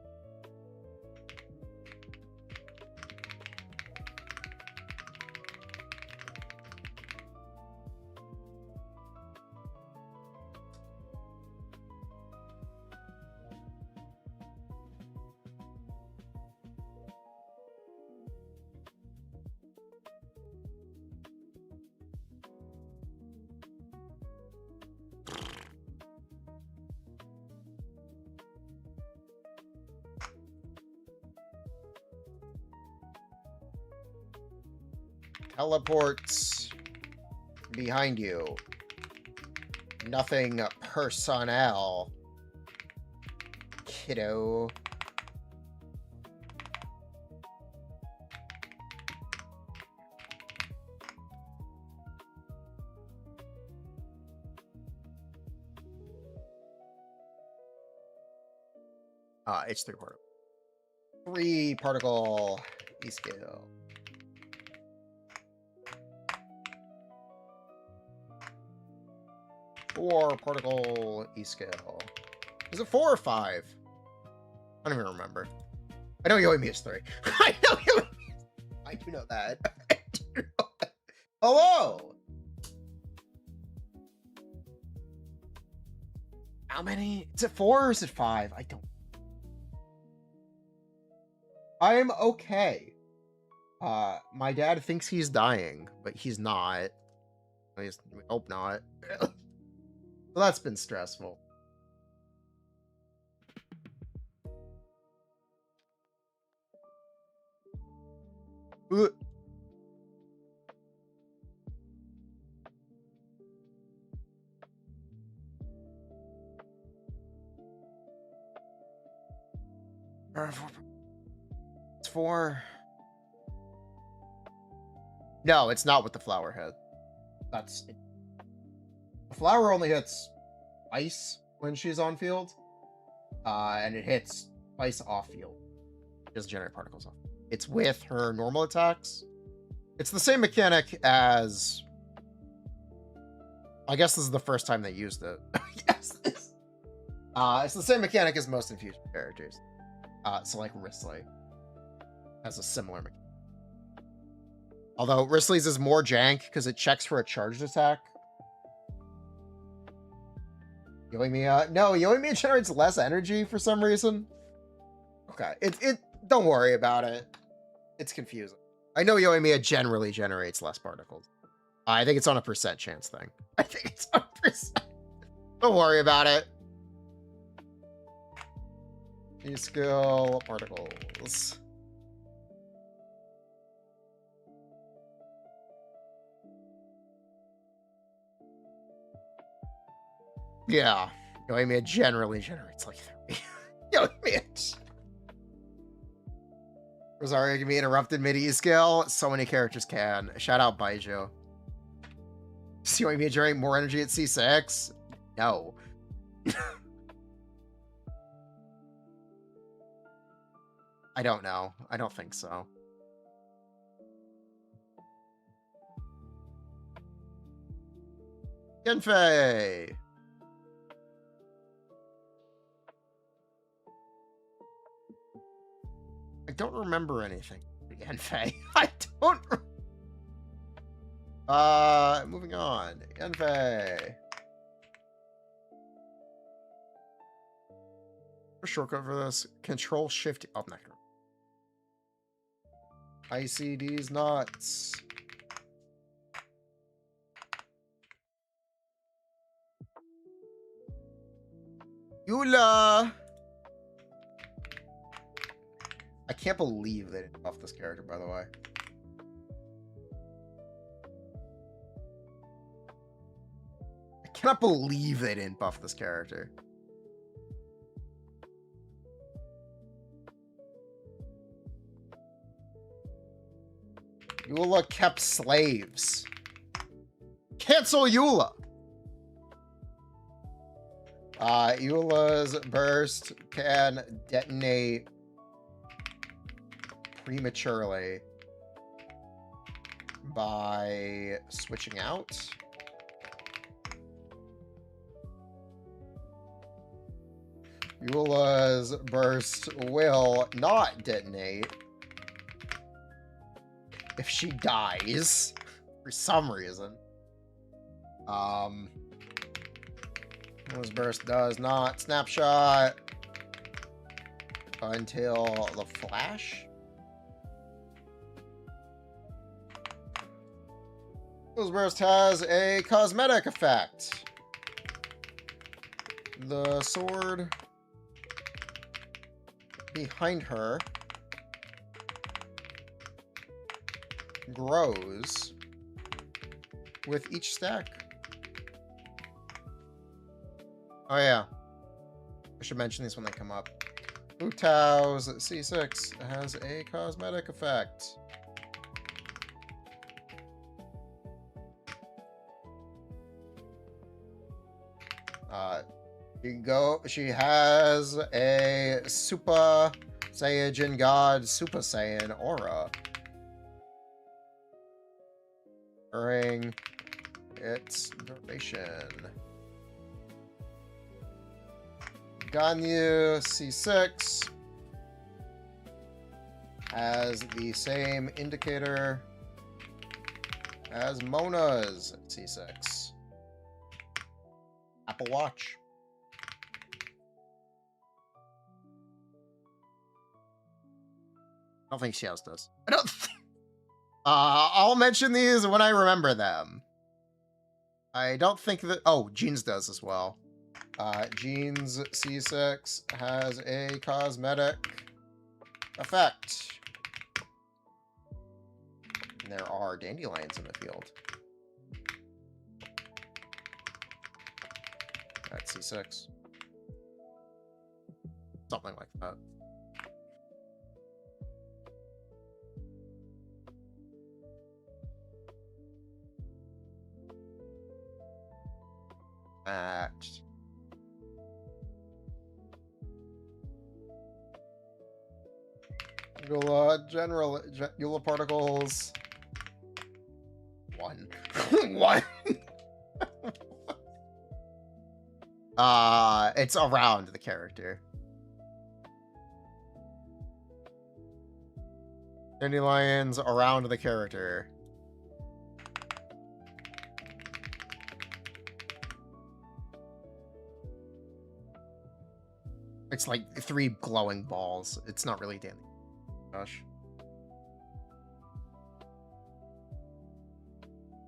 Teleports behind you. Nothing personnel. Kiddo. H3 particle. 3 particle E scale. 4 particle E scale. Is it 4 or 5? I don't even remember. I know Yoimi is 3. I know Yoimi. I do know that. I do know that. Hello. How many? Is it 4 or is it 5? I don't. I'm okay. My dad thinks he's dying, but he's not. At least we hope not. Well, that's been stressful. Ugh. It's 4. No, it's not with the flower head. That's it. The flower only hits ice when she's on field, and it hits ice off field. It doesn't generate particles off. It's with her normal attacks. It's the same mechanic as. I guess this is the first time they used it. Yes. It's the same mechanic as most infusion characters. So like Risley has a similar mechanic. Although Risley's is more jank because it checks for a charged attack. Yoimiya, no, Yoimiya generates less energy for some reason. Okay, it don't worry about it. It's confusing. I know Yoimiya generally generates less particles. I think it's on a percent chance thing. I think it's on a percent. Don't worry about it. E-skill particles. Yeah, Yoimiya generally generates like 3. Yoimiya. Rosario can be interrupted mid-E scale. So many characters can. Shout out Baijo. Does Yoimiya generate more energy at C6? No. I don't know. I don't think so. Genfei! I don't remember anything. Genfei. I don't. Moving on. Genfei. A shortcut for this. Control Shift. Oh, I'm not gonna. ICD's nuts. Eula. I can't believe they didn't buff this character, by the way. I cannot believe they didn't buff this character. Eula kept slaves. Cancel Eula. Eula's burst can detonate prematurely by switching out. Eula's burst will not detonate if she dies for some reason. Eula's burst does not snapshot until the flash. Eula's burst has a cosmetic effect. The sword behind her grows with each stack. Oh yeah, I should mention these when they come up. Utao's C6 has a cosmetic effect. She has a Super Saiyajin God Super Saiyan aura. During its duration. Ganyu C6 has the same indicator as Mona's C6. Apple Watch. I don't think Xiao's does. I don't I'll mention these when I remember them. I don't think that... Oh, Jeans does as well. Jeans C6 has a cosmetic effect. And there are dandelions in the field. That's C6. Something like that. General particles. 1. 1. It's around the character. Dandelions around the character. It's like 3 glowing balls. It's not really dandelion. Gosh.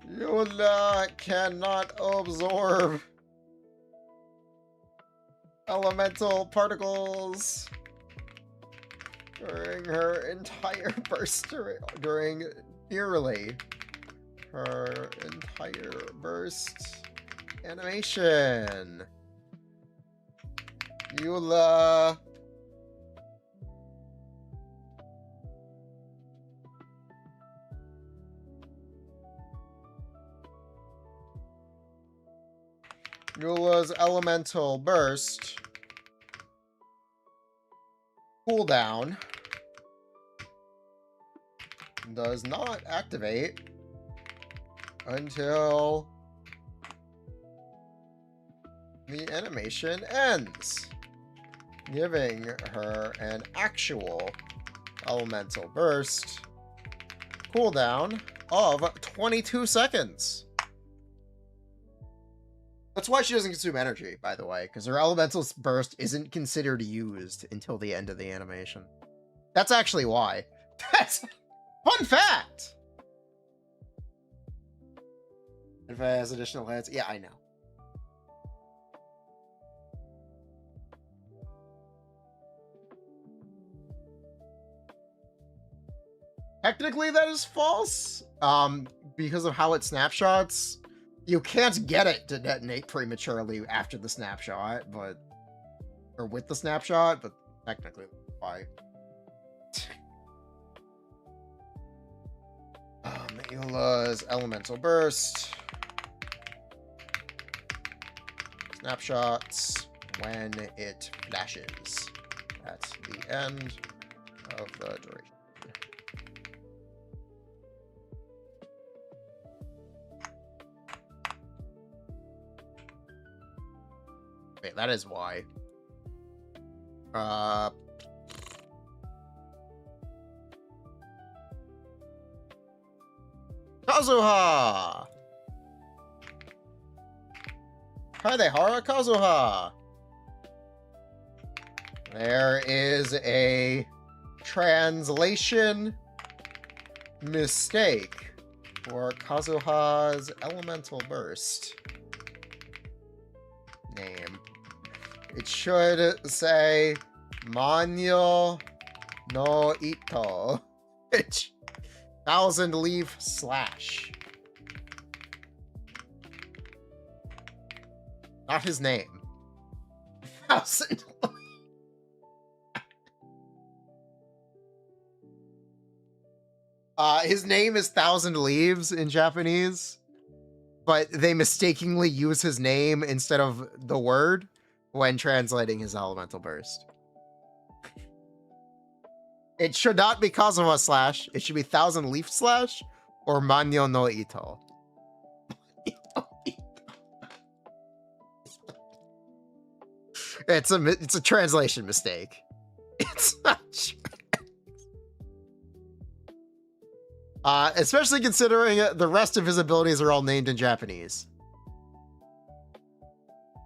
Yula cannot absorb elemental particles during her entire burst, during nearly her entire burst animation. Yula. Yula's elemental burst cooldown does not activate until the animation ends, giving her an actual elemental burst cooldown of 22 seconds. That's why she doesn't consume energy, by the way, because her elemental burst isn't considered used until the end of the animation. That's actually why. That's fun fact! If it has additional hits, yeah, I know. Technically, that is false. Because of how it snapshots. You can't get it to detonate prematurely after the snapshot, but... Or with the snapshot, but technically, why? Yula's elemental burst. Snapshots when it flashes. That's the end of the duration. Wait, that is why. Kazuha! Hidehara Kazuha! There is a translation mistake for Kazuha's elemental burst name. It should say Manyo no Ito, which 1,000 leaf slash. Not his name. 1,000. His name is 1,000 Leaves in Japanese, but they mistakenly use his name instead of the word. when translating his elemental burst. It should not be Kazuha slash. It should be Thousand Leaf slash or Manyo no Ito. It's a translation mistake. It's not especially considering the rest of his abilities are all named in Japanese.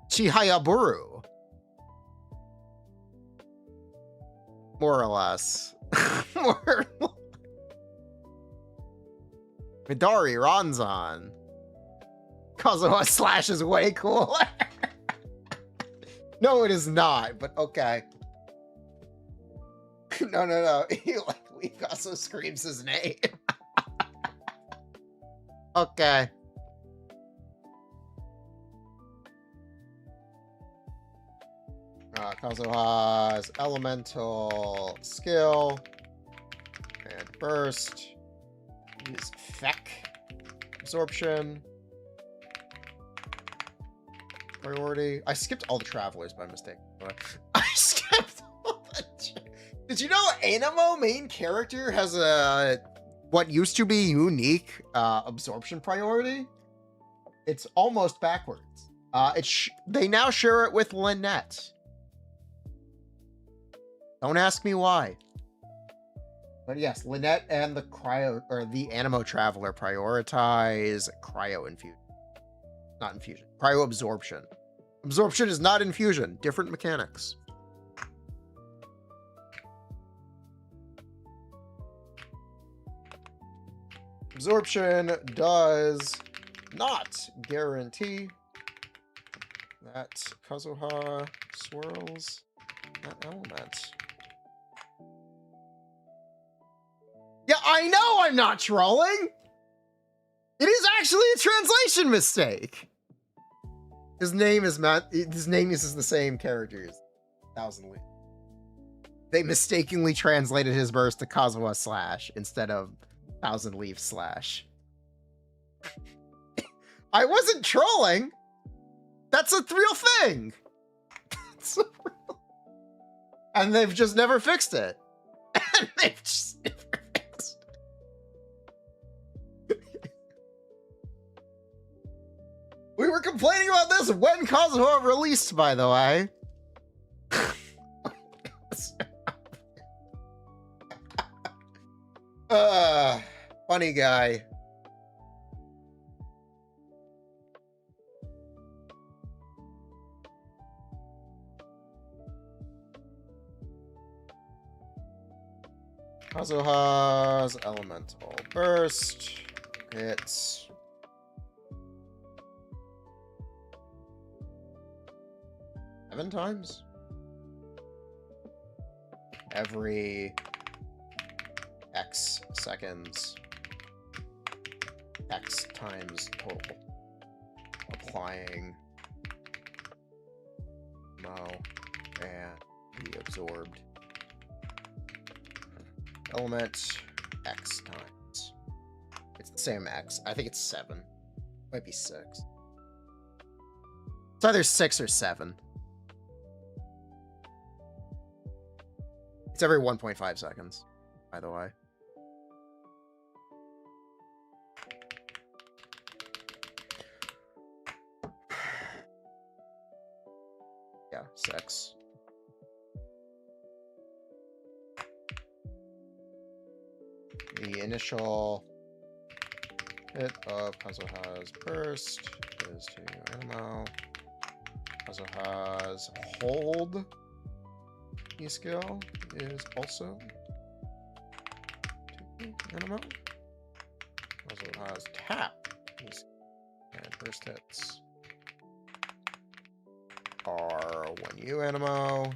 Chihayaburu. More or less. Midori Ranzan. Kazuha slash is way cooler. No, it is not, but okay. No. He also screams his name. Okay. Kazuha's elemental skill and burst. Use Feck. Absorption. Priority. I skipped all the travelers by mistake. I skipped all the. Did you know Anemo main character has a what used to be unique absorption priority? It's almost backwards. They now share it with Lynette. Don't ask me why. But yes, Lynette and the Anemo Traveler prioritize cryo infusion. Not infusion. Cryo absorption. Absorption is not infusion. Different mechanics. Absorption does not guarantee that Kazuha swirls that element. Yeah, I know I'm not trolling! It is actually a translation mistake! His name is the same character as Thousand Leaf. They mistakenly translated his burst to Kazuha slash instead of Thousand Leaf slash. I wasn't trolling! That's a real thing! That's a real... And they've just never fixed it. And they've just never fixed it. We were complaining about this when Kazuha released, by the way. Funny guy. Kazuha's elemental burst hits 7 times every X seconds, X times total, applying Mo and be absorbed element X times. It's the same X. I think it's 7. Might be 6. It's either 6 or 7. It's every 1.5 seconds, by the way. Yeah, 6. The initial hit of Kazuha's burst is to Anemo. Kazuha's hold E skill is also to Anemo. Kazuha's tap and burst hits are 1U Anemo.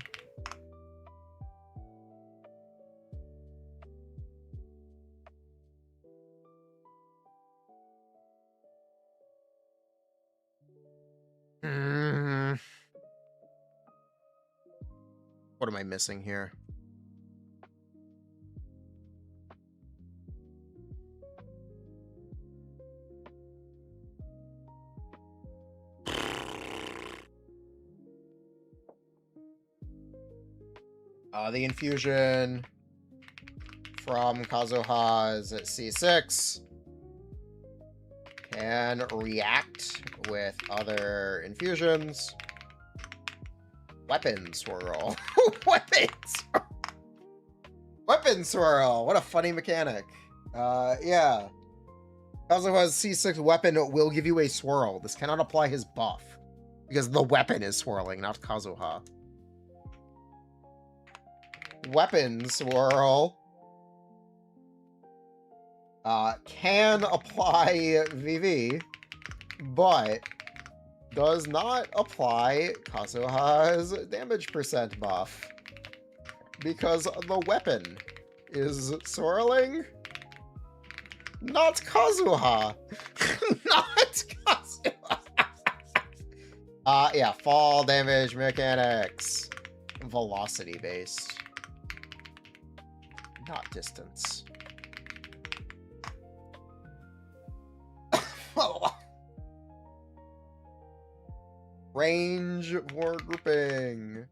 What am I missing here? The infusion from Kazuha's C6 can react with other infusions. Weapon swirl. Weapons! Weapon swirl! What a funny mechanic. Yeah. Kazuha's C6 weapon will give you a swirl. This cannot apply his buff, because the weapon is swirling, not Kazuha. Weapon swirl can apply VV, but does not apply Kazuha's damage percent buff, because the weapon is swirling, not Kazuha. Not Kazuha. Yeah, fall damage mechanics. Velocity based. Not distance. Range for grouping.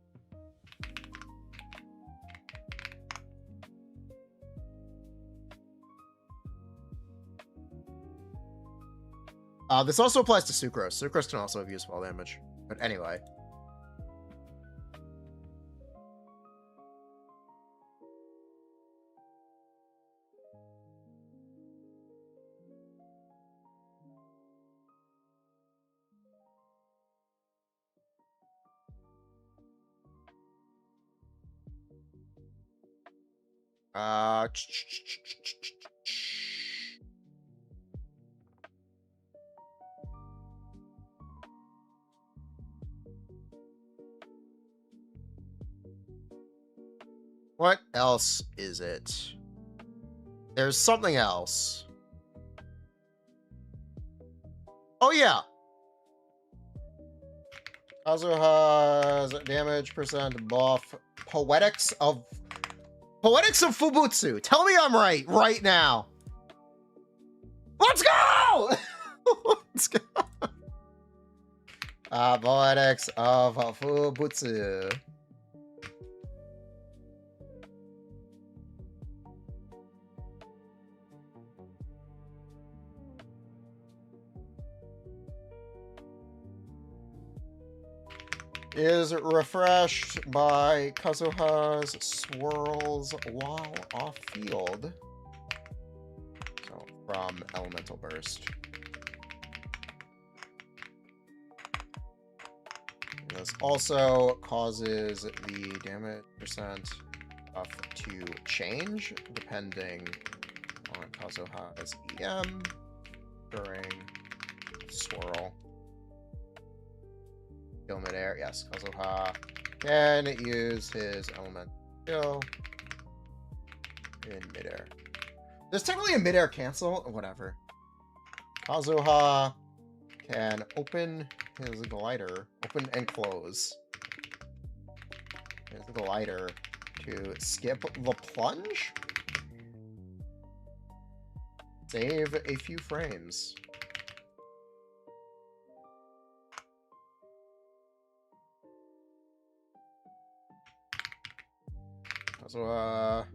This also applies to Sucrose. Sucrose can also have used fall damage. But anyway. What else is it? There's something else. Oh yeah. Kazuha's damage percent buff. Poetics of Fubutsu. Tell me I'm right now. Let's go! Let's go. Poetics of Fubutsu. Is refreshed by Kazuha's swirls while off field. So from Elemental Burst. This also causes the damage percent buff to change depending on Kazuha's EM during swirl. Kill midair, yes. Kazuha can use his element kill in midair. There's technically a midair cancel, or whatever. Kazuha can open his glider, open and close his glider to skip the plunge. Save a few frames. So,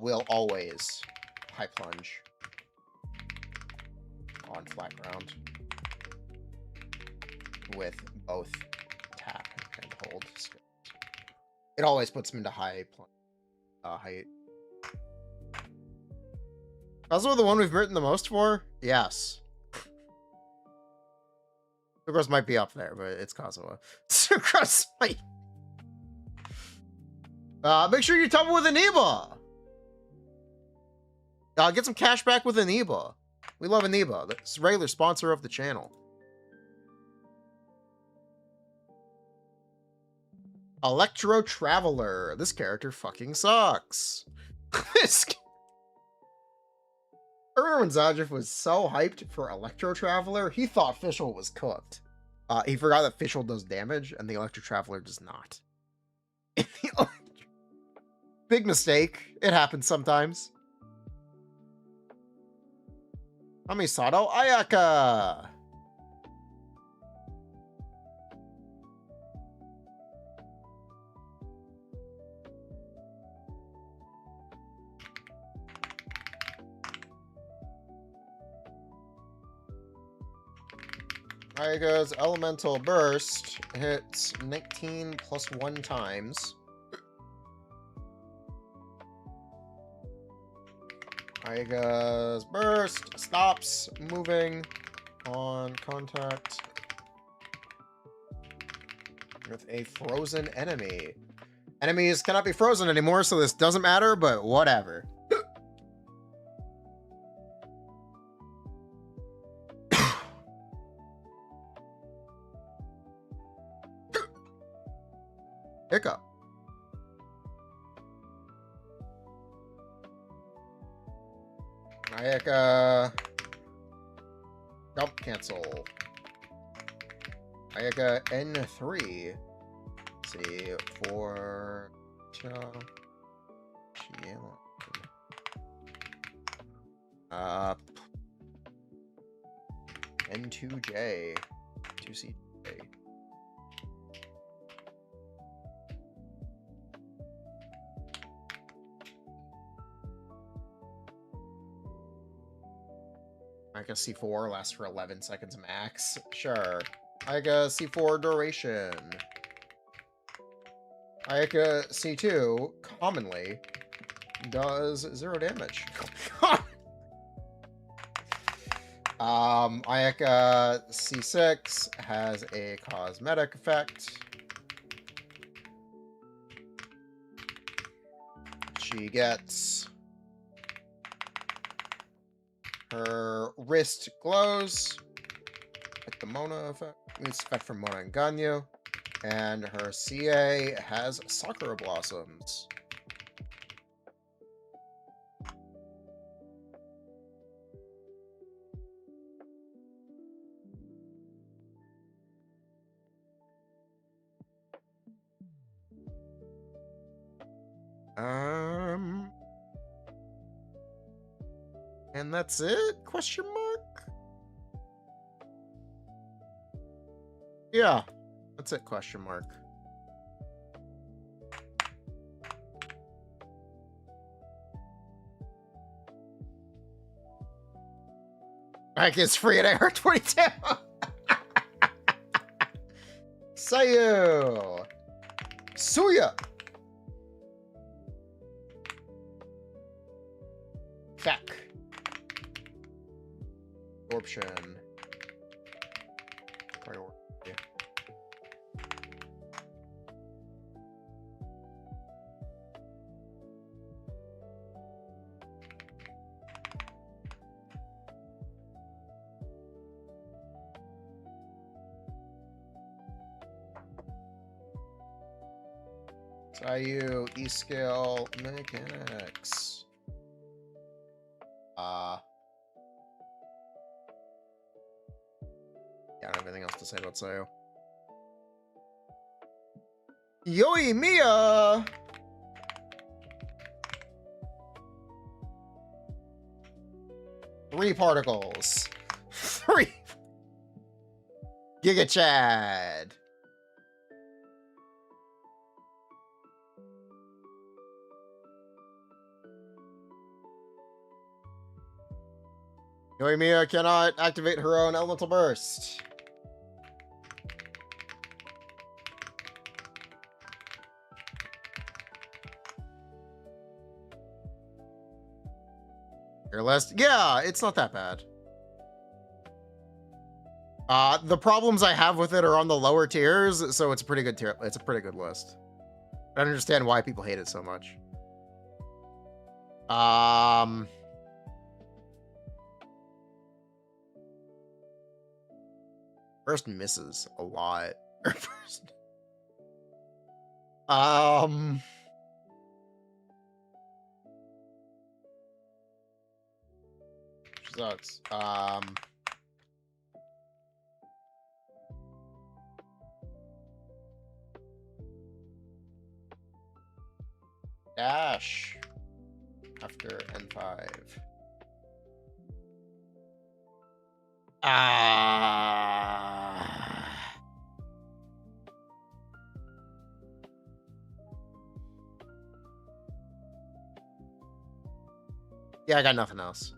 will always high plunge on flat ground with both tap and hold. It always puts him into high height. Also the one we've written the most for? Yes. Sucrose might be up there, but it's Kazuha. Sucrose might. Make sure you top it with Aniba. Get some cash back with Aniba. We love Aniba. That's a regular sponsor of the channel. Electro Traveler. This character fucking sucks. This. I remember when Zajiv was so hyped for Electro Traveler, he thought Fischl was cooked. He forgot that Fischl does damage, and the Electro Traveler does not. Big mistake. It happens sometimes. Amisato Ayaka. Ayaka's Elemental Burst hits 19 plus 1 times. Ayaka's Burst stops moving on contact with a frozen enemy. Enemies cannot be frozen anymore, so this doesn't matter, but whatever. Hiccup. Ayaka. Jump cancel. Ayaka N3. Let's see, for N2J. 2CJ. Ayaka C4 lasts for 11 seconds max. Sure. Ayaka C4 duration. Ayaka C2 commonly does 0 damage. Ayaka C6 has a cosmetic effect. She gets her wrist glows with the Mona effect. It's effect from Mona and Ganyu. And her CA has Sakura Blossoms. And that's it? Question mark? Yeah, that's it, question mark. Like it's free at AR 22. Sayu. Suya. Feck. Absorption. Priority. Sayu, E-scale mechanics. Yeah, I don't have anything else to say about Sayu. Yoi Mia! Three particles. 3. Giga Chad. Yoimiya cannot activate her own elemental burst. Your list? Yeah, it's not that bad. The problems I have with it are on the lower tiers, so it's a pretty good tier. It's a pretty good list. I don't understand why people hate it so much. First misses a lot. First. Sucks. Dash after N5. Yeah, I got nothing else.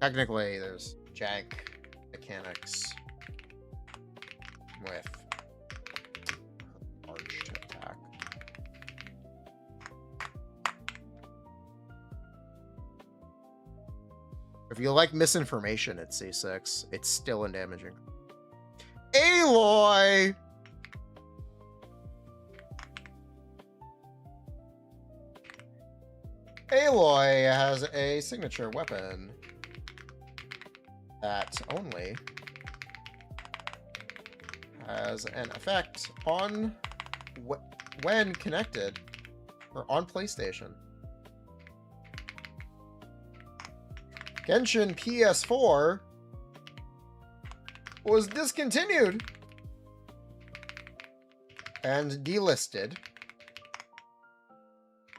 Technically, there's jank mechanics with arched attack. If you like misinformation at C6, it's still undamaging. Aloy! Aloy has a signature weapon that only has an effect on when connected or on PlayStation. Genshin PS4 was discontinued and delisted.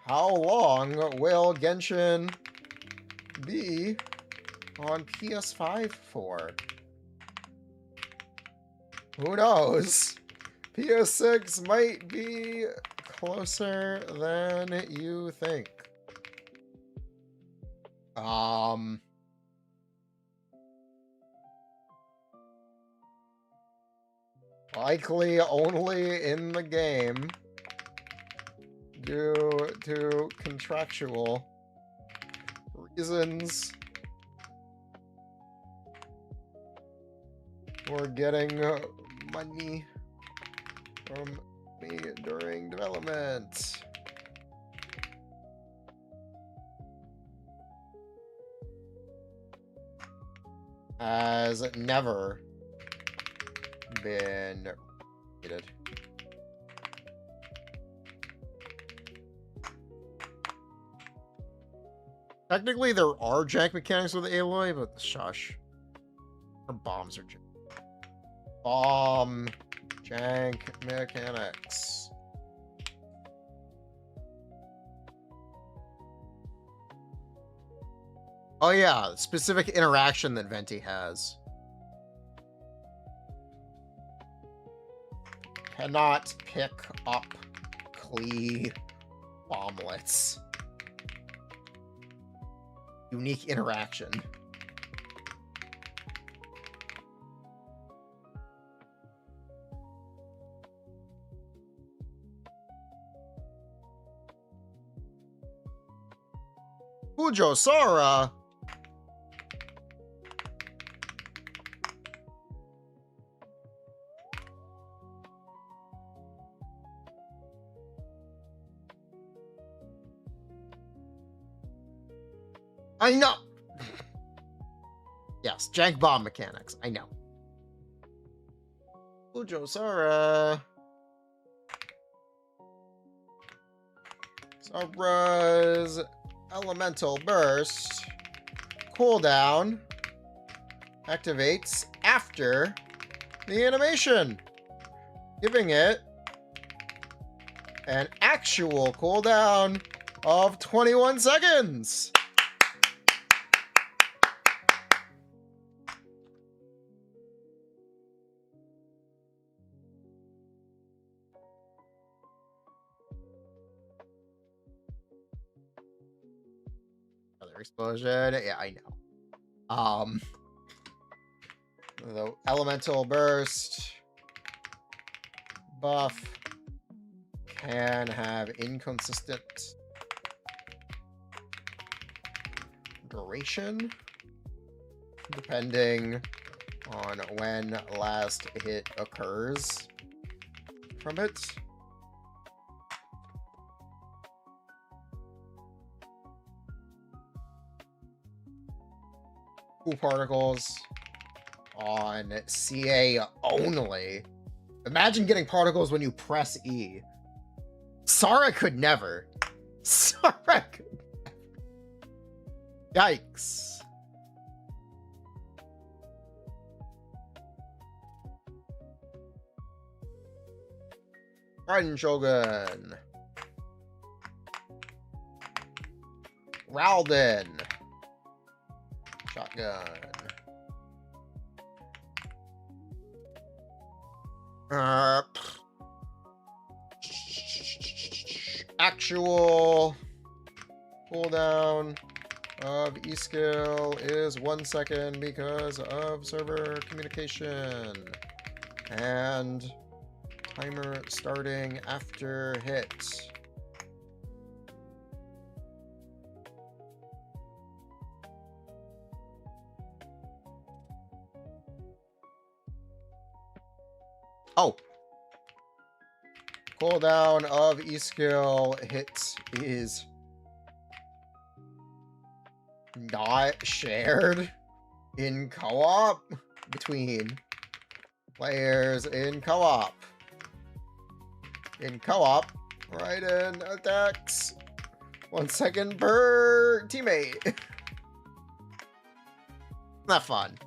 How long will Genshin be on PS5 for? Who knows? PS6 might be closer than you think. Likely only in the game due to contractual reasons. We're getting money from me during development. Has never been repeated. Technically, there are jank mechanics with Aloy, but shush. Her bombs are jank. Bomb jank mechanics. Oh yeah, specific interaction that Venti has. Cannot pick up Klee bomblets. Unique interaction. Fujo Sora. I know. Yes, jank bomb mechanics. I know. Fujo Sora. Sora's elemental burst cooldown activates after the animation, giving it an actual cooldown of 21 seconds. Explosion. Yeah, I know. The elemental burst buff can have inconsistent duration depending on when last hit occurs from it. Particles on CA only. Imagine getting particles when you press E. Sara could never. Sara could never. Yikes. Raiden Shogun. Ralden. Shotgun. Actual cooldown of E skill is 1 second because of server communication. And timer starting after hit. Oh. Cooldown of E skill hits is not shared in co-op between players in co-op. In co-op, Raiden attacks 1 second per teammate. Not fun.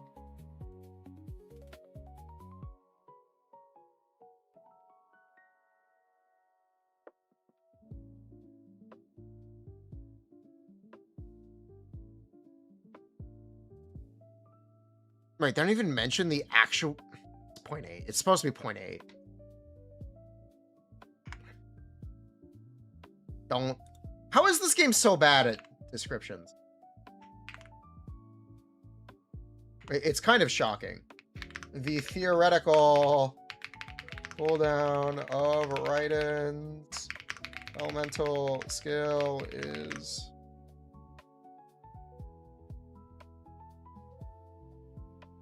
Right, they don't even mention the actual... It's 0.8. It's supposed to be 0.8. Don't... How is this game so bad at descriptions? It's kind of shocking. The theoretical cooldown of Raiden's elemental skill is...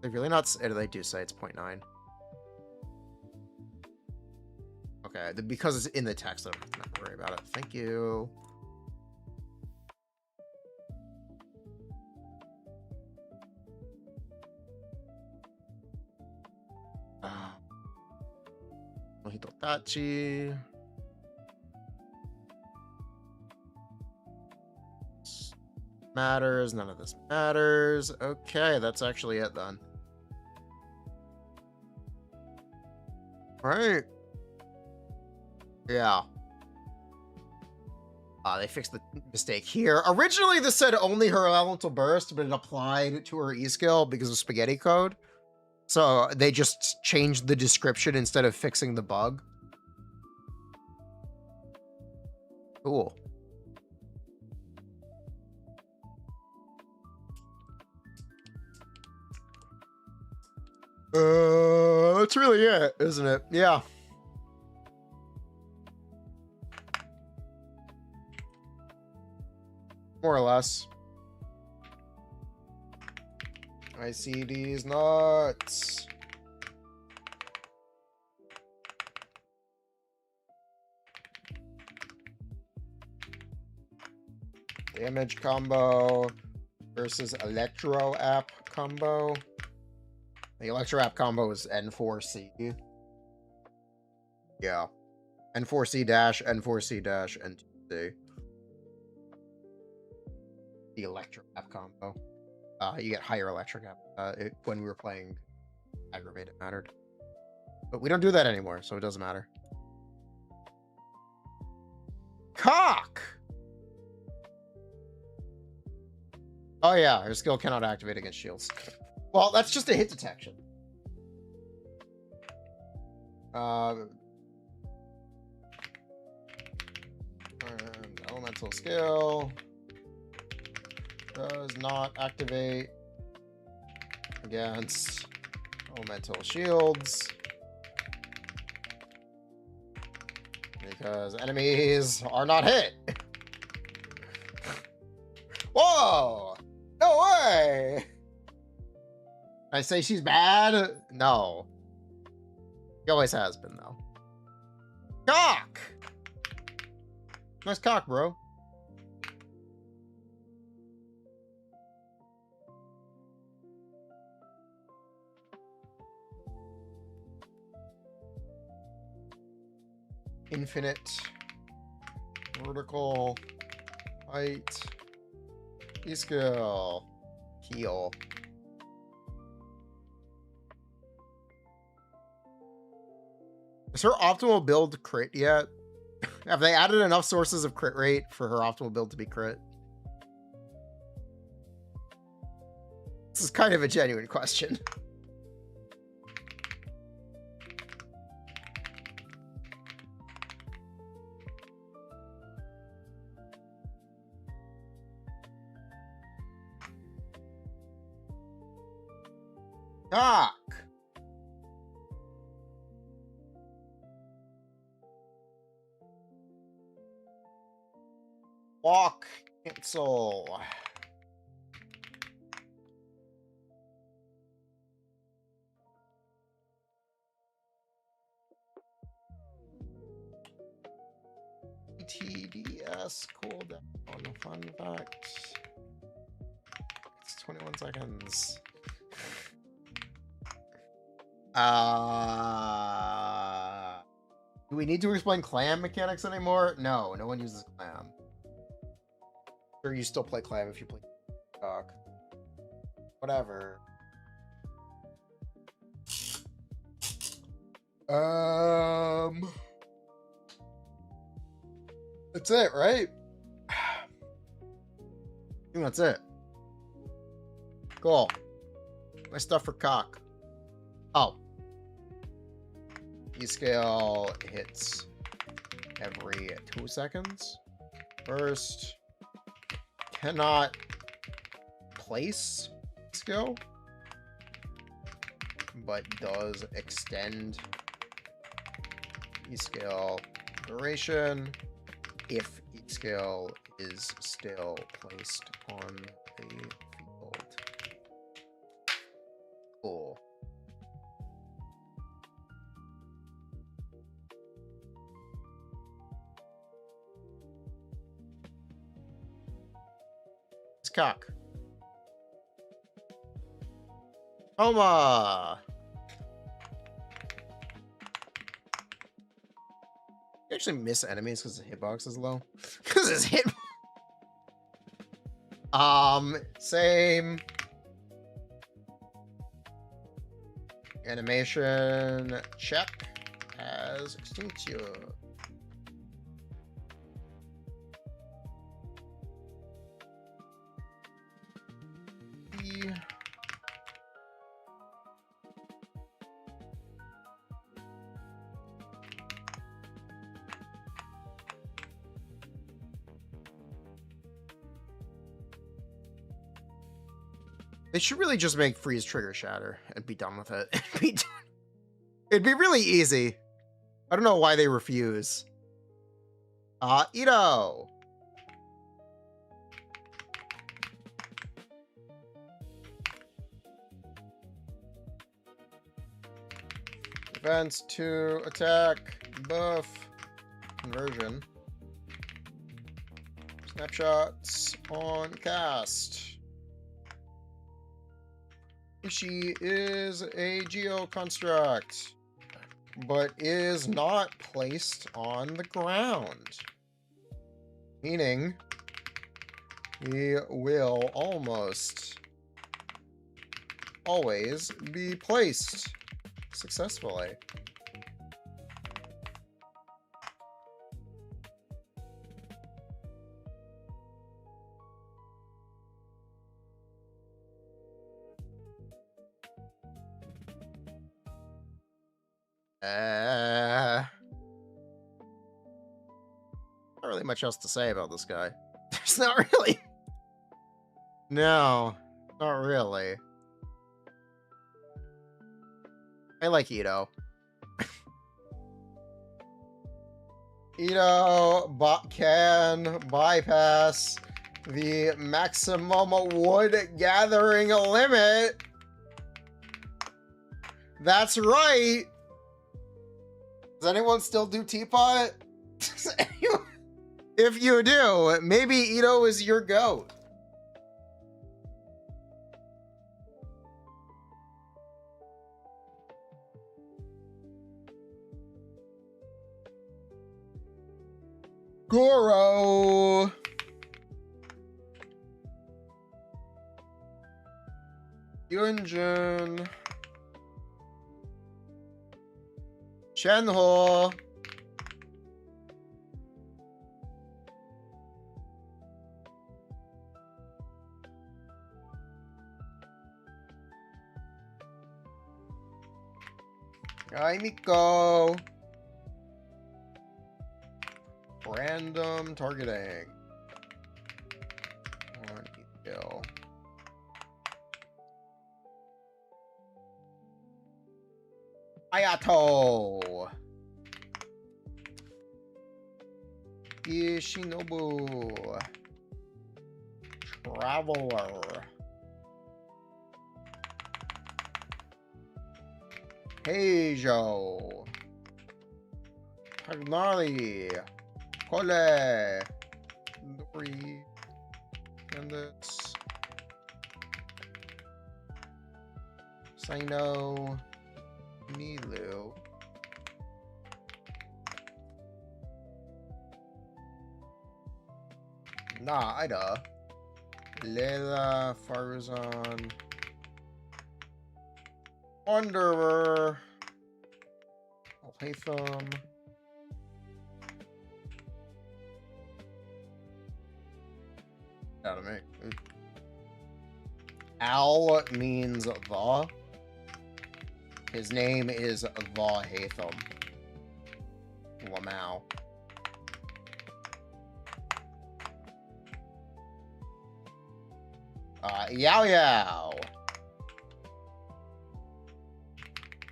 They really not... They do say it's 0.9. Okay, because it's in the text, I'm not worried about it. Thank you. Hitotachi. Matters. None of this matters. Okay, that's actually it then. Right. Yeah. They fixed the mistake here. Originally, this said only her elemental burst, but it applied to her E skill because of spaghetti code. So they just changed the description instead of fixing the bug. Cool. That's really it, isn't it? Yeah. More or less. I see these nuts. Damage combo versus Electro App combo. The Electro App combo is N4C. Yeah. N4C dash, N4C dash, N2C. The Electro App combo. You get higher electric app. When we were playing Aggravate, it mattered. But we don't do that anymore, so it doesn't matter. Cock! Oh yeah, her skill cannot activate against shields. Well, that's just a hit detection. And elemental skill does not activate against elemental shields because enemies are not hit. Whoa! No way! I say she's bad? No. She always has been, though. Cock! Nice cock, bro. Infinite vertical height skill heal. Is her optimal build crit yet? Have they added enough sources of crit rate for her optimal build to be crit? This is kind of a genuine question. Cock. Walk. Cancel. TDS cooldown. Fun fact. It's 21 seconds. Do we need to explain clam mechanics anymore? No, no one uses clam. Sure, you still play clam if you play cock. Whatever. That's it, right? I think that's it. Cool. My stuff for cock. Oh. E-scale hits every 2 seconds. First. Cannot place skill, but does extend E-scale duration if E-scale is still placed on the field. Cool. It's cock. Homa! You actually miss enemies because the hitbox is low. Because his hit. Same. Animation check as extinction. They should really just make freeze trigger shatter and be done with it. It'd be really easy. I don't know why they refuse. Ito. Defense to attack, buff, conversion. Snapshots on cast. She is a geo construct, but is not placed on the ground. Meaning, he will almost always be placed successfully. Not really much else to say about this guy. There's not really. No, not really. I like Ito. Ito can bypass the maximum wood gathering limit. That's right. Does anyone still do teapot? If you do, maybe Ito is your goat. Goro. Yunjin. Shenho. Miko. Random targeting. On kill. Ayato. Ishinobu. Traveler. Heijo. Tagnari. Kole. Dori. And this. Sino. Nilu. Nah, Ida. Layla, Farzan. Wanderer. Alhaitham. Out of me. Al means the. His name is the Hatham. Lamau. Yao Yao.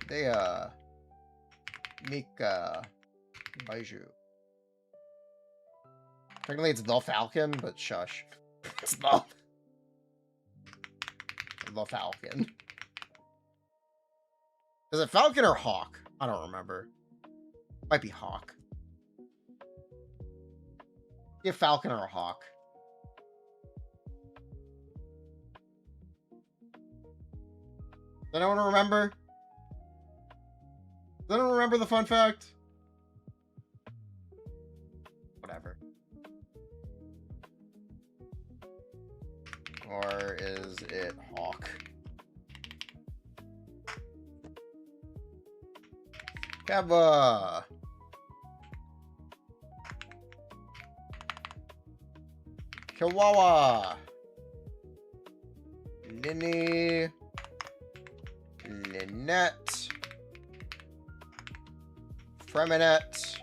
Dea. Mika. Baiju. Technically it's the Falcon, but shush. It's the Falcon. Is it Falcon or Hawk? I don't remember. Might be Hawk. Be a Falcon or a Hawk. Does anyone remember? Does anyone remember the fun fact? Whatever. Or is it Hawk? Keva. Chihuahua. Linny. Lynette. Freminette.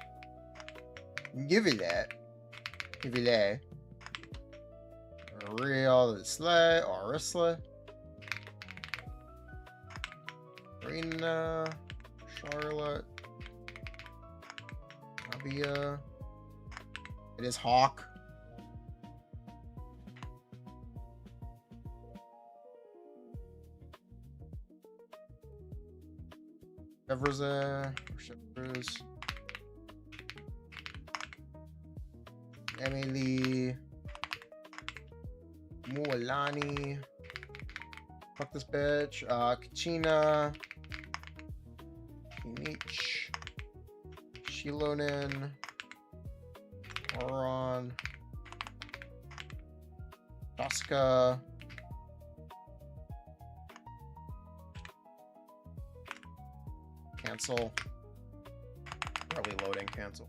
Givile. Givile. Real Slay. Orisla. Rena. Charlotte. Abia. It is Hawk. Shivers. Emily. Mualani. Fuck this bitch. Kachina. Kinich. Shilonen. Oron. Tosca. Cancel. Early loading, cancel.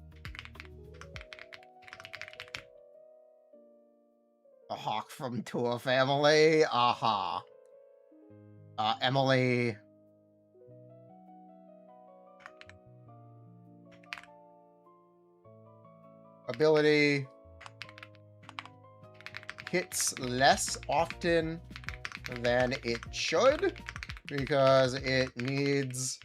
A hawk from Tua family. Aha. Emily. Ability. Hits less often than it should because it needs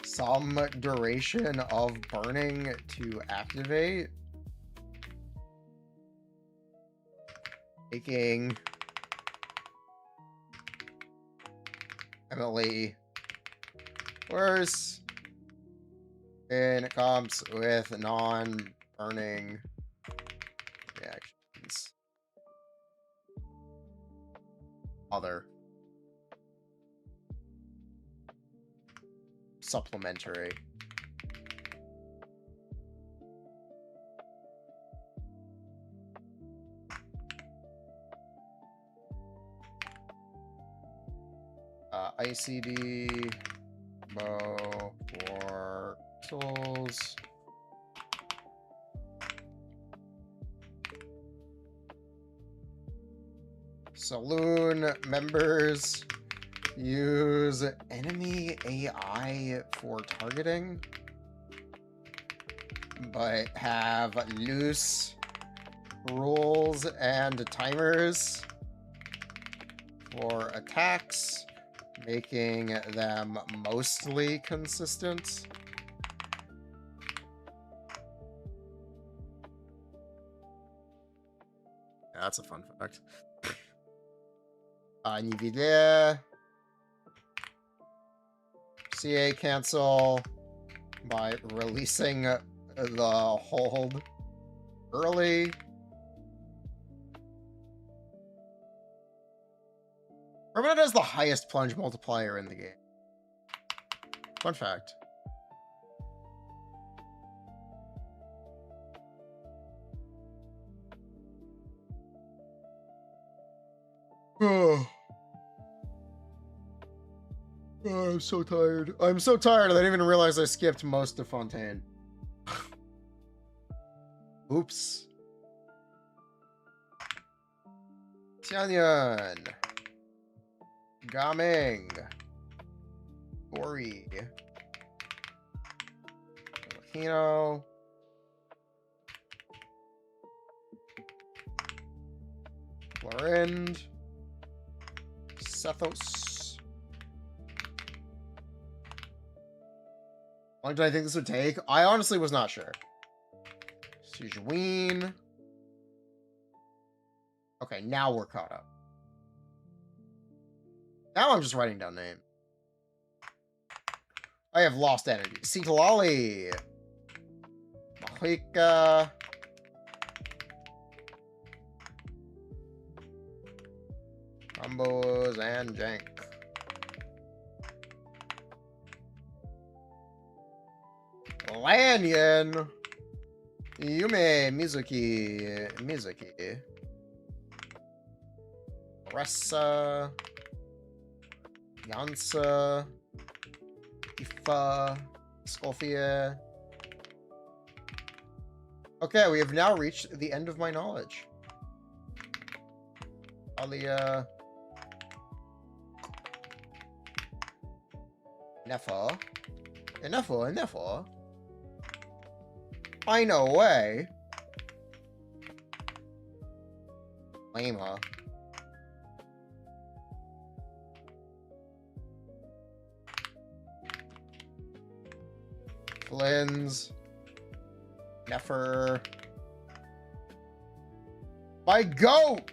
some duration of burning to activate, making Emily worse when it comes with non-burning reactions. Other supplementary. ICD, bow, for souls. Saloon members use enemy AI for targeting, but have loose rules and timers for attacks, making them mostly consistent. That's a fun fact. Nvidia. CA cancel by releasing the hold early. Remember, has the highest plunge multiplier in the game. Fun fact. Oh, I'm so tired. I'm so tired. I didn't even realize I skipped most of Fontaine. Oops. Tianyan. Gaming. Ori. Filipino. Florind. Sethos. How long did I think this would take? I honestly was not sure. Sijuin. Okay, now we're caught up. Now I'm just writing down names. I have lost energy. Sitalali. Mahika. Combos and jank. Lanyan. Yume Mizuki. Mizuki. Ressa. Yansa. Ifa. Skolfia. Okay, we have now reached the end of my knowledge. Alia. Nefa. Nefa. I know way. Lama. Flynn's. Nefer. My goat!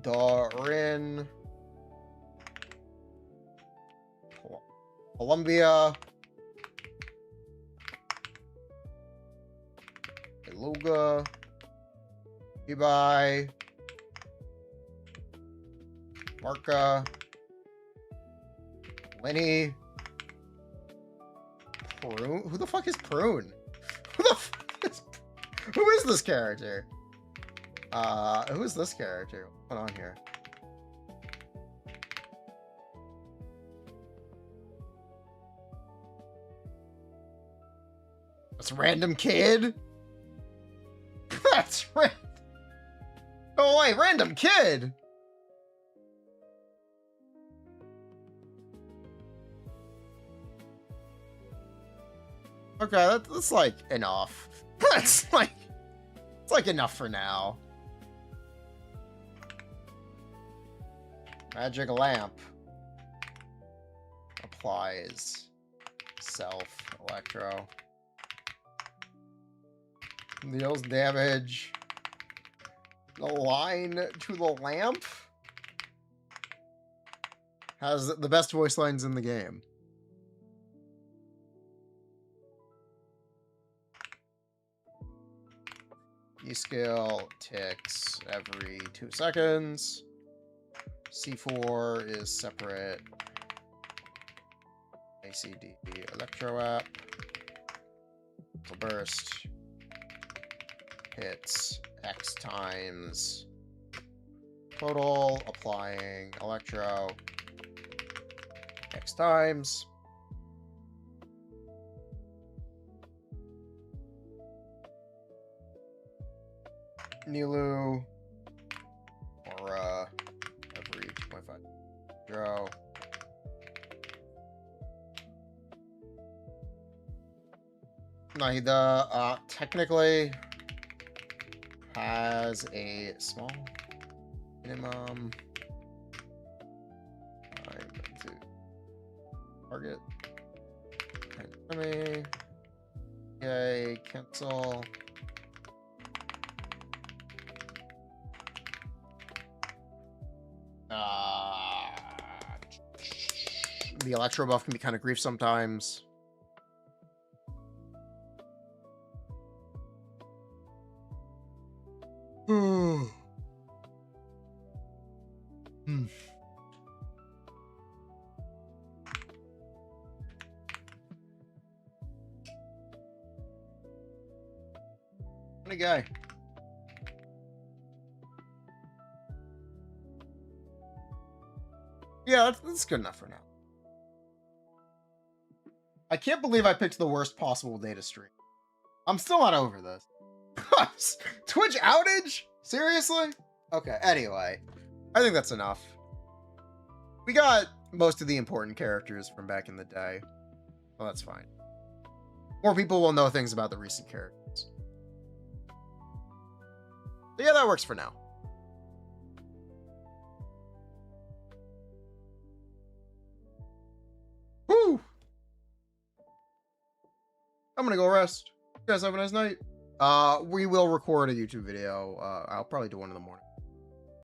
Dorin. Columbia. Beluga. Ibai. Marka. Lenny. Prune? Who the fuck is Prune? Who is this character? Who is this character? What's going on here? That's random kid? That's random. Oh wait, random kid! Okay, that's like enough. That's like, it's like enough for now. Magic lamp applies self electro. Deals damage. The line to the lamp has the best voice lines in the game. E-scale ticks every 2 seconds. C4 is separate. ACD electro app. Burst. Hits X times. Total. Applying electro. X times. Nilu. Or, every 2.5 draw. Nahida, technically has a small minimum to target. Enemy. Okay, cancel. The electro buff can be kind of grief sometimes. Hmm. What a guy. Yeah, that's good enough for now. I can't believe I picked the worst possible day to stream. I'm still not over this. Twitch outage? Seriously? Okay, anyway. I think that's enough. We got most of the important characters from back in the day. Well, that's fine. More people will know things about the recent characters. But yeah, that works for now. Woo! I'm gonna go rest. You guys have a nice night. We will record a YouTube video. I'll probably do one in the morning.